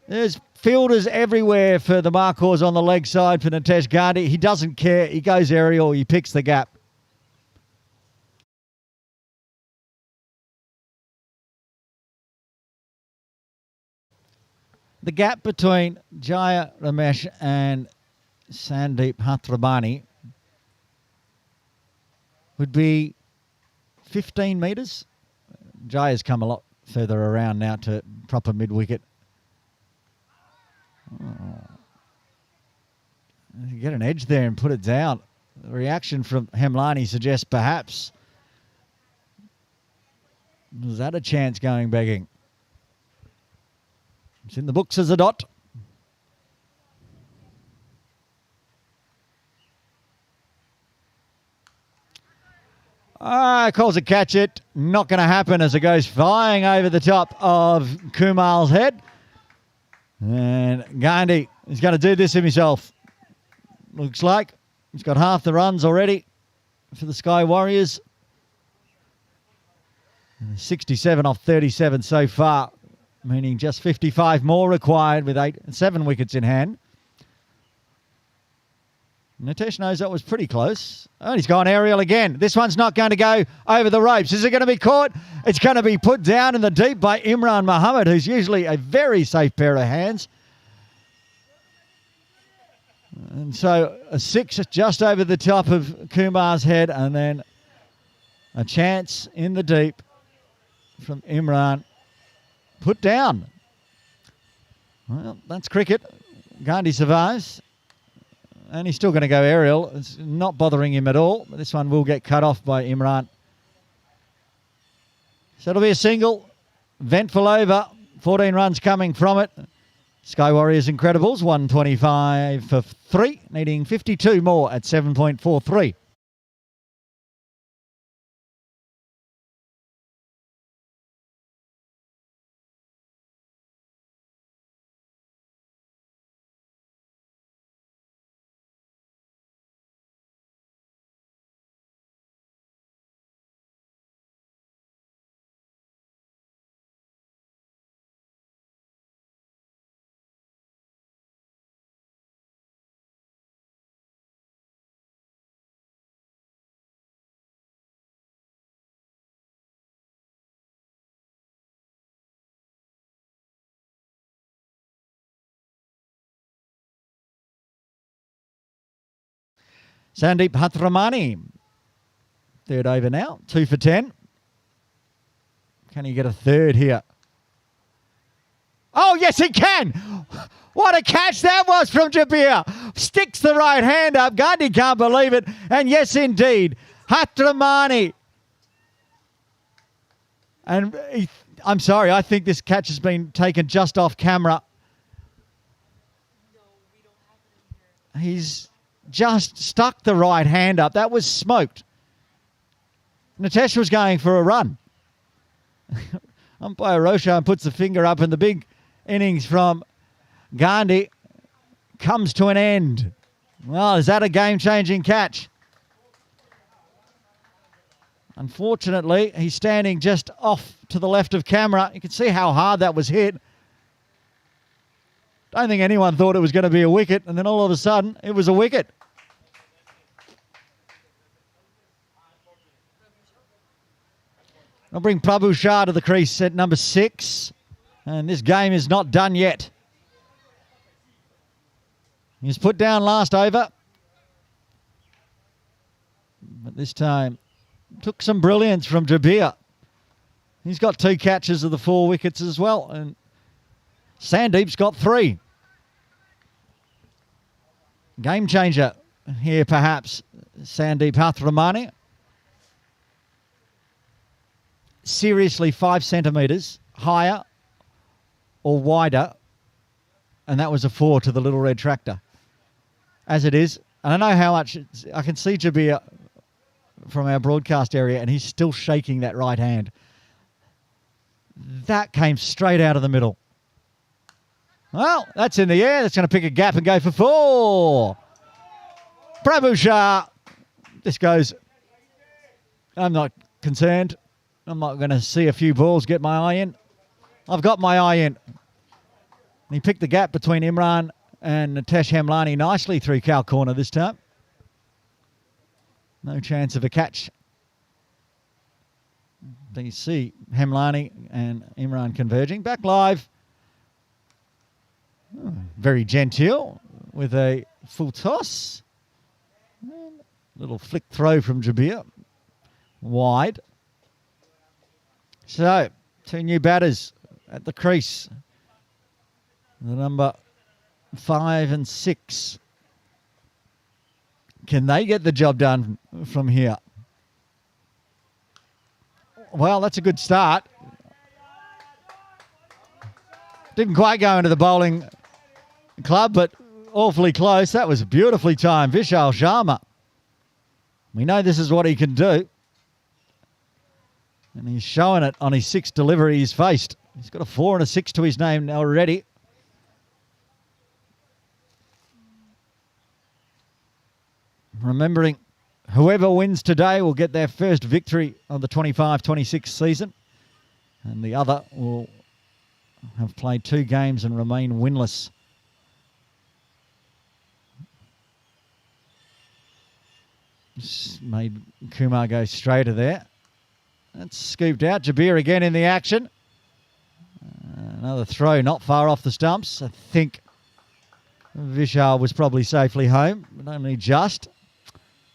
A: There's fielders everywhere for the Markhors on the leg side for Nitesh Gandhi. He doesn't care. He goes aerial. He picks the gap. The gap between Jaya Ramesh and Sandeep Hathramani would be 15 metres. Jaya's come a lot further around now to proper mid-wicket. You get an edge there and put it down. The reaction from Hemlani suggests perhaps. Was that a chance going begging? It's in the books as a dot. Calls a catch it. Not going to happen as it goes flying over the top of Kumal's head. And Gandhi is going to do this himself. Looks like he's got half the runs already for the Sky Warriors. 67 off 37 so far, meaning just 55 more required with 7 wickets in hand. Nitesh knows that was pretty close. Oh, he's gone aerial again. This one's not going to go over the ropes. Is it going to be caught? It's going to be put down in the deep by Imran Mohammed, who's usually a very safe pair of hands. And so a 6 just over the top of Kumar's head, and then a chance in the deep from Imran. Put down. Well, that's cricket. Gandhi survives. And he's still going to go aerial. It's not bothering him at all. But this one will get cut off by Imran. So it'll be a single. Ventful over. 14 runs coming from it. Sky Warriors Incredibles, 125 for 3, needing 52 more at 7.43. Sandeep Hathramani, third over now, 2 for 10. Can he get a third here? Oh, yes, he can. What a catch that was from Jabir. Sticks the right hand up. Gandhi can't believe it. And yes, indeed, Hathramani. And I'm sorry, I think this catch has been taken just off camera.
B: No, we don't have it in here.
A: He's just stuck the right hand up. That was smoked. Nitesh was going for a run. Umpire Roshan puts the finger up, and the big innings from Gandhi comes to an end. Well, is that a game-changing catch? Unfortunately, he's standing just off to the left of camera. You can see how hard that was hit. Don't think anyone thought it was going to be a wicket, and then all of a sudden, it was a wicket. I'll bring Prabhu Shah to the crease at number 6, and this game is not done yet. He was put down last over, but this time took some brilliance from Jabir. He's got 2 catches of the 4 wickets as well, and Sandeep's got 3. Game changer here, perhaps, Sandeep Hathramani. Seriously 5 centimetres higher or wider, and that was a 4 to the little red tractor. As it is, and I know how much, I can see Jabir from our broadcast area, and he's still shaking that right hand. That came straight out of the middle. Well, that's in the air. That's going to pick a gap and go for 4. Prabhu Shah. This goes, I'm not concerned. I'm not going to see a few balls get my eye in. I've got my eye in. He picked the gap between Imran and Nitesh Hemlani nicely through cow corner this time. No chance of a catch. You see Hemlani and Imran converging. Back live. Oh, very genteel with a full toss. Little flick throw from Jabir. Wide. So, two new batters at the crease. The number 5 and 6. Can they get the job done from here? Well, that's a good start. Didn't quite go into the bowling club, but awfully close. That was beautifully timed. Vishal Sharma. We know this is what he can do. And he's showing it on his 6th delivery he's faced. He's got a 4 and a 6 to his name already. Remembering, whoever wins today will get their first victory of the 25-26 season. And the other will have played 2 games and remain winless. Just made Kumar go straighter there. That's scooped out. Jabir again in the action. Another throw not far off the stumps. I think Vishal was probably safely home, but only just.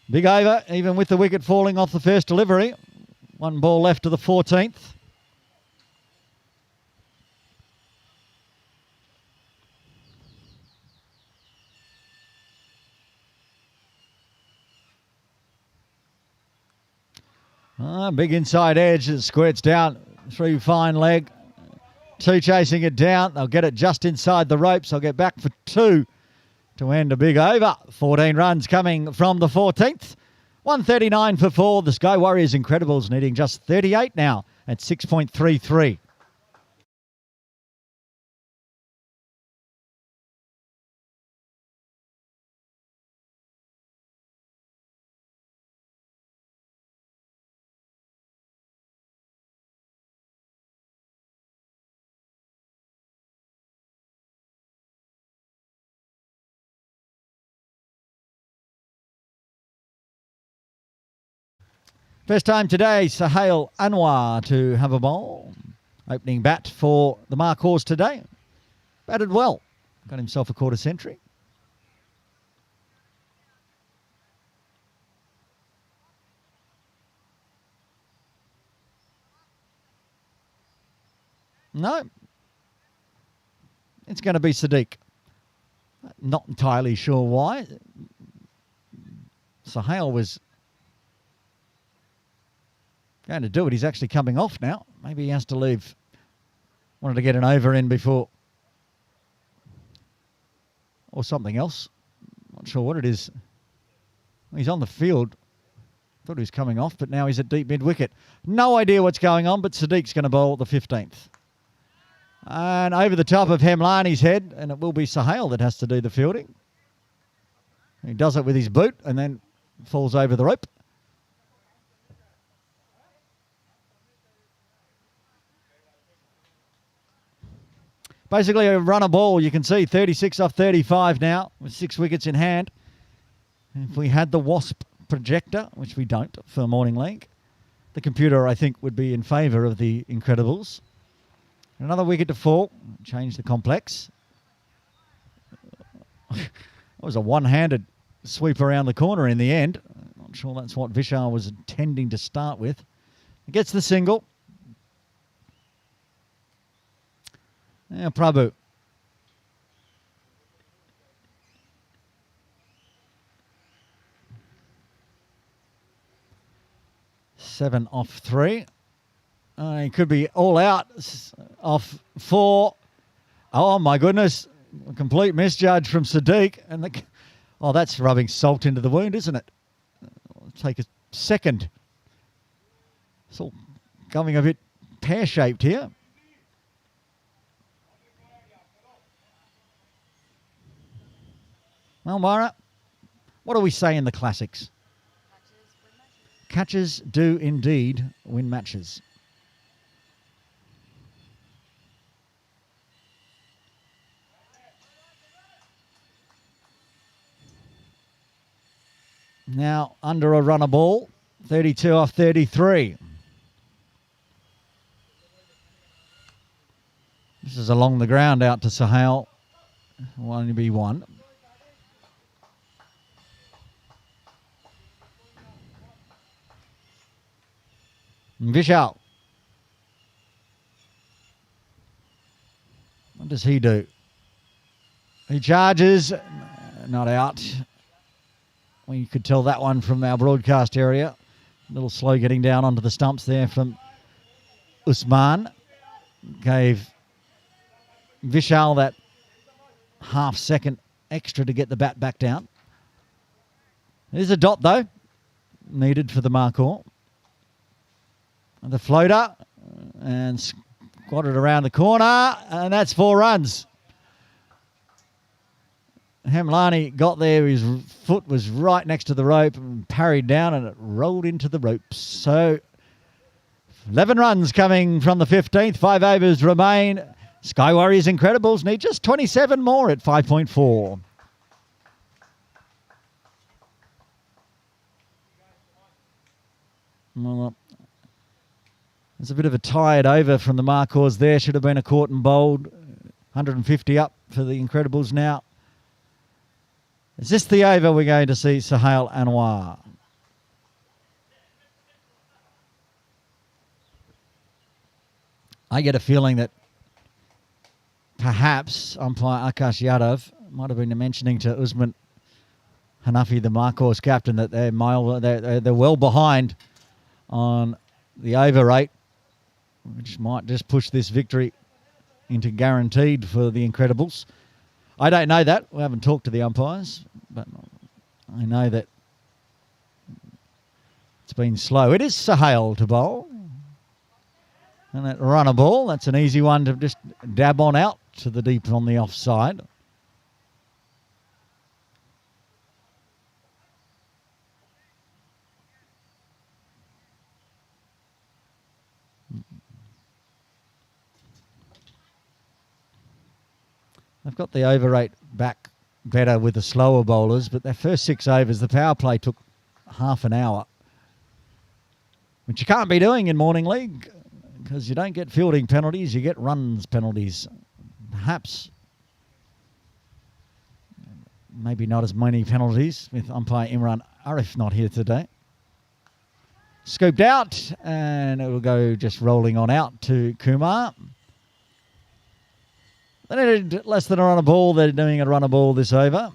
A: Big over, even with the wicket falling off the first delivery. 1 ball left to the 14th. Big inside edge that squirts down through fine leg. 2 chasing it down. They'll get it just inside the ropes. They'll get back for 2 to end a big over. 14 runs coming from the 14th. 139 for 4. The Sky Warriors Incredibles needing just 38 now at 6.33. First time today, Sahil Anwar to have a bowl. Opening bat for the Markhors today. Batted well. Got himself a quarter century. No. It's going to be Sadiq. Not entirely sure why. Sahil was going to do it. He's actually coming off now. Maybe he has to leave. Wanted to get an over in before. Or something else. Not sure what it is. He's on the field. Thought he was coming off, but now he's at deep mid-wicket. No idea what's going on, but Sadiq's going to bowl the 15th. And over the top of Hemlani's head, and it will be Sahil that has to do the fielding. He does it with his boot and then falls over the rope. Basically a runner ball. You can see 36 off 35 now with 6 wickets in hand. If we had the WASP projector, which we don't for Morning League, the computer I think would be in favour of the Incredibles. Another wicket to fall. Change the complex. That was a one-handed sweep around the corner in the end. Not sure that's what Vishal was intending to start with. He gets the single. Now Prabhu. Seven off 3. He could be all out off 4. Oh my goodness. A complete misjudge from Sadiq. And that's rubbing salt into the wound, isn't it? It'll take a second. It's all coming a bit pear-shaped here. Well, Mara, what do we say in the classics? Catches do indeed win matches. Now under a runner ball, 32 off 33. This is along the ground out to Sahel. Will only be one. Vishal. What does he do? He charges. Not out. We could tell that one from our broadcast area. A little slow getting down onto the stumps there from Usman. Gave Vishal that half second extra to get the bat back down. There's a dot though, needed for the Markhor. The floater and squatted around the corner, and that's 4 runs. Hamlani got there, his foot was right next to the rope and parried down, and it rolled into the ropes. So 11 runs coming from the 15th, 5 overs remain. Sky Warriors Incredibles need just 27 more at 5.4. Well, there's a bit of a tired over from the Markhors there. Should have been a caught and bowled. 150 up for the Incredibles now. Is this the over we're going to see Sahel Anwar? I get a feeling that perhaps umpire Akash Yadav might have been mentioning to Usman Hanafi, the Markhor's captain, that they're well behind on the over rate, which might just push this victory into guaranteed for the Incredibles. I don't know that. We haven't talked to the umpires, but I know that it's been slow. It is Sahel to bowl. And that runner ball, that's an easy one to just dab on out to the deep on the offside. They've got the over rate back better with the slower bowlers, but their first 6 overs, the power play took half an hour, which you can't be doing in Morning League because you don't get fielding penalties, you get runs penalties. Perhaps maybe not as many penalties with umpire Imran Arif not here today. Scooped out, and it will go just rolling on out to Kumar. They needed less than a run a ball. They're doing a run a ball this over.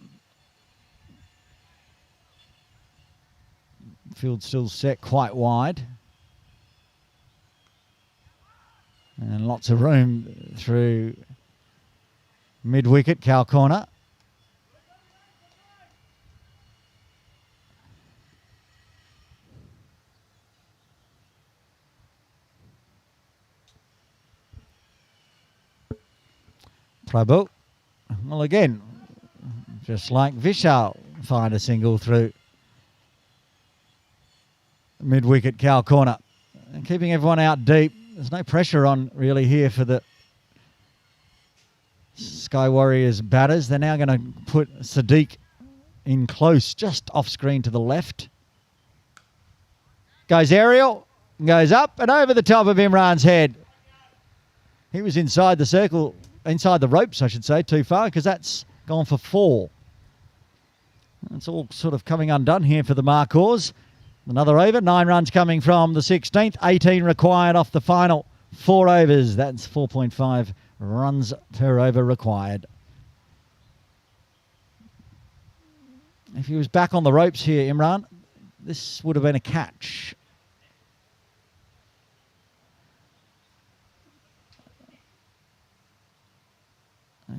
A: Field still set quite wide. And lots of room through mid-wicket, cow corner. Prabhu. Well, again, just like Vishal, find a single through mid-wicket, cow corner. And keeping everyone out deep. There's no pressure on really here for the Sky Warriors batters. They're now going to put Sadiq in close, just off screen to the left. Goes aerial, goes up and over the top of Imran's head. He was inside the circle, inside the ropes, I should say, too far, because that's gone for 4. It's all sort of coming undone here for the Markhors. Another over, 9 runs coming from the 16th, 18 required off the final 4 overs. That's 4.5 runs per over required. If he was back on the ropes here, Imran, this would have been a catch.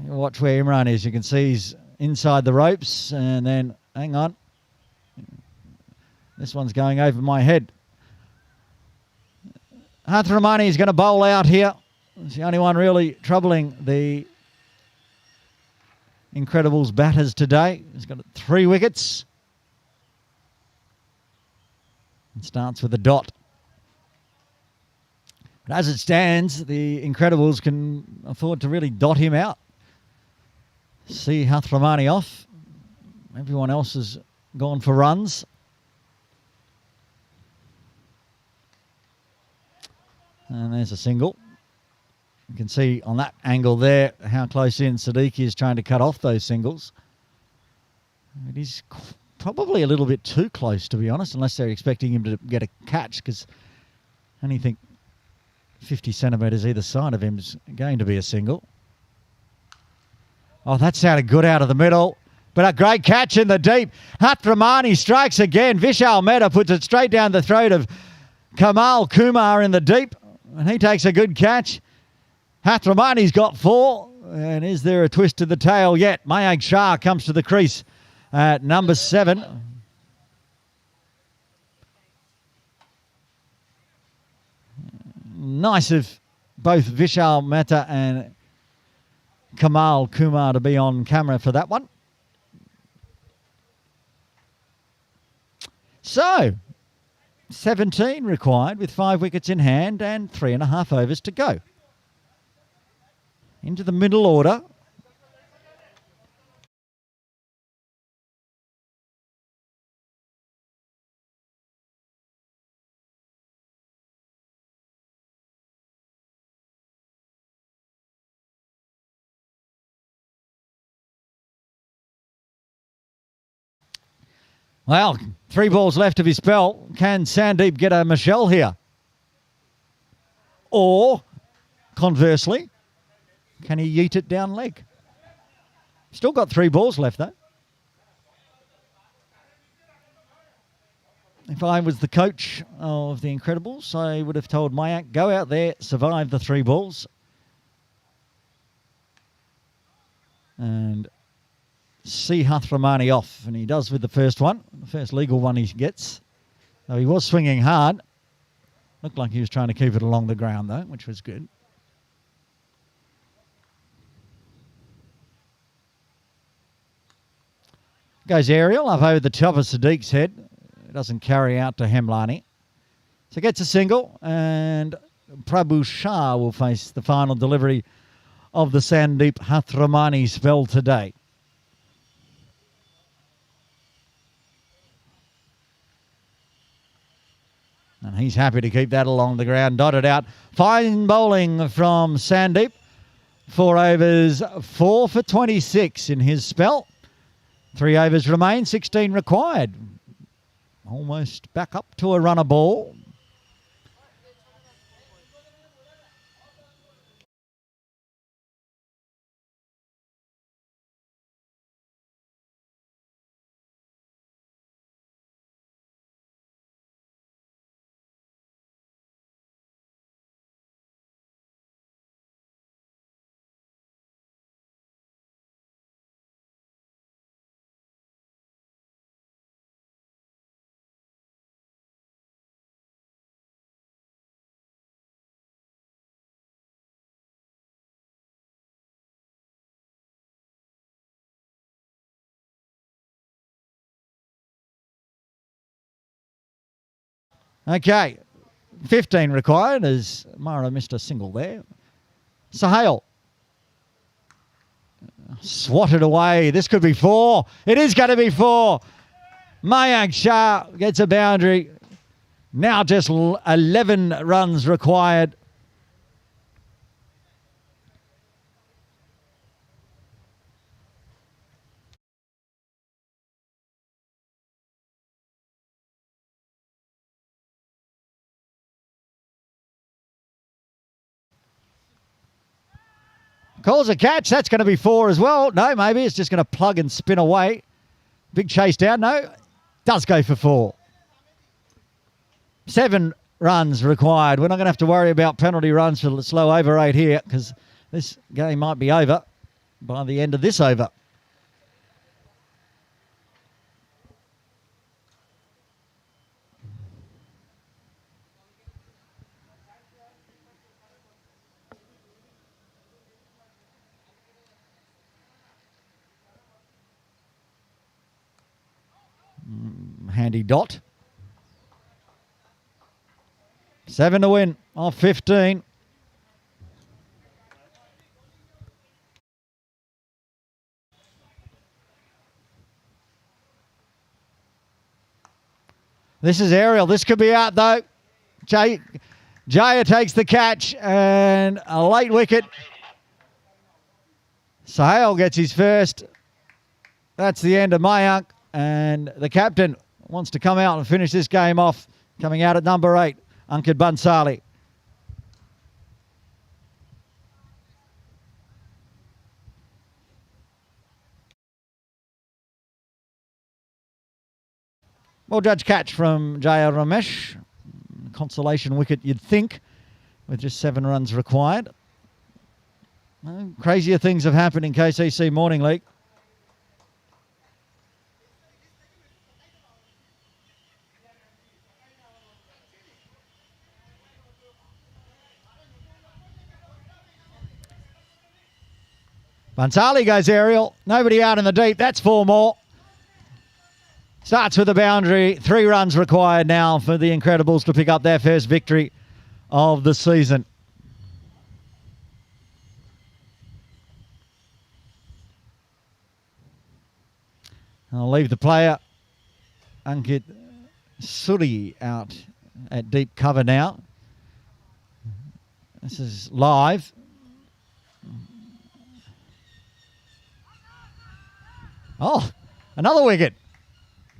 A: Watch where Imran is. You can see he's inside the ropes, and then, hang on. This one's going over my head. Hathramani is going to bowl out here. It's the only one really troubling the Incredibles batters today. He's got 3 wickets. It starts with a dot. But as it stands, the Incredibles can afford to really dot him out. See Hathramani off. Everyone else has gone for runs. And there's a single. You can see on that angle there how close in Siddiqui is trying to cut off those singles. It is probably a little bit too close, to be honest, unless they're expecting him to get a catch, because anything 50 centimetres either side of him is going to be a single. Oh, that sounded good out of the middle, but a great catch in the deep. Hatramani strikes again. Vishal Mehta puts it straight down the throat of Kamal Kumar in the deep, and he takes a good catch. Hatramani's got 4, and is there a twist to the tail yet? Mayank Shah comes to the crease at number 7. Nice of both Vishal Mehta and Kamal Kumar to be on camera for that one. So, 17 required with 5 wickets in hand and 3.5 overs to go. Into the middle order. Well, 3 balls left of his spell. Can Sandeep get a Michelle here? Or, conversely, can he yeet it down leg? Still got 3 balls left, though. If I was the coach of the Incredibles, I would have told Mayank, go out there, survive the 3 balls, and see Hathramani off. And he does with the first one, the first legal one he gets. Though he was swinging hard. Looked like he was trying to keep it along the ground, though, which was good. Goes aerial up over the top of Sadiq's head. It doesn't carry out to Hemlani. So gets a single, and Prabhu Shah will face the final delivery of the Sandeep Hathramani spell today. And he's happy to keep that along the ground, dotted out. Fine bowling from Sandeep. 4 overs, 4 for 26 in his spell. 3 overs remain, 16 required. Almost back up to a runner ball. Okay, 15 required as Mara missed a single there. Sahale. Swatted away. This could be 4. It is going to be 4. Mayank Shah gets a boundary. Now just 11 runs required. Calls a catch. That's going to be 4 as well. No, maybe it's just going to plug and spin away. Big chase down. No, does go for 4. 7 runs required. We're not going to have to worry about penalty runs for the slow over 8 here, because this game might be over by the end of this over. Handy dot. 7 to win off 15. This is aerial. This could be out though. Jay Jaya takes the catch and a late wicket. Sahel gets his first. That's the end of Mayank, and the captain wants to come out and finish this game off, coming out at number 8, Ankit Bansali. Well judged catch from Jaya Ramesh. Consolation wicket, you'd think, with just 7 runs required. Well, crazier things have happened in KCC Morning League. Bansali goes aerial. Nobody out in the deep. That's 4 more. Starts with a boundary. 3 runs required now for the Incredibles to pick up their first victory of the season. I'll leave the player, Ankit Suri, out at deep cover now. This is live. Oh, another wicket.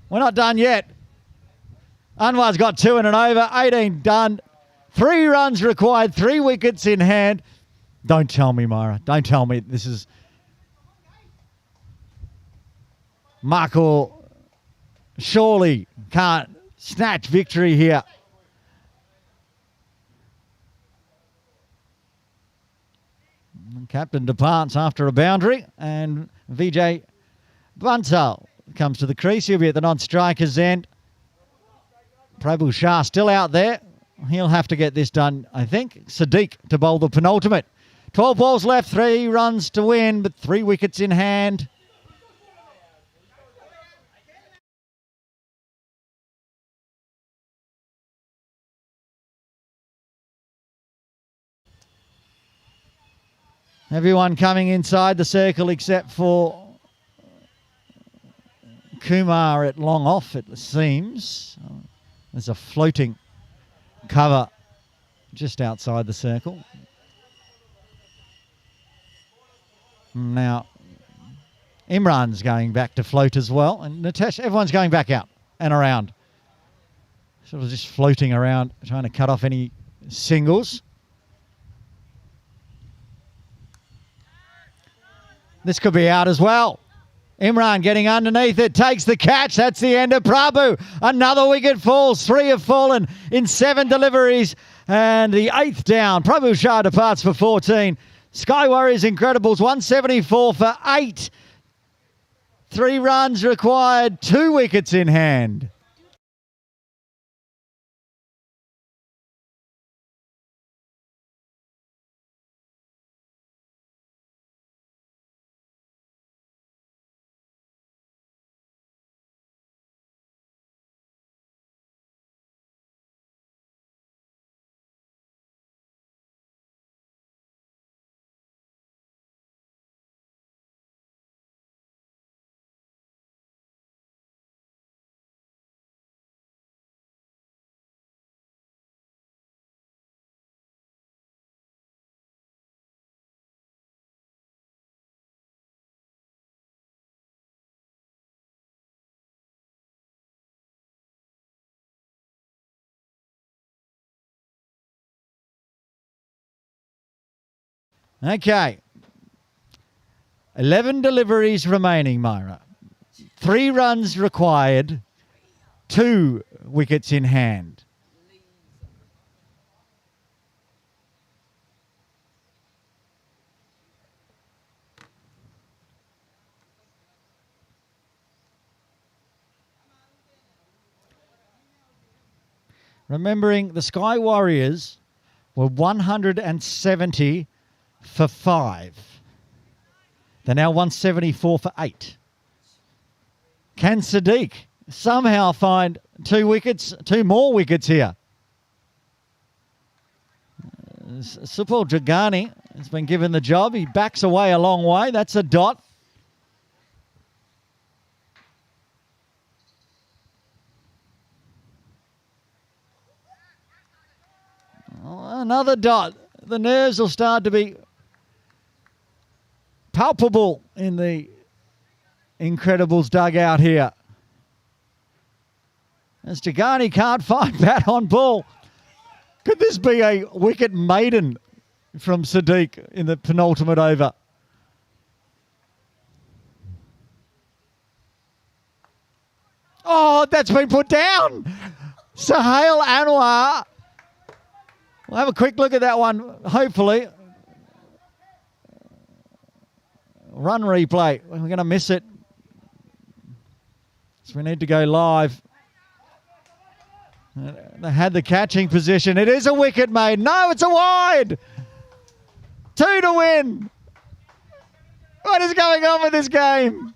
A: We're not done yet. Anwar's got 2 in and over, 18 done. 3 runs required, 3 wickets in hand. Don't tell me, Myra. Don't tell me this is... Markhor surely can't snatch victory here. Captain departs after a boundary, and Vijay Bansal comes to the crease. He'll be at the non-striker's end. Prabhu Shah still out there. He'll have to get this done, I think. Sadiq to bowl the penultimate. 12 balls left, 3 runs to win, but 3 wickets in hand. Everyone coming inside the circle except for Kumar at long off, it seems. There's a floating cover just outside the circle. Now, Imran's going back to float as well. And Natasha, everyone's going back out and around. Sort of just floating around, trying to cut off any singles. This could be out as well. Imran getting underneath it, takes the catch. That's the end of Prabhu. Another wicket falls. 3 have fallen in 7 deliveries. And the 8th down. Prabhu Shah departs for 14. Sky Warriors Incredibles, 174 for 8. 3 runs required, 2 wickets in hand. Okay. 11 deliveries remaining, Myra. 3 runs required, 2 wickets in hand. Remembering the Sky Warriors were 170 for 5. They're now 174 for 8. Can Sadiq somehow find 2 wickets, 2 more wickets here? Supal Jagani has been given the job. He backs away a long way. That's a dot. Another dot. The nerves will start to be palpable in the Incredibles dugout here. As Tigani can't find bat on ball. Could this be a wicket maiden from Sadiq in the penultimate over? Oh, that's been put down. Sohail Anwar. We'll have a quick look at that one, hopefully. Run replay. We're going to miss it. So we need to go live. They had the catching position. It is a wicket made. No, it's a wide. 2 to win. What is going on with this game?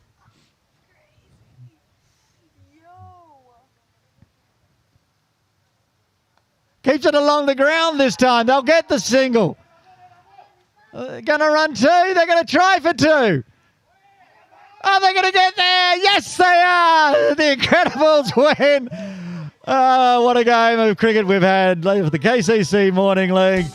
A: Keeps it along the ground this time. They'll get the single. They're going to run 2. They're going to try for 2. Are they going to get there? Yes, they are. The Incredibles win. What a game of cricket we've had for the KCC Morning League.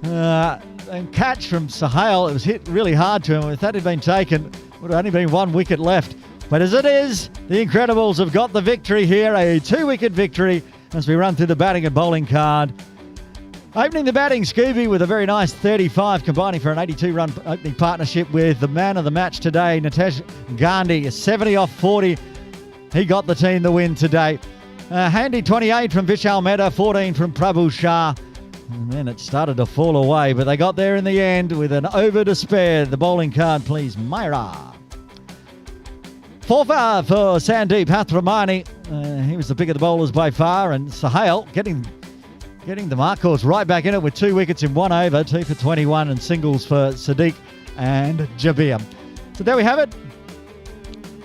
A: And catch from Sohail. It was hit really hard to him. If that had been taken, would have only been 1 wicket left. But as it is, the Incredibles have got the victory here, a 2-wicket victory as we run through the batting and bowling card. Opening the batting, Scooby with a very nice 35, combining for an 82-run opening partnership with the man of the match today, Nitesh Gandhi, 70 off 40. He got the team the win today. Handy 28 from Vishal Mehta, 14 from Prabhu Shah. And then it started to fall away, but they got there in the end with an over to spare. The bowling card, please, Myra. 4 for Sandeep Hathramani. He was the pick of the bowlers by far, and Sohail getting the Markhors right back in it with 2 wickets in 1 over, 2 for 21, and singles for Sadiq and Jabir. So there we have it.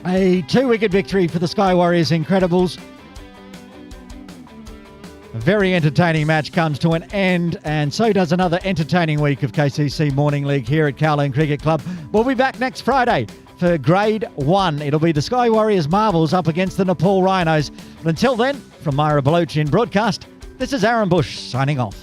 A: A 2-wicket victory for the Sky Warriors Incredibles. A very entertaining match comes to an end, and so does another entertaining week of KCC Morning League here at Kowloon Cricket Club. We'll be back next Friday for Grade 1. It'll be the Sky Warriors Marvels up against the Nepal Rhinos. But until then, from Myra Baloch in broadcast, this is Aaron Bush signing off.